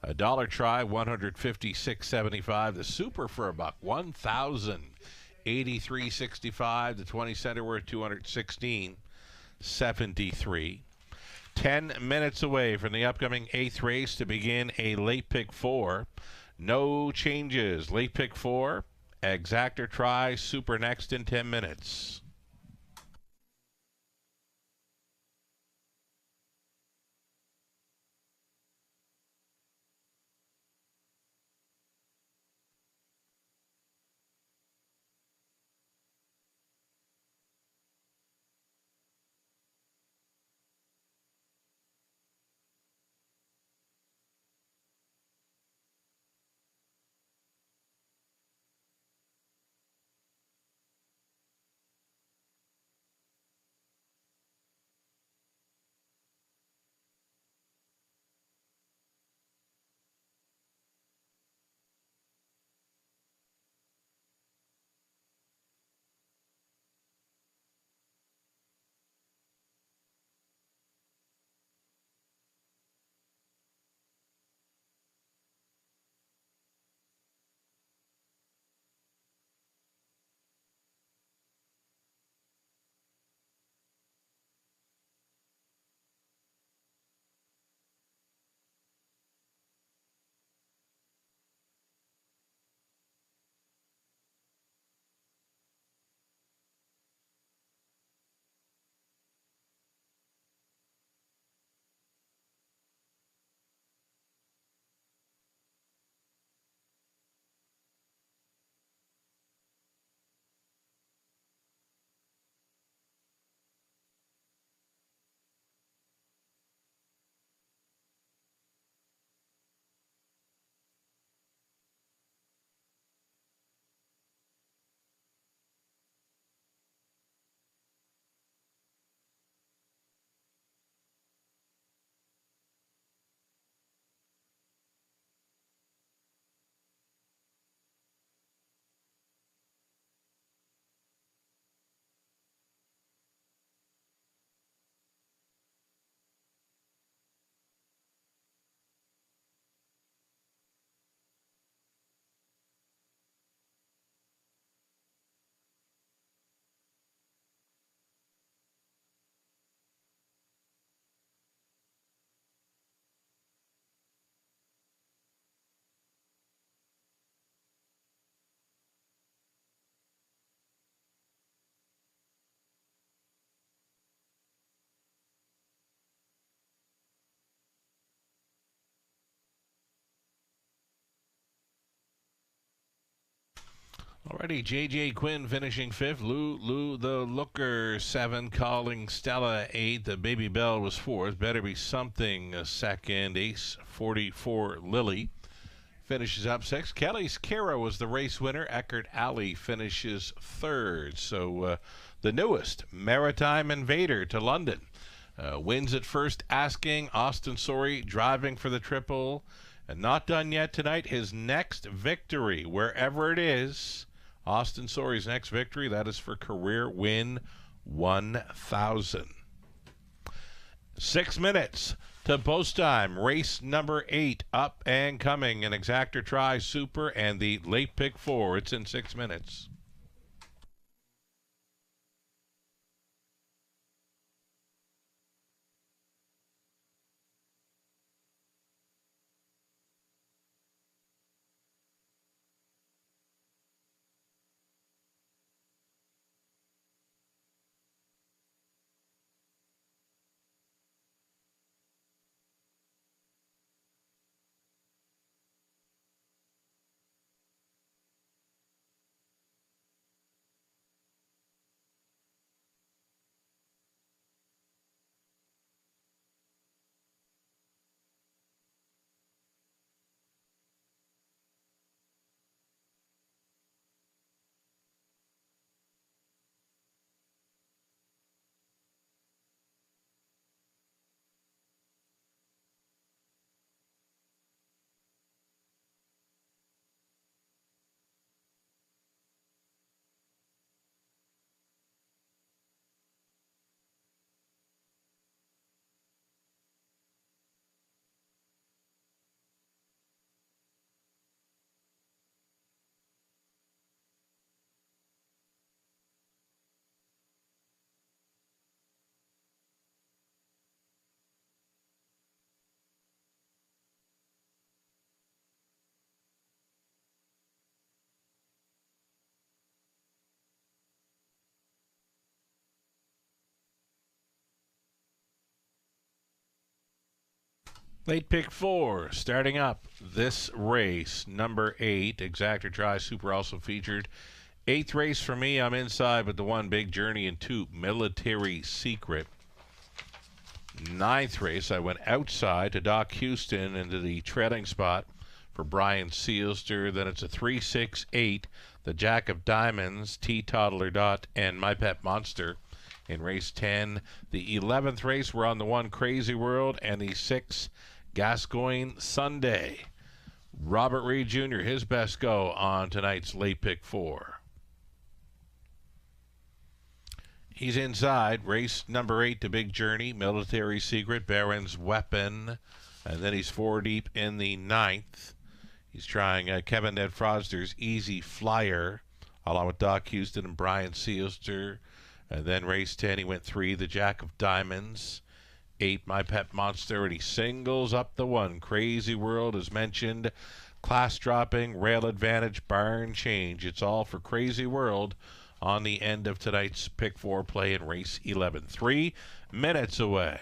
S3: A dollar try, $156.75. The super for a buck, $1,083.65. The 20 center worth $216.73. 10 minutes away from the upcoming 8th race to begin a late pick 4. No changes. Late pick 4. Exactor try, super next in 10 minutes. Alrighty, J.J. Quinn finishing 5th. Lou the Looker 7, Calling Stella 8th. The Baby Bell was 4th. Better Be Something 2nd. Ace 44 Lily finishes up 6th. Kelly's Kara was the race winner. Eckert Alley finishes 3rd. So the newest Maritime Invader to London wins at first, asking. Austin Sorry driving for the triple. And not done yet tonight. His next victory, wherever it is, Austin Sorry's next victory, that is for career win 1,000. 6 minutes to post time. Race number 8 up and coming. An Exactor Tri Super and the late pick 4. It's in 6 minutes. Late pick 4, starting up this race, number 8, Exactor Tri Super also featured. 8th race for me, I'm inside with the 1, Big Journey, and 2, Military Secret. 9th race, I went outside to Doc Houston into the trailing spot for Brian Sealster. Then it's a 3, 6, 8, the Jack of Diamonds, T Toddler Dot, and My Pet Monster. In race 10, the 11th race, we're on the 1, Crazy World, and the 6, Gascoigne Sunday. Robert Reed Jr., his best go on tonight's late pick 4. He's inside. Race number 8 to Big Journey, Military Secret, Baron's Weapon. And then he's 4 deep in the 9th. He's trying Kevin Ned Froster's Easy Flyer, along with Doc Houston and Brian Sealster. And then race 10, he went 3, the Jack of Diamonds. 8, My Pet Monster, and he singles up the 1. Crazy World is mentioned. Class dropping, rail advantage, barn change. It's all for Crazy World on the end of tonight's pick 4 play in race 11. 3 minutes away.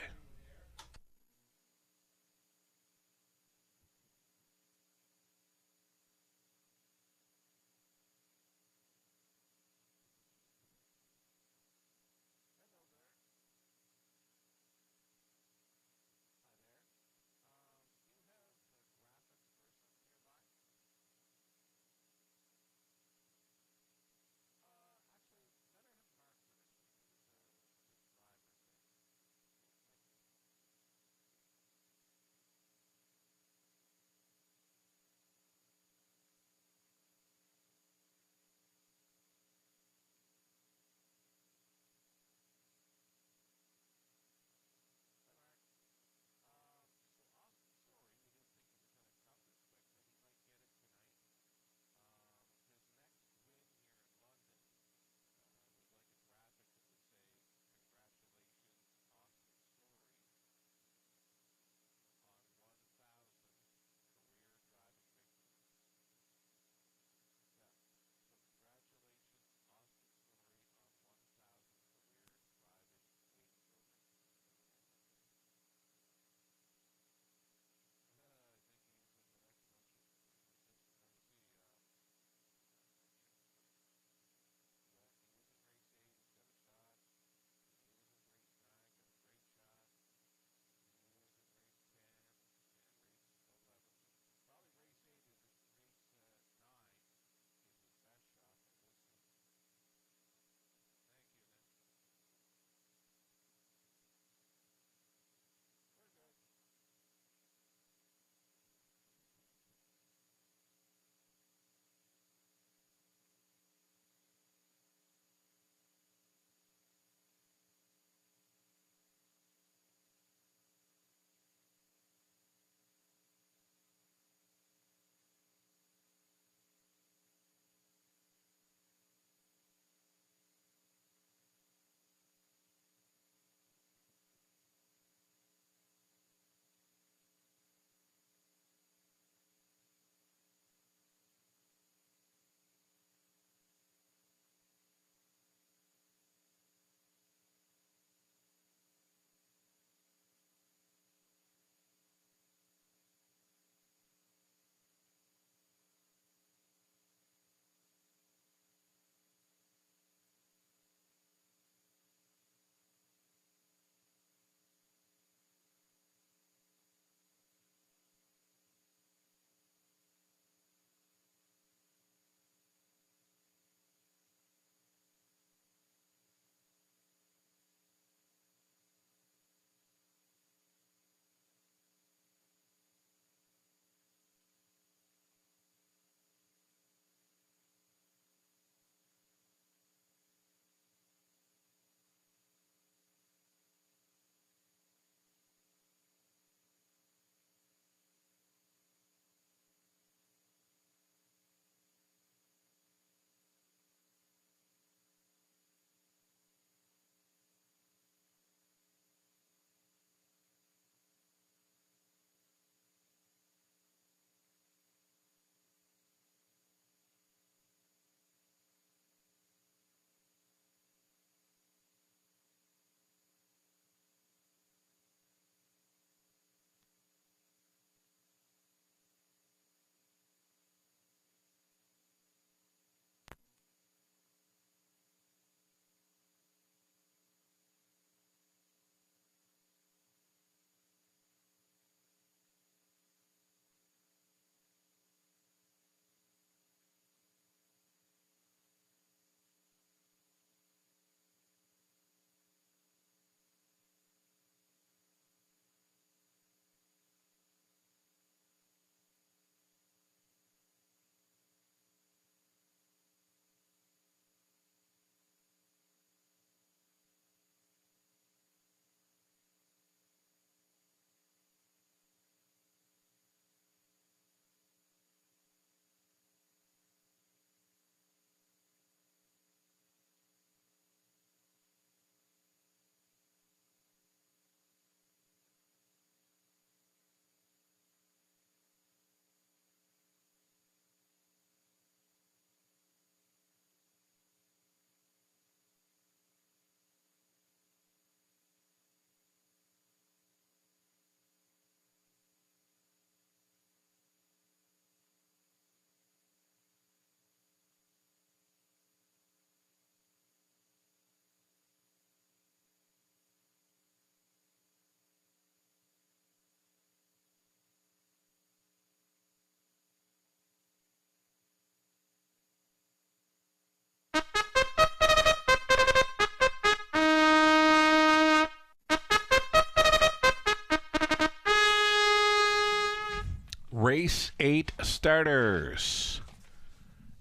S3: Race 8 starters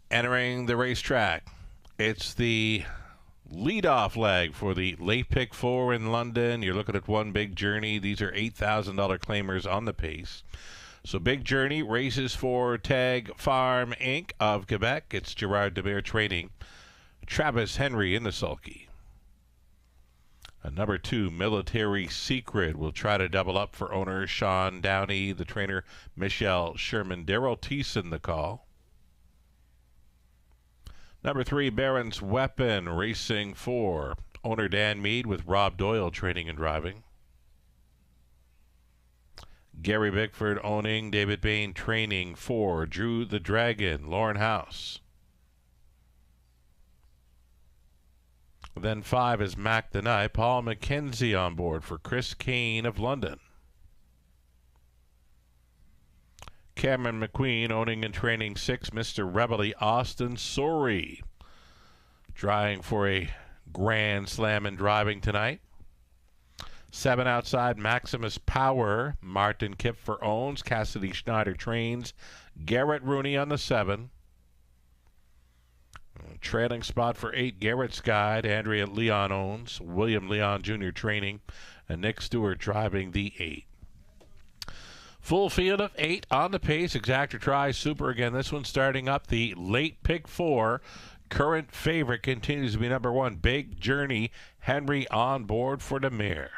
S3: entering the racetrack. It's the leadoff leg for the late pick 4 in London. You're looking at One Big Journey. These are $8,000 claimers on the pace. So Big Journey races for Tag Farm Inc. of Quebec. It's Gerard Demare training Travis Henry in the sulky. Number 2, Military Secret, will try to double up for owner Sean Downey, the trainer Michelle Sherman. Daryl Thiessen the call. Number 3, Baron's Weapon, racing for owner Dan Mead with Rob Doyle training and driving. Gary Bickford owning, David Bain training for Drew the Dragon, Lauren House. Then 5 is Mac the Knight, Paul McKenzie on board for Chris Kane of London. Cameron McQueen owning and training 6, Mr. Rebelly, Austin Sorey, trying for a grand slam in driving tonight. 7 outside, Maximus Power, Martin Kipfer owns, Cassidy Schneider trains, Garrett Rooney on the 7. Trailing spot for 8, Garrett's Guide, Andrea Leon owns, William Leon Jr. training, and Nick Stewart driving the 8. Full field of 8 on the pace. Exactor Tri Super again. This one starting up the late pick 4. Current favorite continues to be number 1, Big Journey. Henry on board for Demare.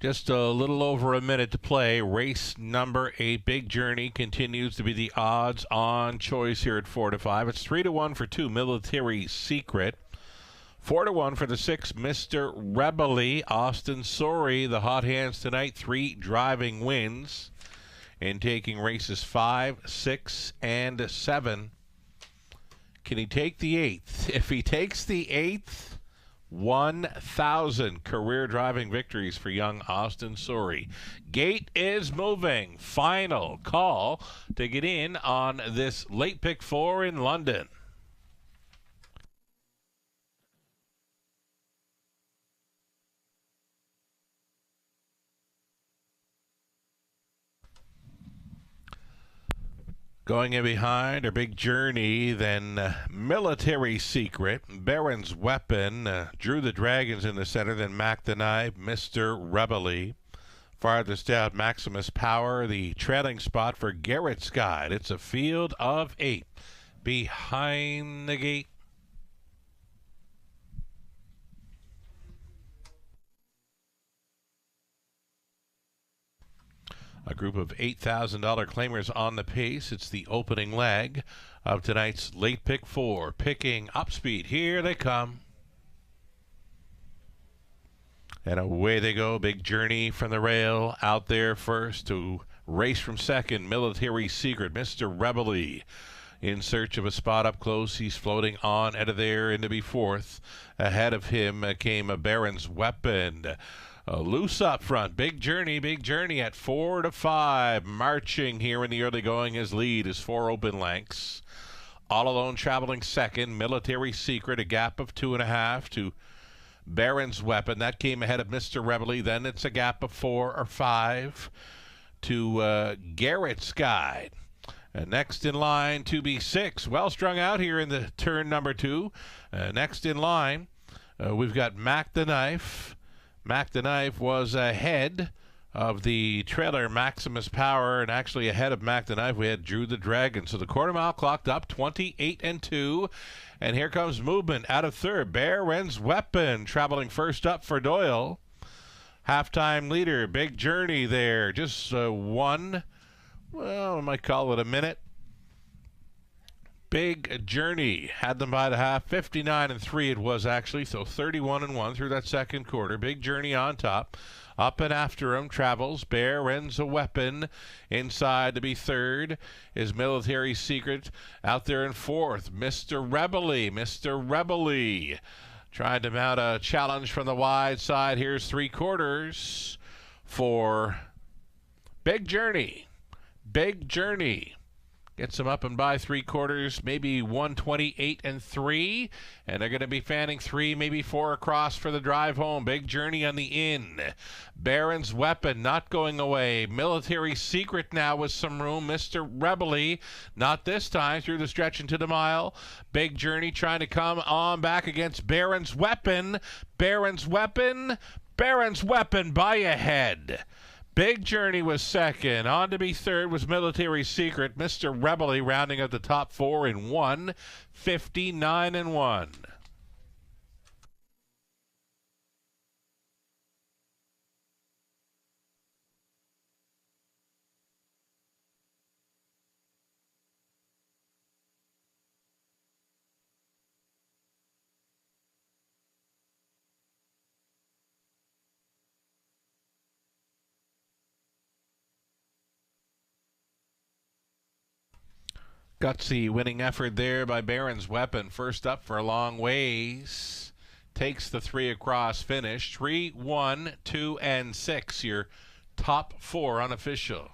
S3: Just a little over a minute to play. Race number 8, Big Journey, continues to be the odds-on choice here at 4 to 5. It's 3 to 1 for 2, Military Secret. 4 to 1 for the 6, Mr. Rebelly, Austin Sorey. The hot hands tonight, 3 driving wins. And taking races 5, 6, and 7. Can he take the 8th? If he takes the 8th, 1,000 career driving victories for young Austin Sorey. Gate is moving. Final call to get in on this late pick 4 in London. Going in behind are Big Journey, then Military Secret, Baron's Weapon, Drew the Dragons in the center, then Mac the Knife, Mr. Rebelly. Farthest out, Maximus Power, the trailing spot for Garrett's Guide. It's a field of 8 behind the gate. A group of $8,000 claimers on the pace. It's the opening leg of tonight's late pick 4. Picking up speed. Here they come. And away they go. Big Journey from the rail. Out there first to race from second. Military Secret. Mr. Rebel in search of a spot up close. He's floating on out of there into be fourth. Ahead of him came a Baron's Weapon. Loose up front. Big Journey at 4 to 5. Marching here in the early going. His lead is 4 open lengths. All Alone traveling second. Military Secret, a gap of 2.5 to Baron's Weapon. That came ahead of Mr. Rebel. Then it's a gap of 4 or 5 to Garrett's Guide. And next in line to be 6. Well strung out here in the turn number 2. Next in line, we've got Mac the Knife. Mac the Knife was ahead of the trailer Maximus Power, and actually ahead of Mac the Knife we had Drew the Dragon. So the quarter mile clocked up 28-2. And here comes movement out of third. Baron's Weapon traveling first up for Doyle. Halftime leader, Big Journey there. Just one, well, I might call it a minute. Big Journey had them by the half. 59-3 it was actually, so 31-1 through that second quarter. Big Journey on top. Up and after him travels Baron's Weapon. Inside to be third is Military Secret. Out there in fourth, Mr. Rebel. Trying to mount a challenge from the wide side. Here's 3 quarters for Big Journey. Gets them up and by 3 quarters, maybe 128-3. And they're going to be fanning 3, maybe 4 across for the drive home. Big Journey on the in. Baron's Weapon not going away. Military Secret now with some room. Mr. Rebel, not this time, through the stretch into the mile. Big Journey trying to come on back against Baron's Weapon. Baron's Weapon by a head. Big Journey was second. On to be third was Military Secret. Mr. Rebel rounding out the top 4 in 1:59-1. Gutsy winning effort there by Baron's Weapon. First up for a long ways. Takes the 3 across finish. 3, 1, 2, and 6. Your top 4 unofficial.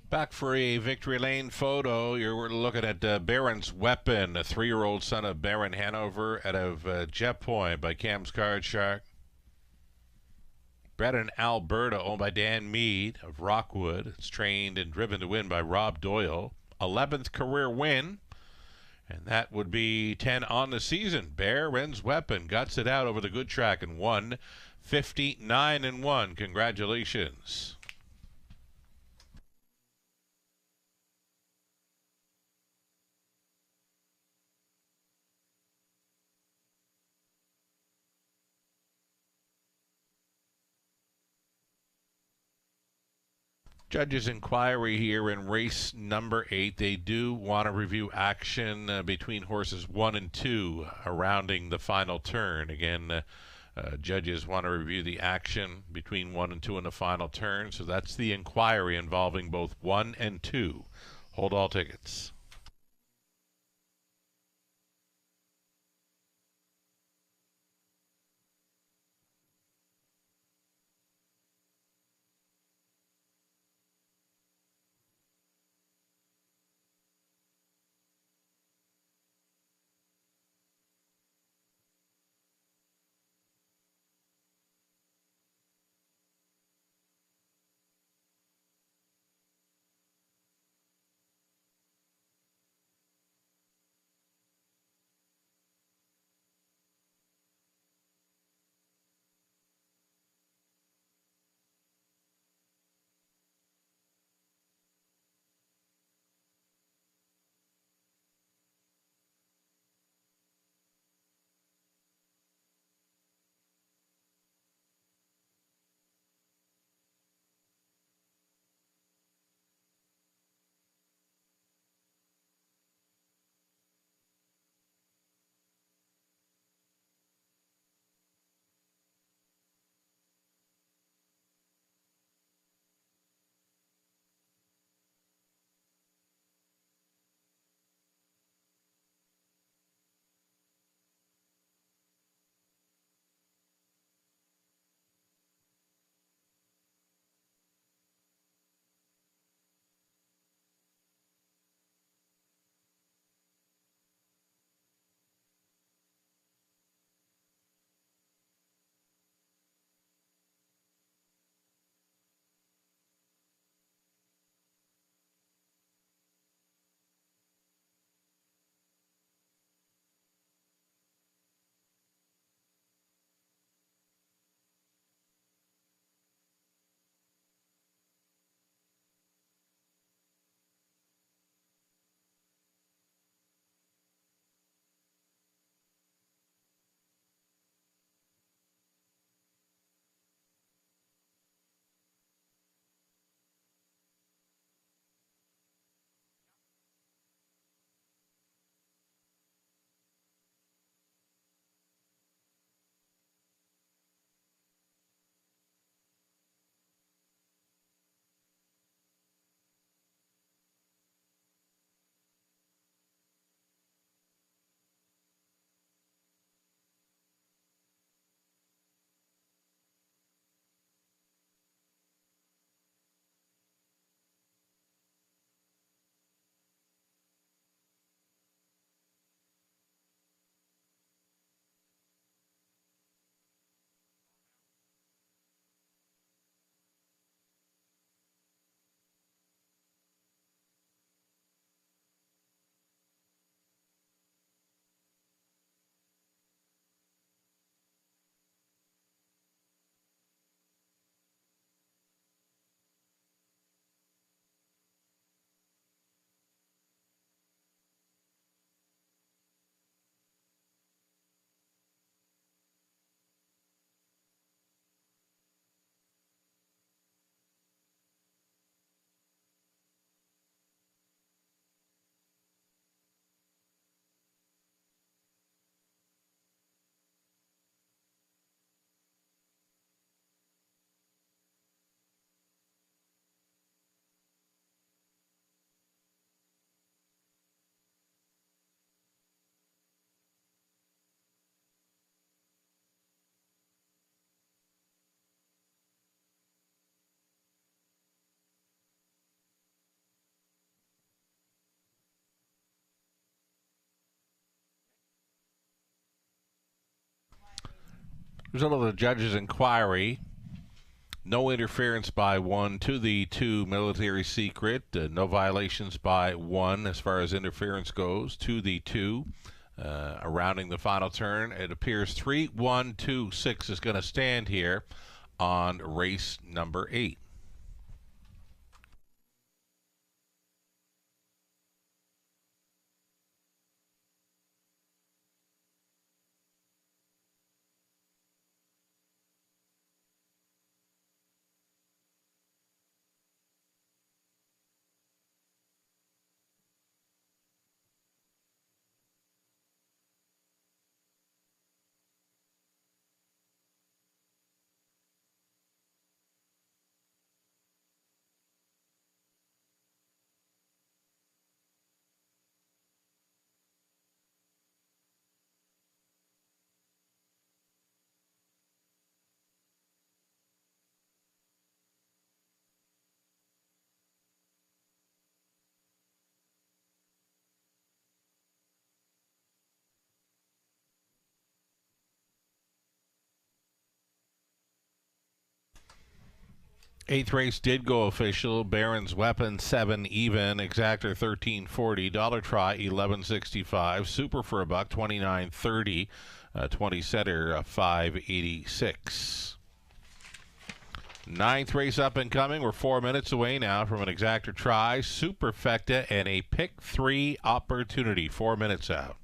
S3: Back for a Victory Lane photo. You're looking at Baron's Weapon, a 3-year-old son of Baron Hanover out of Jet Point by Cam's Card Shark. Bred in Alberta, owned by Dan Mead of Rockwood. It's trained and driven to win by Rob Doyle. 11th career win, and that would be 10 on the season. Baron's Weapon guts it out over the good track in 1:59-1. Congratulations. Judges' inquiry here in race number 8. They do want to review action between horses 1 and 2 rounding the final turn. Again, judges want to review the action between 1 and 2 in the final turn. So that's the inquiry involving both 1 and 2. Hold all tickets. Result of the judge's inquiry. No interference by 1 to the 2 military secret. No violations by 1 as far as interference goes to the 2. Rounding the final turn, it appears 3, 1, 2, 6 is going to stand here on race number 8. Eighth race did go official. Baron's Weapon 7 even. Exactor 1340. Dollar Try 1165. Super for a buck 2930. 20 setter 586. Ninth race up and coming. We're 4 minutes away now from an Exactor Try, Superfecta, and a pick 3 opportunity. 4 minutes out.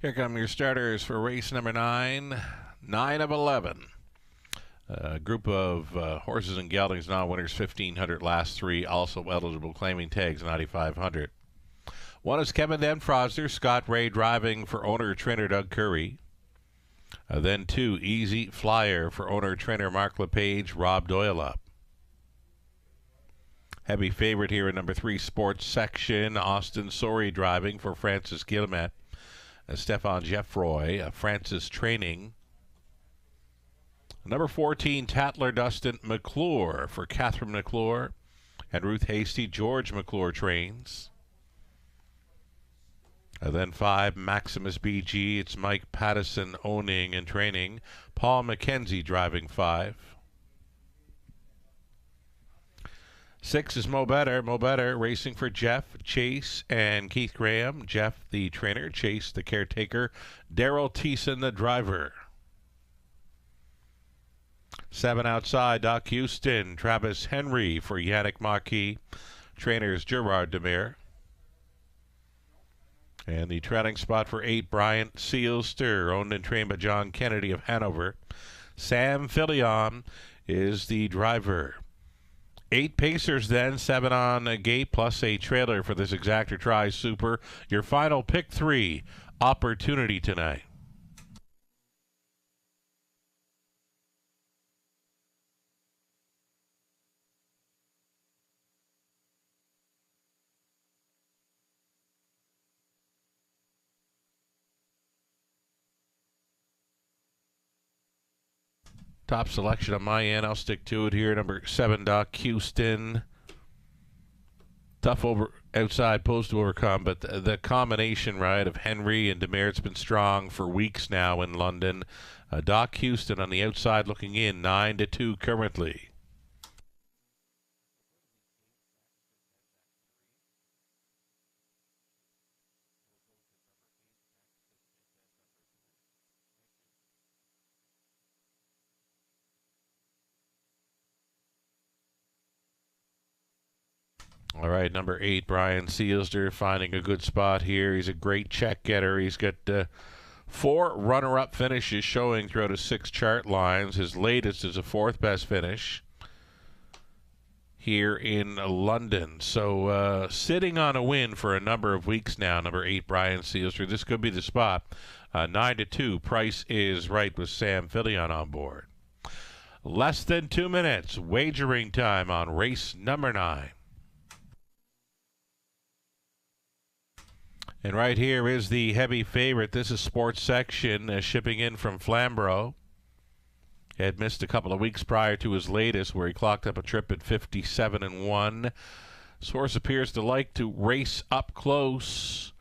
S3: Here come your starters for race number 9. 9 of 11. A group of horses and geldings now winners 1,500, last 3 also eligible, claiming tags 9,500. 1 is Kevin Den Frosder, Scott Ray driving for owner trainer Doug Curry. Then 2, Easy Flyer for owner trainer Mark LePage, Rob Doyle up. Heavy favorite here in number 3, Sports Section, Austin Sori driving for Francis Guillemette. Stefan Jeffroy, Francis Training. Number 14, Tatler Dustin McClure for Catherine McClure and Ruth Hasty. George McClure trains. Then 5, Maximus BG. It's Mike Pattison owning and training. Paul McKenzie driving 5. 6 is Mo Better. Mo Better racing for Jeff, Chase, and Keith Graham. Jeff, the trainer. Chase, the caretaker. Daryl Thiessen, the driver. 7 outside, Doc Houston. Travis Henry for Yannick Marquis. Trainers Gerard Demir. And the trailing spot for 8, Bryant Sealster, owned and trained by John Kennedy of Hanover. Sam Filion is the driver. 8 pacers then, 7 on a gate, plus a trailer for this Exactor Tri Super. Your final pick 3, Opportunity tonight. Top selection on my end. I'll stick to it here. Number 7, Doc Houston. Tough outside post to overcome, but the combination, right, of Henry and Demir, it's been strong for weeks now in London. Doc Houston on the outside looking in, 9-2 currently. All right, number 8, Brian Sealster, finding a good spot here. He's a great check getter. He's got 4 runner-up finishes showing throughout his 6 chart lines. His latest is a 4th best finish here in London. So sitting on a win for a number of weeks now, number 8, Brian Sealster. This could be the spot. 9-2, Price is Right with Sam Filion on board. Less than 2 minutes, wagering time on race number 9. And right here is the heavy favorite. This is Sports Section, shipping in from Flamborough. He had missed a couple of weeks prior to his latest, where he clocked up a trip at 57-1. This horse appears to like to race up close.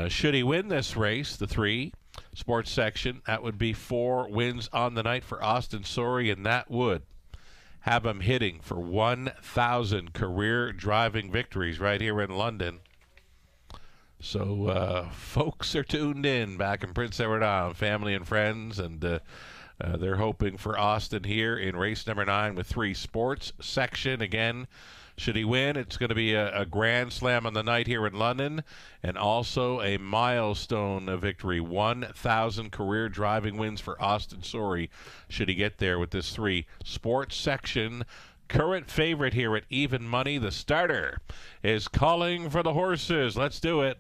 S3: Should he win this race, the 3, Sports Section, that would be 4 wins on the night for Austin Sori, and that would have him hitting for 1,000 career driving victories right here in London. So folks are tuned in back in Prince Edward Island, family and friends, and they're hoping for Austin here in race number 9 with 3, Sports Section. Again, should he win, it's going to be a grand slam on the night here in London, and also a milestone victory. 1,000 career driving wins for Austin Sori should he get there with this 3, Sports Section. Current favorite here at even money. The starter is calling for the horses. Let's do it.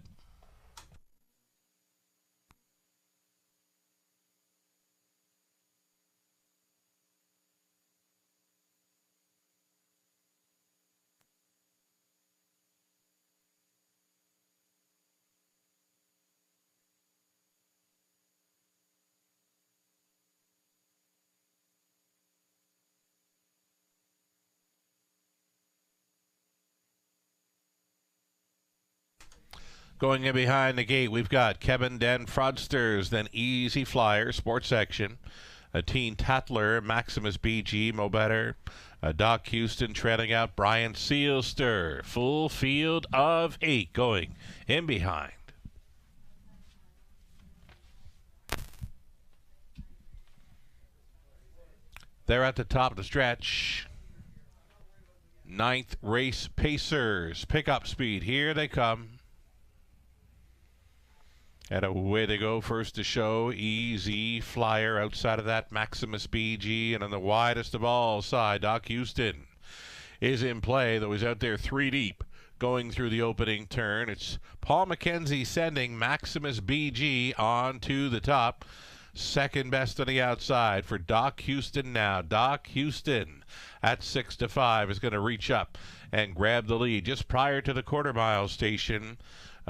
S3: Going in behind the gate, we've got Kevin Den Fraudsters, then Easy Flyer, Sports Section, Teen Tatler, Maximus BG, Mo Better, Doc Houston trailing out Brian Sealster. Full field of 8 going in behind. They're at the top of the stretch. 9th race Pacers. Pickup speed. Here they come. And away they go. First to show, Easy Flyer outside of that, Maximus BG. And on the widest of all side, Doc Houston is in play, though he's out there 3 deep going through the opening turn. It's Paul McKenzie sending Maximus BG on to the top. Second best on the outside for Doc Houston now. Doc Houston at 6 to 5 is going to reach up and grab the lead just prior to the quarter mile station.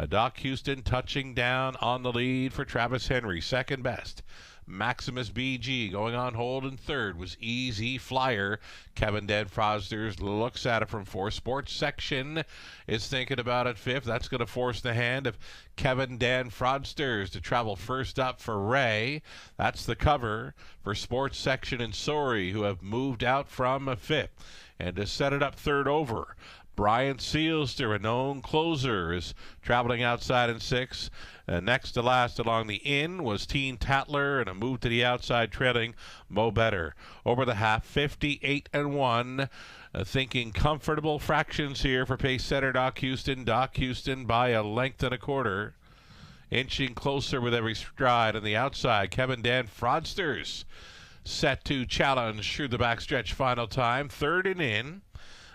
S3: Doc Houston touching down on the lead for Travis Henry. Second best, Maximus BG. Going on hold in third was Easy Flyer. Kevin Dan Frosters looks at it from fourth. Sports Section is thinking about it fifth. That's going to force the hand of Kevin Dan Fraudsters to travel first up for Ray. That's the cover for Sports Section and Sorry, who have moved out from a fifth. And to set it up third over, Brian Sealster, a known closer, is traveling outside in sixth. Next to last along the in was Teen Tatler, and a move to the outside trailing Mo Better. Over the half, 58-1. Thinking comfortable fractions here for pace setter Doc Houston. Doc Houston by a length and a quarter. Inching closer with every stride. On the outside, Kevin Dan Fraudsters set to challenge through the backstretch final time. Third and in.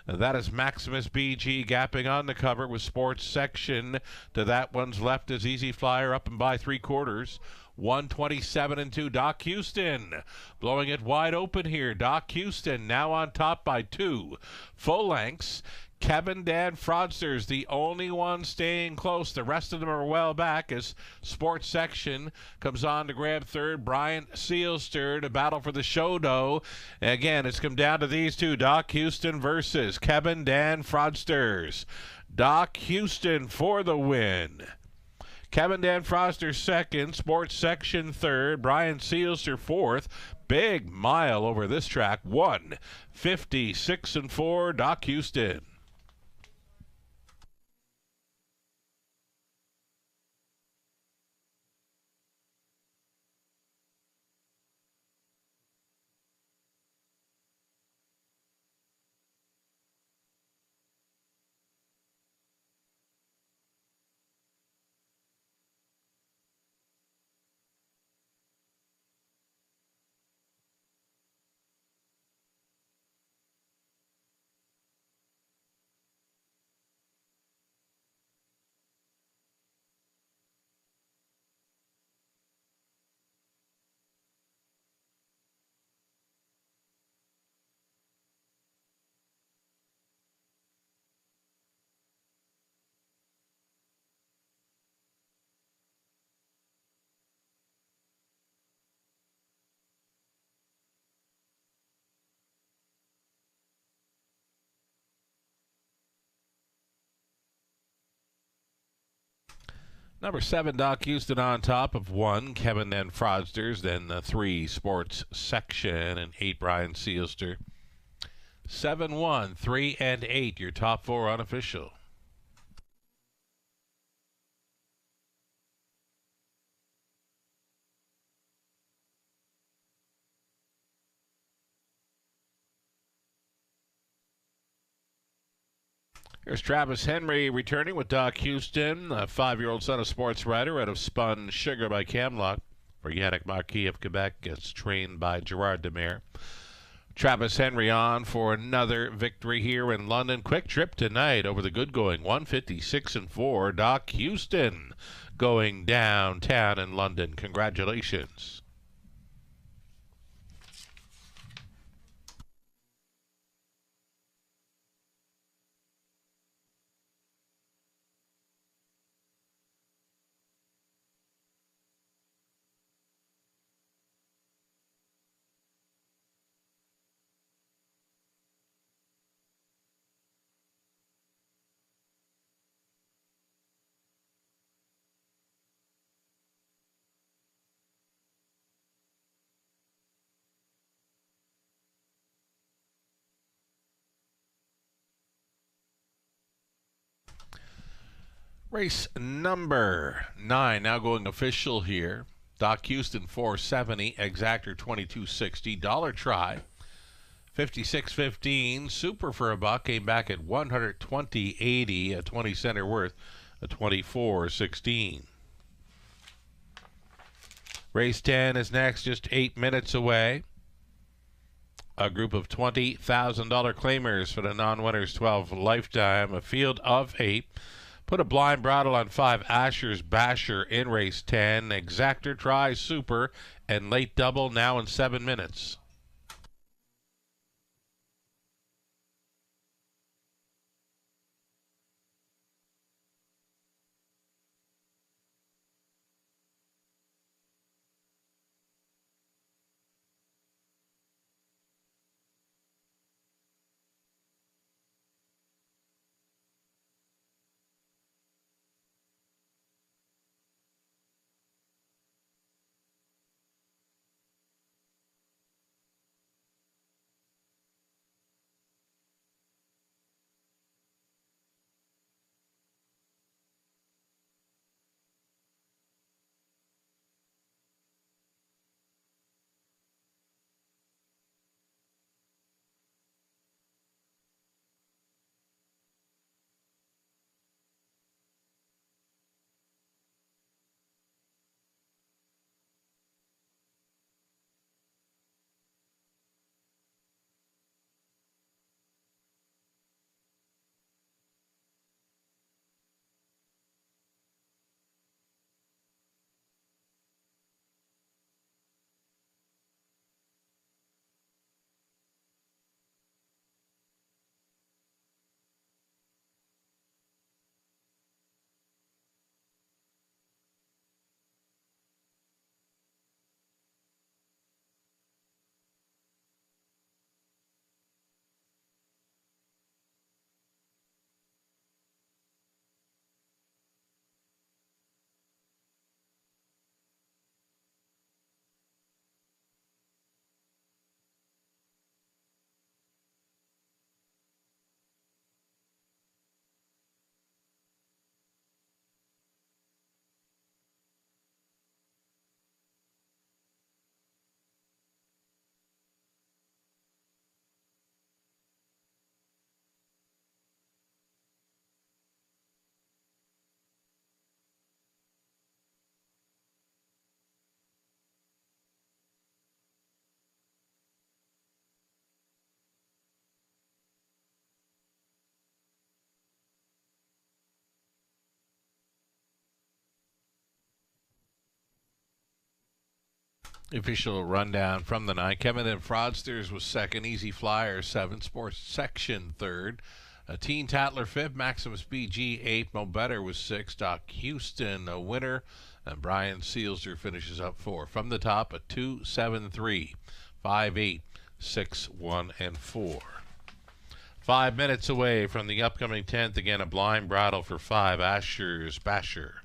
S3: That is Maximus BG gapping on the cover with Sports Section. To that one's left is Easy Flyer up and by 3/4. 127-2. Doc Houston blowing it wide open here. Doc Houston now on top by 2 full lengths. Kevin Dan Fraudsters, the only one staying close. The rest of them are well back as Sports Section comes on to grab third. Brian Sealster to battle for the show, though. Again, it's come down to these two, Doc Houston versus Kevin Dan Fraudsters. Doc Houston for the win. Kevin Dan Fraudsters second, Sports Section third, Brian Sealster fourth. Big mile over this track, 1:56-4, Doc Houston. Number 7, Doc Houston on top of 1, Kevin Dan Fraudsters, then the 3, Sports Section, and 8, Brian Sealster. 7-1, 3, and 8, your top 4 unofficial. Here's Travis Henry returning with Doc Houston, a 5-year-old son of sports writer out of Spun Sugar by Camlock, where Yannick Marquis of Quebec gets trained by Gerard Demare. Travis Henry on for another victory here in London. Quick trip tonight over the good going, 1:56-4. Doc Houston going downtown in London. Congratulations. Race number 9 now going official here. Doc Houston 470, Exactor 2260, dollar try 56.15. Super for a buck came back at 120.80, a 20 center worth, a 24.16. Race 10 is next, just 8 minutes away. A group of $20,000 claimers for the non-winners 12 lifetime. A field of 8. Put a blind bridle on 5 Asher's Basher in race 10. Exactor tries Super and late double now in 7 minutes. Official rundown from the night. Kevin and Fraudsters was second. Easy Flyer 7. Sports Section third. Teen Tatler 5th. Maximus BG 8. Mo Better was 6. Doc Houston a winner. And Brian Sealser finishes up 4. From the top, a 2, 7, 3, 5, 8, 6, 1, and 4. 5 minutes away from the upcoming 10th. Again, a blind bridle for 5 Asher's Basher.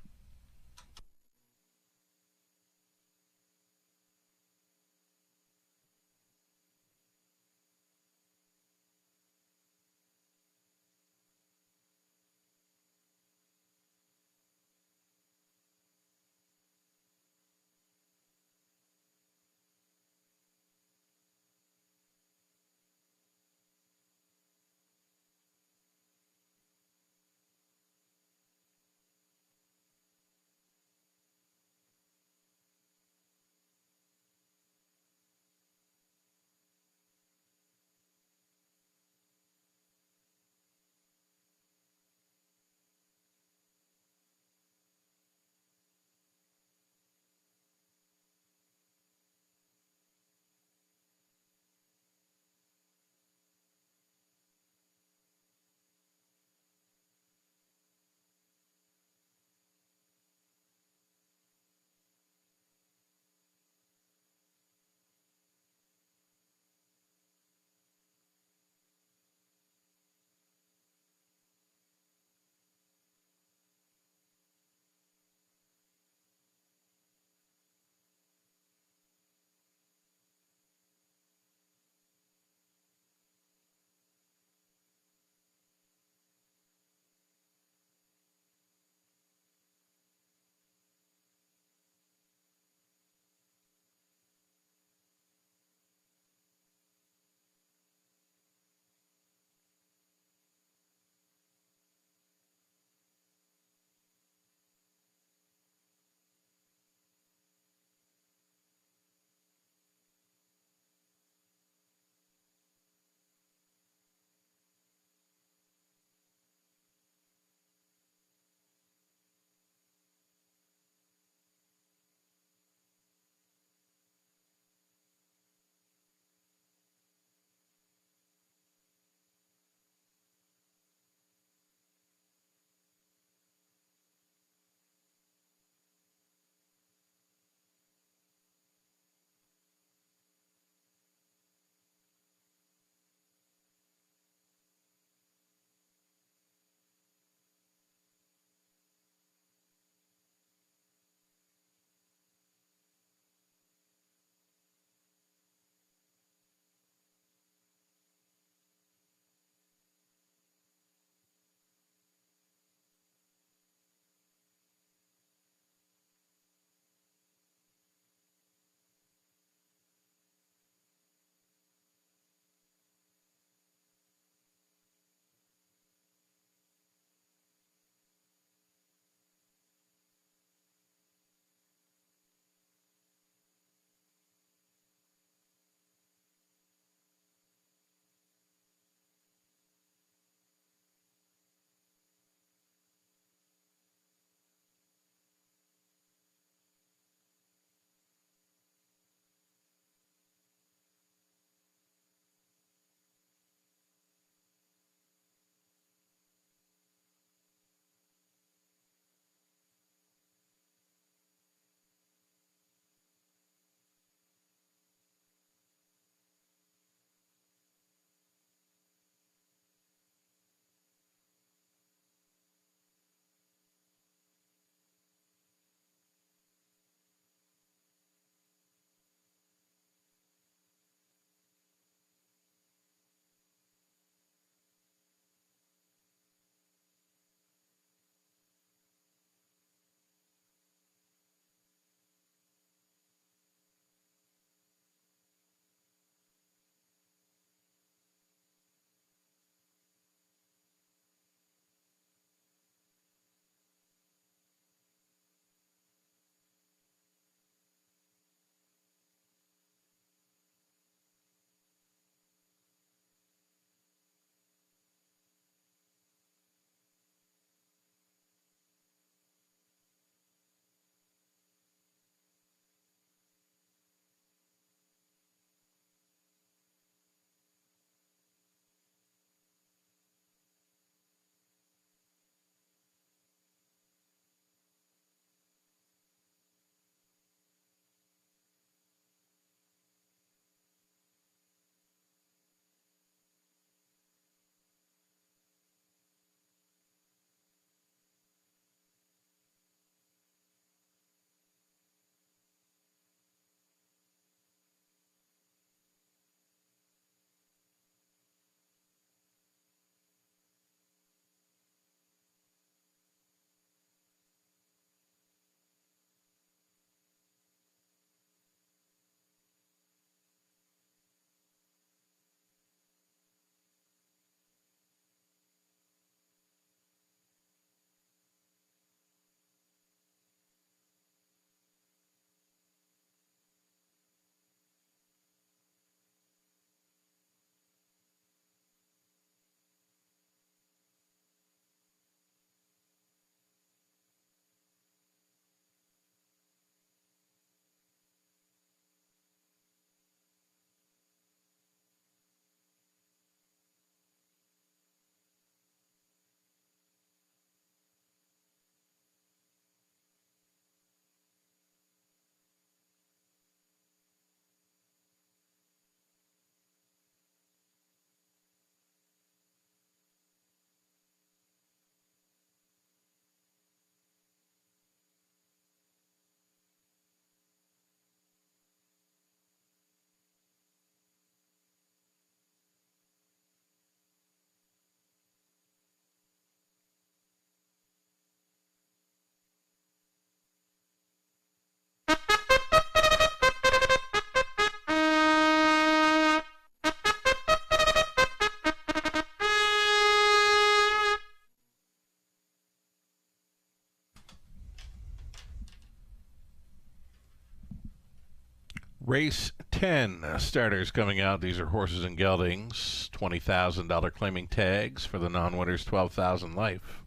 S3: Race 10 starters coming out. These are horses and geldings. $20,000 claiming tags for the non-winners, $12,000 life.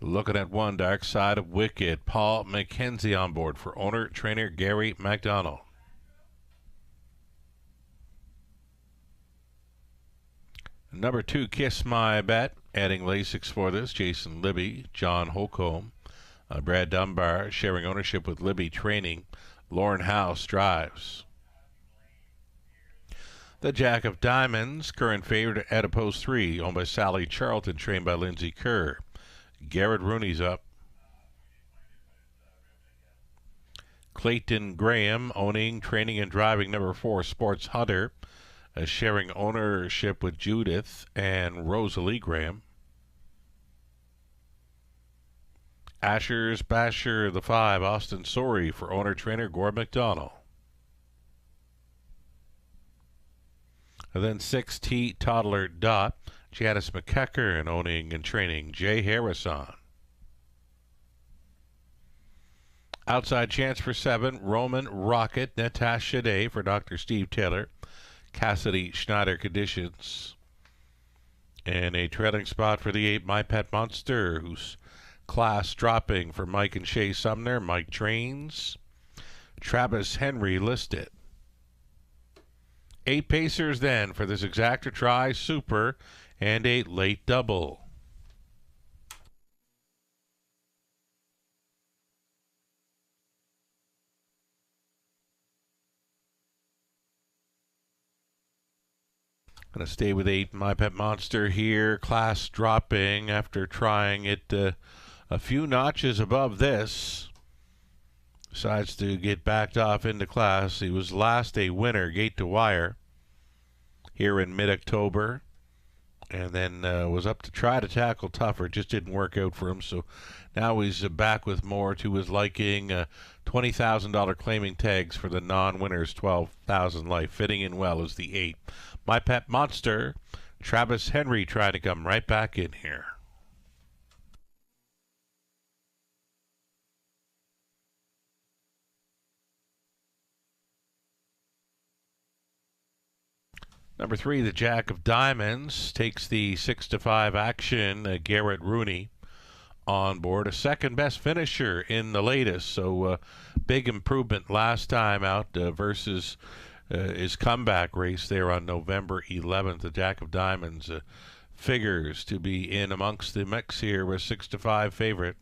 S3: Looking at one, Dark Side of Wicked. Paul McKenzie on board for owner, trainer Gary McDonald. Number 2, Kiss My Bet. Adding Lasix for this, Jason Libby, John Holcomb, Brad Dunbar, sharing ownership with Libby Training. Lauren House drives. The Jack of Diamonds, current favorite at Post 3, owned by Sally Charlton, trained by Lindsay Kerr. Garrett Rooney's up. Clayton Graham, owning, training, and driving number 4, Sports Hunter, sharing ownership with Judith and Rosalie Graham. Asher's Basher, the 5, Austin Sorey for owner-trainer Gord McDonald. And then 6T Toddler Dot, Janice McKecker, and owning and training Jay Harrison. Outside chance for 7, Roman Rocket, Natasha Day for Dr. Steve Taylor, Cassidy Schneider Conditions. And a trailing spot for the 8, My Pet Monster, who's class dropping for Mike and Shay Sumner, Mike Trains. Travis Henry listed. 8 pacers then for this Exacta Try Super and a late double. Going to stay with 8, My Pet Monster here. Class dropping after trying it a few notches above this. Decides to get backed off into class. He was last a winner, gate to wire, here in mid-October. And then was up to try to tackle tougher. It just didn't work out for him. So now he's back with more to his liking. $20,000 claiming tags for the non-winners, $12,000 life. Fitting in well is the 8. My Pet Monster, Travis Henry trying to come right back in here. Number 3, the Jack of Diamonds, takes the 6-5 action. Garrett Rooney on board. A second best finisher in the latest. So big improvement last time out versus his comeback race there on November 11th. The Jack of Diamonds figures to be in amongst the mix here with 6-5 favorite.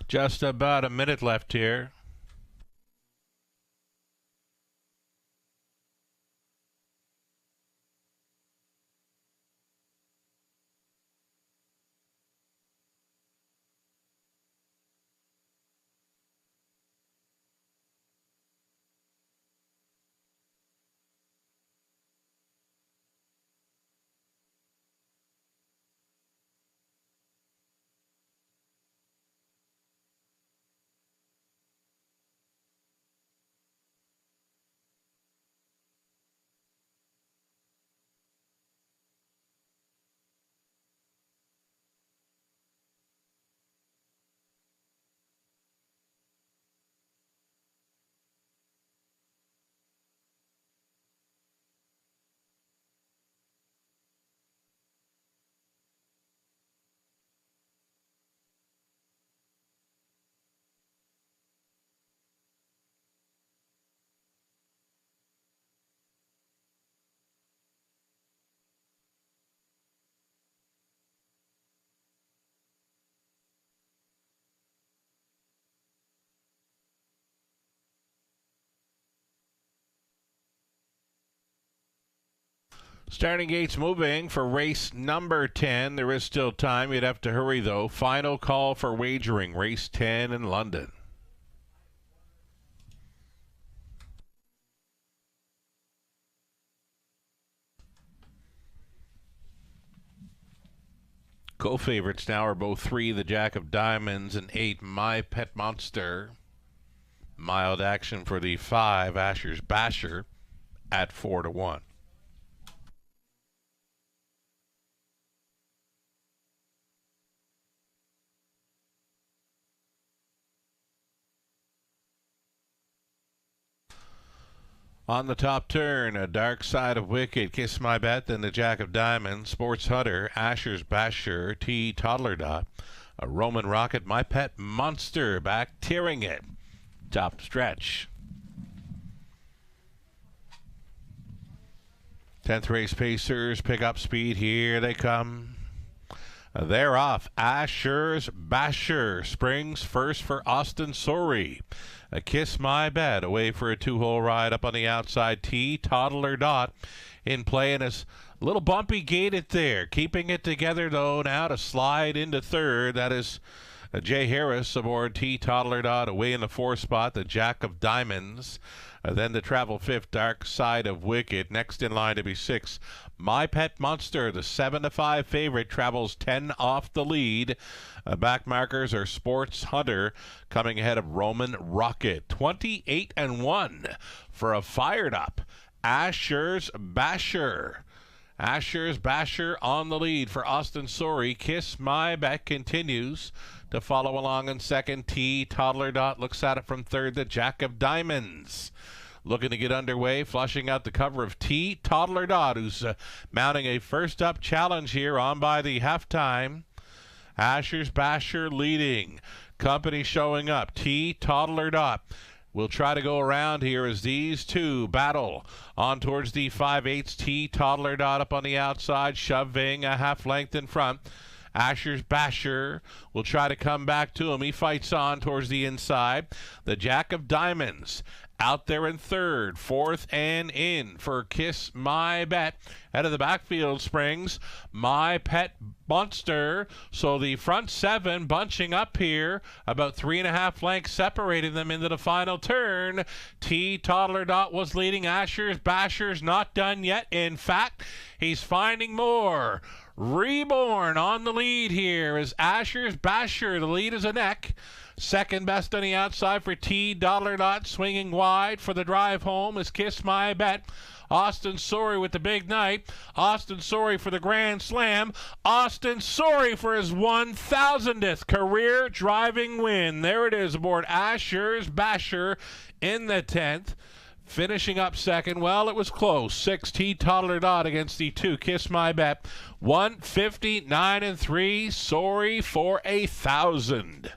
S3: Just about a minute left here. Starting gates moving for race number 10. There is still time. You'd have to hurry, though. Final call for wagering. Race 10 in London. Co-favorites now are both 3, the Jack of Diamonds, and 8, My Pet Monster. Mild action for the 5, Asher's Basher, at 4-1. On the top turn, a Dark Side of Wicked, Kiss My Bet, then the Jack of Diamonds, Sports Hunter, Asher's Basher, T. Toddler Dot, a Roman Rocket, My Pet Monster, back tearing it. Top stretch. 10th race pacers pick up speed. Here they come. They're off. Asher's Basher springs first for Austin Sorey. A Kiss My Bet away for a 2-hole ride up on the outside. T. Toddler Dot in play, and it's a little bumpy gated there. Keeping it together, though, now to slide into third. That is Jay Harris aboard T. Toddler Dot away in the 4th spot. The Jack of Diamonds. Then to travel 5th, Dark Side of Wicked. Next in line to be 6, My Pet Monster. The 7-5 favorite travels 10 off the lead. Back markers are Sports Hunter coming ahead of Roman Rocket. 28-1 for a fired up Asher's Basher. Asher's Basher on the lead for Austin Sorey. Kiss My Bet continues to follow along in second. T. Toddler Dot looks at it from third. The Jack of Diamonds looking to get underway, flushing out the cover of T. Toddler Dot, who's mounting a first-up challenge here on by the halftime. Asher's Basher leading. Company showing up. T. Toddler Dot will try to go around here as these two battle on towards the 5/8. T. Toddler Dot up on the outside, shoving a half length in front. Asher's Basher will try to come back to him. He fights on towards the inside. The Jack of Diamonds out there in third. 4th and in for Kiss My Bet. Out of the backfield springs My Pet Monster. So the front 7 bunching up here. About 3.5 lengths separating them into the final turn. T. Toddler Dot was leading. Asher's Basher's not done yet. In fact, he's finding more. Reborn on the lead here is Asher's Basher. The lead is a neck. Second best on the outside for T. Toddler Dot. Swinging wide for the drive home is Kiss My Bet. Austin Sorey with the big night. Austin Sorey for the Grand Slam. Austin Sorey for his 1,000th career driving win. There it is aboard Asher's Basher in the 10th. Finishing up second, well, it was close. 6 T. Toddler Dot against the 2 Kiss My Bet. 159-3. Sorey for 1,000.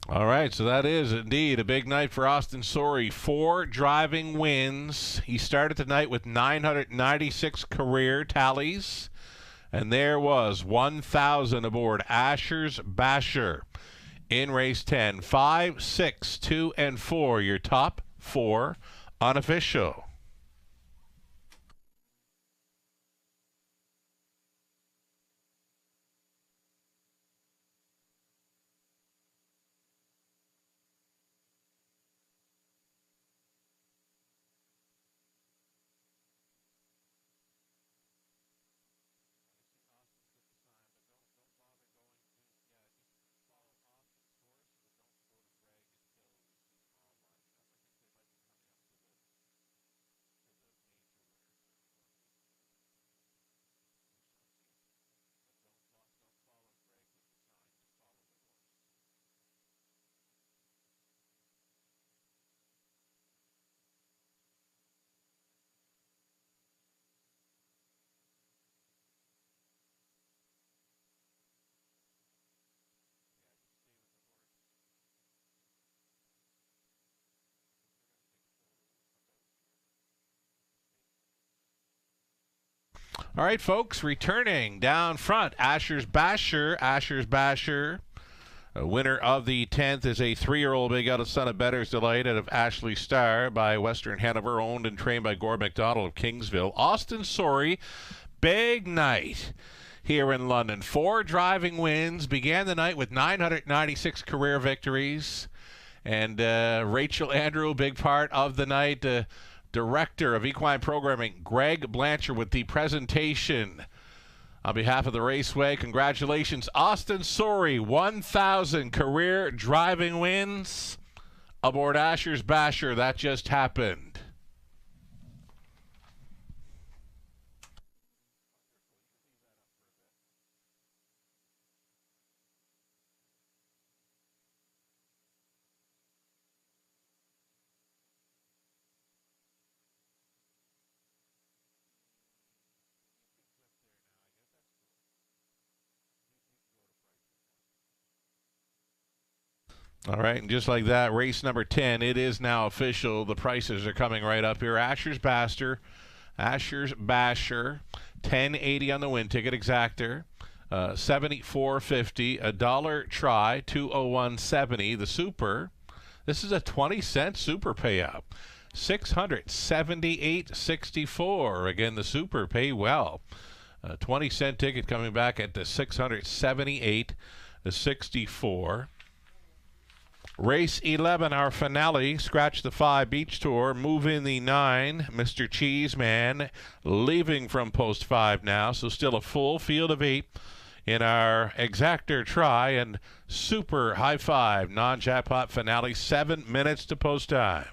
S3: All right, so that is indeed a big night for Austin Sorey. 4 driving wins. He started the night with 996 career tallies, and there was 1,000 aboard Asher's Basher in race 10. 5, 6, 2, and 4, your top 4 unofficial. All right, folks, returning down front, Asher's Basher. Asher's Basher, a winner of the 10th, is a 3-year-old big out of Son of Better's Delight out of Ashley Starr by Western Hanover, owned and trained by Gord McDonald of Kingsville. Austin Sorey, big night here in London. 4 driving wins, began the night with 996 career victories. And Rachel Andrew, big part of the night. Director of Equine Programming, Greg Blanchard, with the presentation. On behalf of the Raceway, congratulations, Austin Sorey, 1,000 career driving wins aboard Asher's Basher. That just happened. All right, and just like that, race number 10, it is now official. The prices are coming right up here. Asher's Basher, Asher's Basher, $10.80 on the win ticket exactor, $74.50, $1 try, $201.70. The super, this is a 20-cent super payout, $678.64. Again, the super pay well. 20-cent ticket coming back at the $678.64. Race 11, our finale, Scratch the 5 Beach Tour, move in the 9, Mr. Cheeseman, leaving from post 5 now, so still a full field of 8 in our exactor try and super high 5 non-jackpot finale, 7 minutes to post time.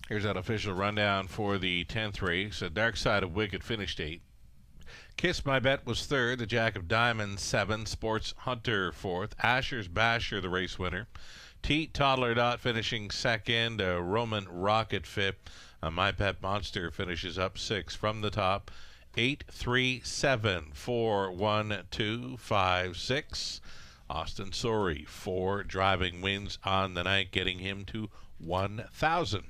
S3: Here's that official rundown for the 10th race. Dark Side of Wicked finished 8. Kiss My Bet was 3rd. The Jack of Diamonds 7th. Sports Hunter 4th. Asher's Basher, the race winner. Teat Toddler Dot finishing 2nd. Roman Rocket 5th. My Pet Monster finishes up 6th from the top. 8, 3, 7, 4, 1, 2, 5, 6. Austin Sorey, 4 driving wins on the night, getting him to 1,000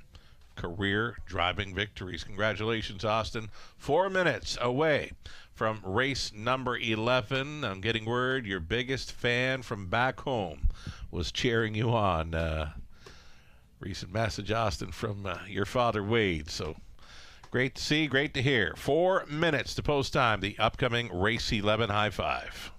S3: career driving victories. Congratulations, Austin. 4 minutes away from race number 11. I'm getting word your biggest fan from back home was cheering you on. Recent message, Austin, from your father, Wade. So great to see, great to hear. 4 minutes to post time, the upcoming race 11 high five.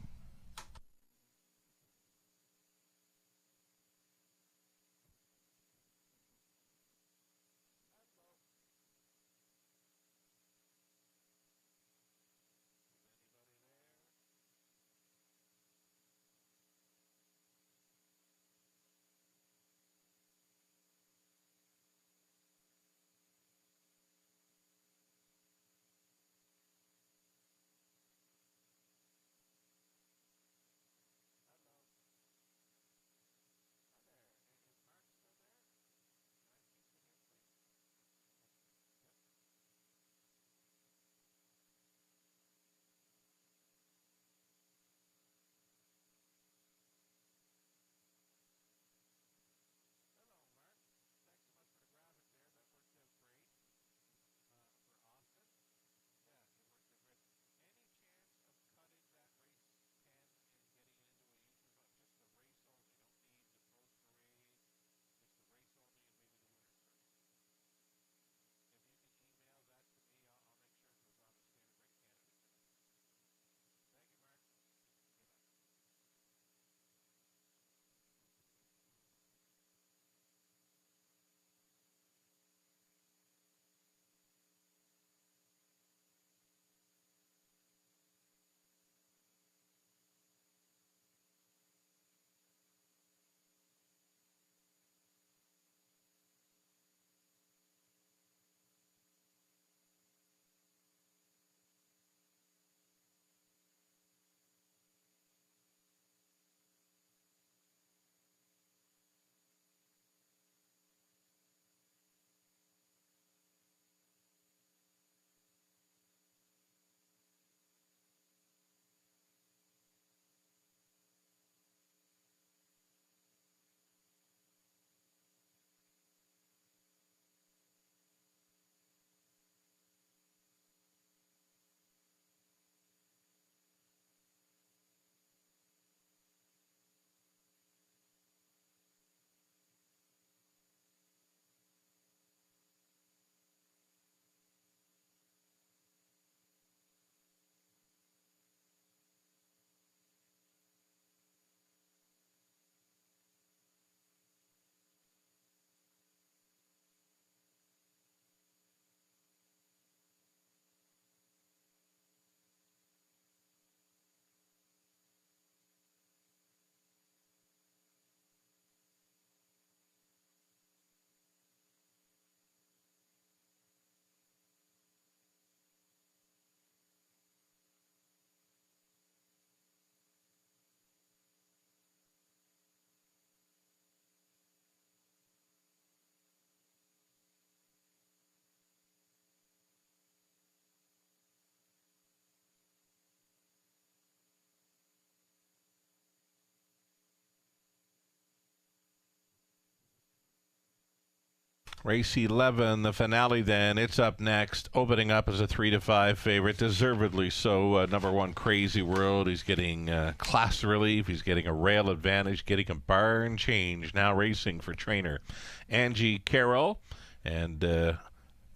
S3: Race 11, the finale then. It's up next. Opening up as a 3-5 favorite. Deservedly so. Number one, Crazy World. He's getting class relief. He's getting a rail advantage. Getting a barn change. Now racing for trainer Angie Carroll. And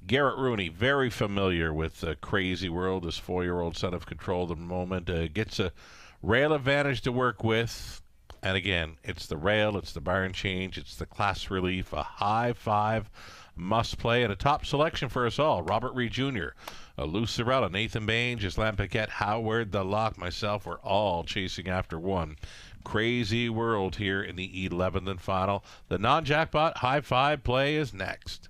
S3: Garrett Rooney, very familiar with Crazy World. This 4-year-old son of control at the moment. Gets a rail advantage to work with. And again, it's the rail, it's the barn change, it's the class relief, a high five must play, and a top selection for us all. Robert Reed Jr., Lou Sorella, Nathan Bain, Ghislain Paquette, Howard the Lock, myself, we're all chasing after one. Crazy World here in the 11th and final. The non-jackpot high five play is next.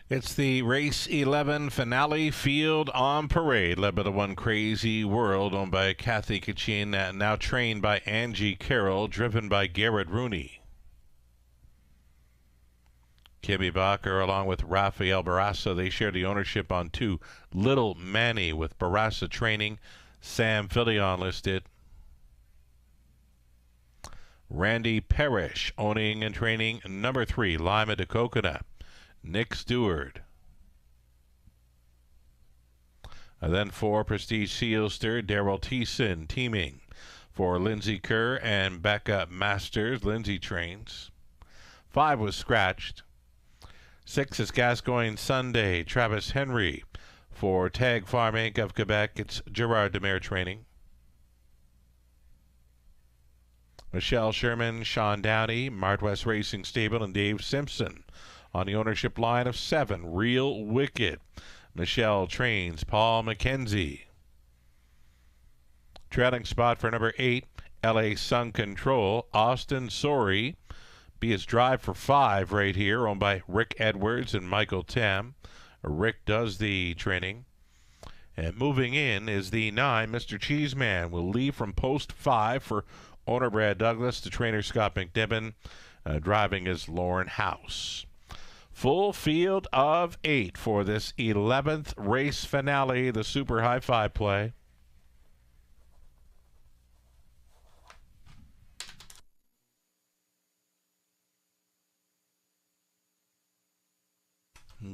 S3: It's the Race 11 finale field on parade, led by the one Crazy World, owned by Kathy Kachin, now trained by Angie Carroll, driven by Garrett Rooney. Kimmy Bacher, along with Rafael Barraza, they share the ownership on 2. Little Manny with Barraza training, Sam Filion listed. Randy Parrish owning and training number 3, Lima de Coconut, Nick Stewart. And then 4, Prestige Sealster, Daryl Thiessen teaming. For Lindsay Kerr and Becca Masters, Lindsay trains. 5 was scratched. 6 is Gascoigne Sunday, Travis Henry. For Tag Farm Inc. of Quebec, it's Gerard Demare training. Michelle Sherman, Sean Downey, Mart West Racing Stable, and Dave Simpson. On the ownership line of 7, Real Wicked. Michelle trains Paul McKenzie. Trailing spot for number 8, LA Sun Control, Austin Sorey. Be his drive for 5 right here, owned by Rick Edwards and Michael Tam. Rick does the training. And moving in is the 9, Mr. Cheeseman. Will leave from post 5 for owner Brad Douglas. The trainer Scott McNibbin. Driving is Lauren House. Full field of 8 for this 11th race finale, the Super High Five play.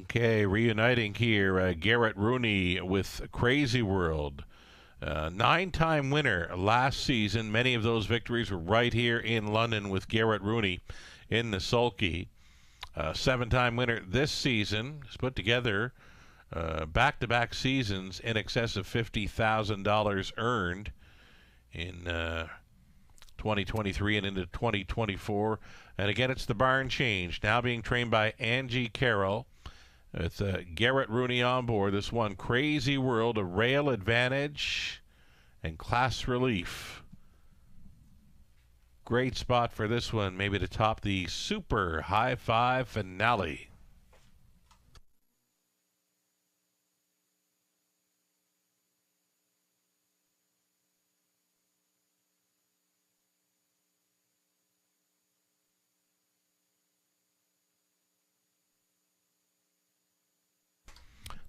S3: Okay, reuniting here, Garrett Rooney with Crazy World. 9-time winner last season. Many of those victories were right here in London with Garrett Rooney in the sulky. 7-time winner this season. Has put together back-to-back seasons in excess of $50,000 earned in 2023 and into 2024. And again, it's the barn change, now being trained by Angie Carroll. With Garrett Rooney on board. This one, Crazy World, a rail advantage and class relief. Great spot for this one, maybe to top the Super High Five finale.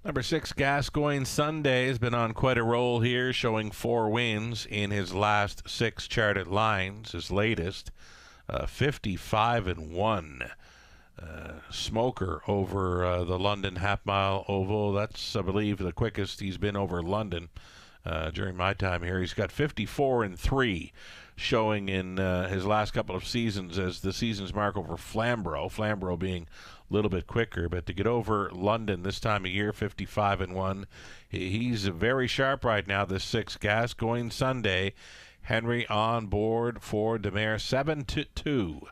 S3: Number 6, Gascoigne Sunday has been on quite a roll here, showing 4 wins in his last 6 charted lines. His latest, 55-1. Smoker over the London half-mile oval. That's, I believe, the quickest he's been over London during my time here. He's got 54-3, showing in his last couple of seasons as the season's mark over Flamborough. Flamborough being a little bit quicker, but to get over London this time of year, 55-1. He's very sharp right now, this 6, Gascoigne Sunday. Henry on board for Demare, 7-2.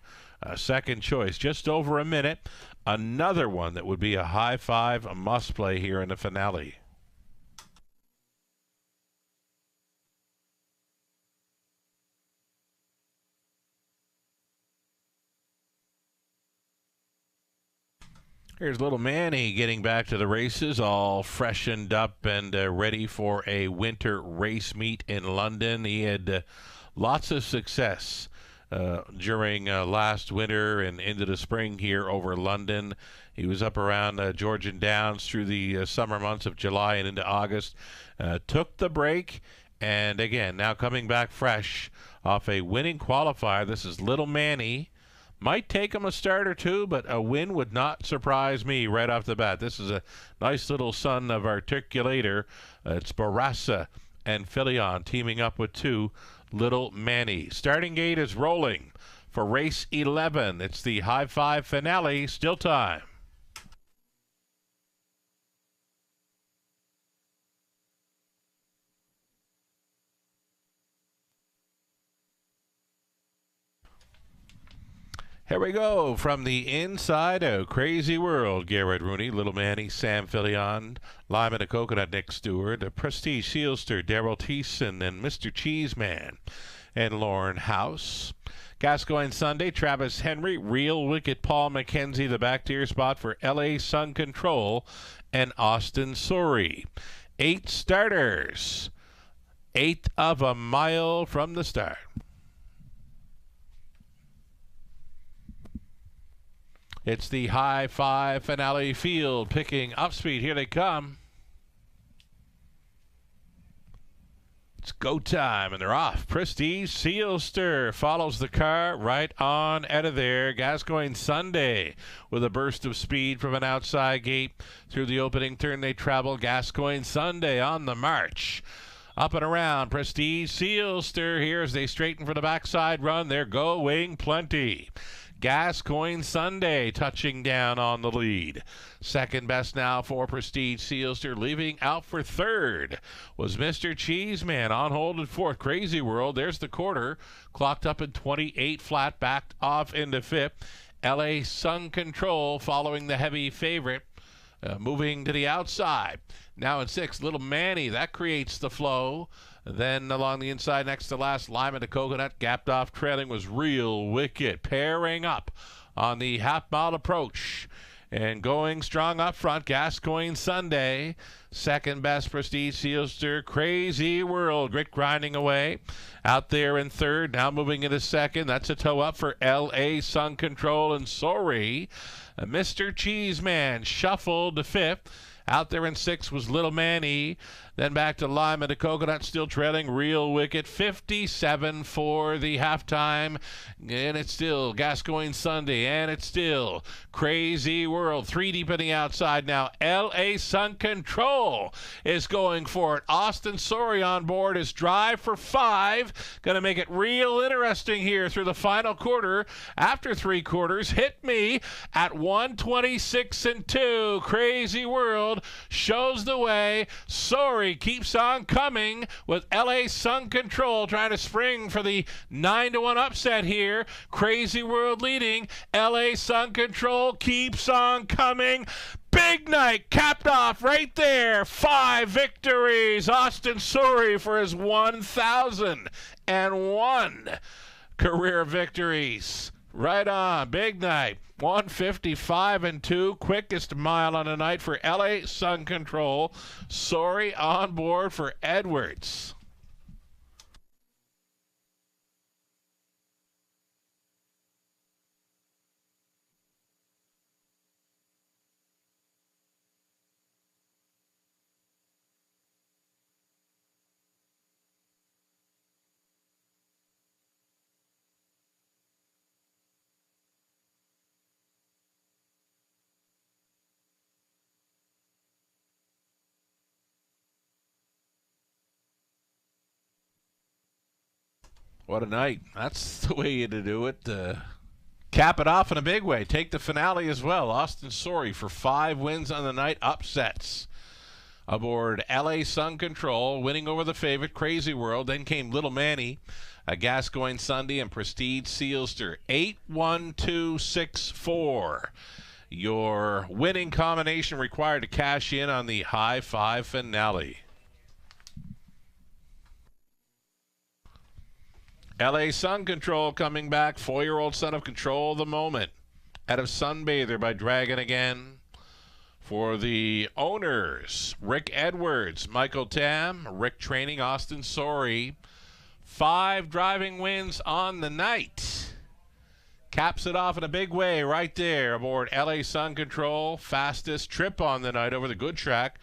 S3: Second choice, just over a minute. Another one that would be a high five, a must play here in the finale. Here's Little Manny getting back to the races, all freshened up and ready for a winter race meet in London. He had lots of success during last winter and into the spring here over London. He was up around Georgian Downs through the summer months of July and into August. Took the break, and again, now coming back fresh off a winning qualifier. This is Little Manny. Might take him a start or two, but a win would not surprise me right off the bat. This is a nice little son of Articulator. It's Barraza and Filion teaming up with 2, Little Manny. Starting gate is rolling for race 11. It's the high five finale. Still time. Here we go from the inside of Crazy World. Garrett Rooney, Little Manny, Sam Filion, Lima de Coconut, Nick Stewart, Prestige Sealster, Daryl Thiessen, and Mr. Cheeseman, and Lauren House. Gascoigne Sunday, Travis Henry, Real Wicked Paul McKenzie, the back tier spot for LA Sun Control and Austin Sori. 8 starters, 1/8 of a mile from the start. It's the High Five Finale field picking up speed. Here they come. It's go time, and they're off. Prestige Sealster follows the car right on out of there. Gascoigne Sunday with a burst of speed from an outside gate. Through the opening turn they travel. Gascoigne Sunday on the march. Up and around. Prestige Sealster here as they straighten for the backside run. They're going plenty. Gascoigne Sunday touching down on the lead. Second best now for Prestige Sealster. Leaving out for third was Mr. Cheeseman on hold at fourth. Crazy World, there's the quarter. Clocked up in 28 flat, backed off into fifth. LA Sun Control following the heavy favorite. Moving to the outside. Now in sixth, Little Manny. That creates the flow. Then along the inside, next to last, Lima to Coconut. Gapped off trailing was Real Wicked. Pairing up on the half-mile approach. And going strong up front, Gascoigne Sunday. Second best, Prestige Sealster. Crazy World, grit grinding away. Out there in third, now moving into second. That's a toe up for LA Sun Control and Sori. Mr. Cheeseman shuffled to fifth. Out there in sixth was Little Manny. Then back to Lima to Coconut, still trailing Real Wicked. 57 for the halftime. And it's still Gascoigne Sunday. And it's still Crazy World. 3 deep in the outside now. LA Sun Control is going for it. Austin Sori on board his drive for 5. Going to make it real interesting here through the final quarter. After 3 quarters, hit me at 126 and 2. Crazy World shows the way. Sori keeps on coming with LA Sun Control trying to spring for the 9-1 upset here. Crazy World leading. LA Sun Control keeps on coming. Big night capped off right there. 5 victories. Austin Sori for his 1,001 career victories. Right on. Big night. 155 and 2. Quickest mile on the night for LA Sun Control. Sori on board for Edwards. What a night. That's the way to do it. Cap it off in a big way. Take the finale as well. Austin Sori for 5 wins on the night. Upsets aboard LA Sun Control, winning over the favorite Crazy World. Then came Little Manny, Gascoigne Sunday, and Prestige Sealster. 8-1-2-6-4. Your winning combination required to cash in on the High Five Finale. LA Sun Control coming back. 4-year-old Son of Control the moment. Out of Sunbather by Dragon again. For the owners, Rick Edwards, Michael Tam, Rick Training, Austin Sori. 5 driving wins on the night. Caps it off in a big way right there aboard LA Sun Control. Fastest trip on the night over the good track.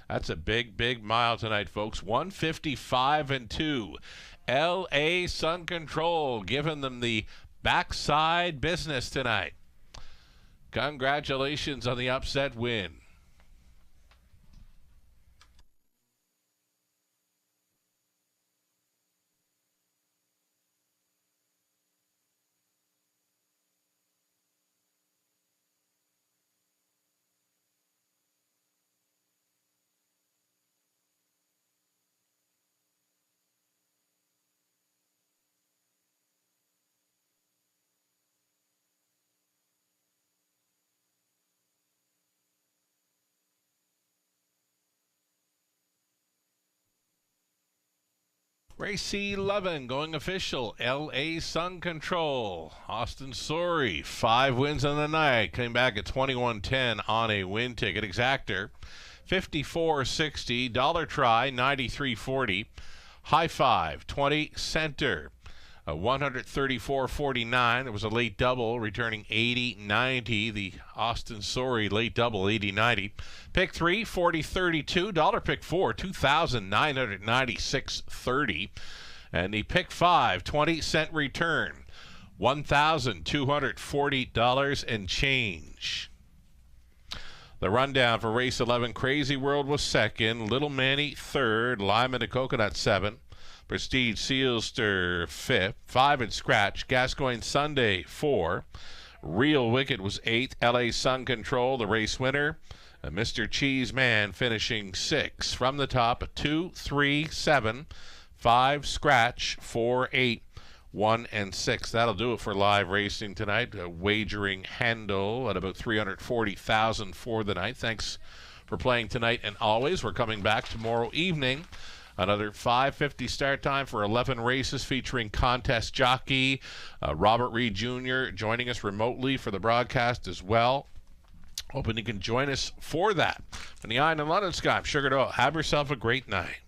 S3: That's a big, big mile tonight, folks. 155 and 2. LA Sun Control giving them the backside business tonight. Congratulations on the upset win. Race 11 going official. LA Sun Control. Austin Sorey, 5 wins on the night. Came back at 21.10 on a win ticket. Exactor, 54.60. Dollar Try, 93.40. High Five, 20. Center, 134.49. There was a late double returning 80.90. The Austin Sorey late double 80.90. Pick 3, 40.32. Dollar Pick 4, 2,996.30. And the Pick 5, 20-cent return, $1,240 and change. The rundown for race 11, Crazy World was second, Little Manny third, Lyman to Coconut 7, Prestige Sealster 5th, 5 and Scratch, Gascoigne Sunday 4, Real Wicked was 8th, LA Sun Control the race winner, and Mr. Cheese Man finishing 6th. From the top, 2, 3, 7, 5, Scratch, 4, 8, 1 and 6. That'll do it for live racing tonight. Wagering handle at about $340,000 for the night. Thanks for playing tonight and always. We're coming back tomorrow evening. Another 5:50 start time for 11 races featuring contest jockey Robert Reed Jr. joining us remotely for the broadcast as well. Hoping you can join us for that. From the Eye in London Sky, I'm Sugar Doyle. Have yourself a great night.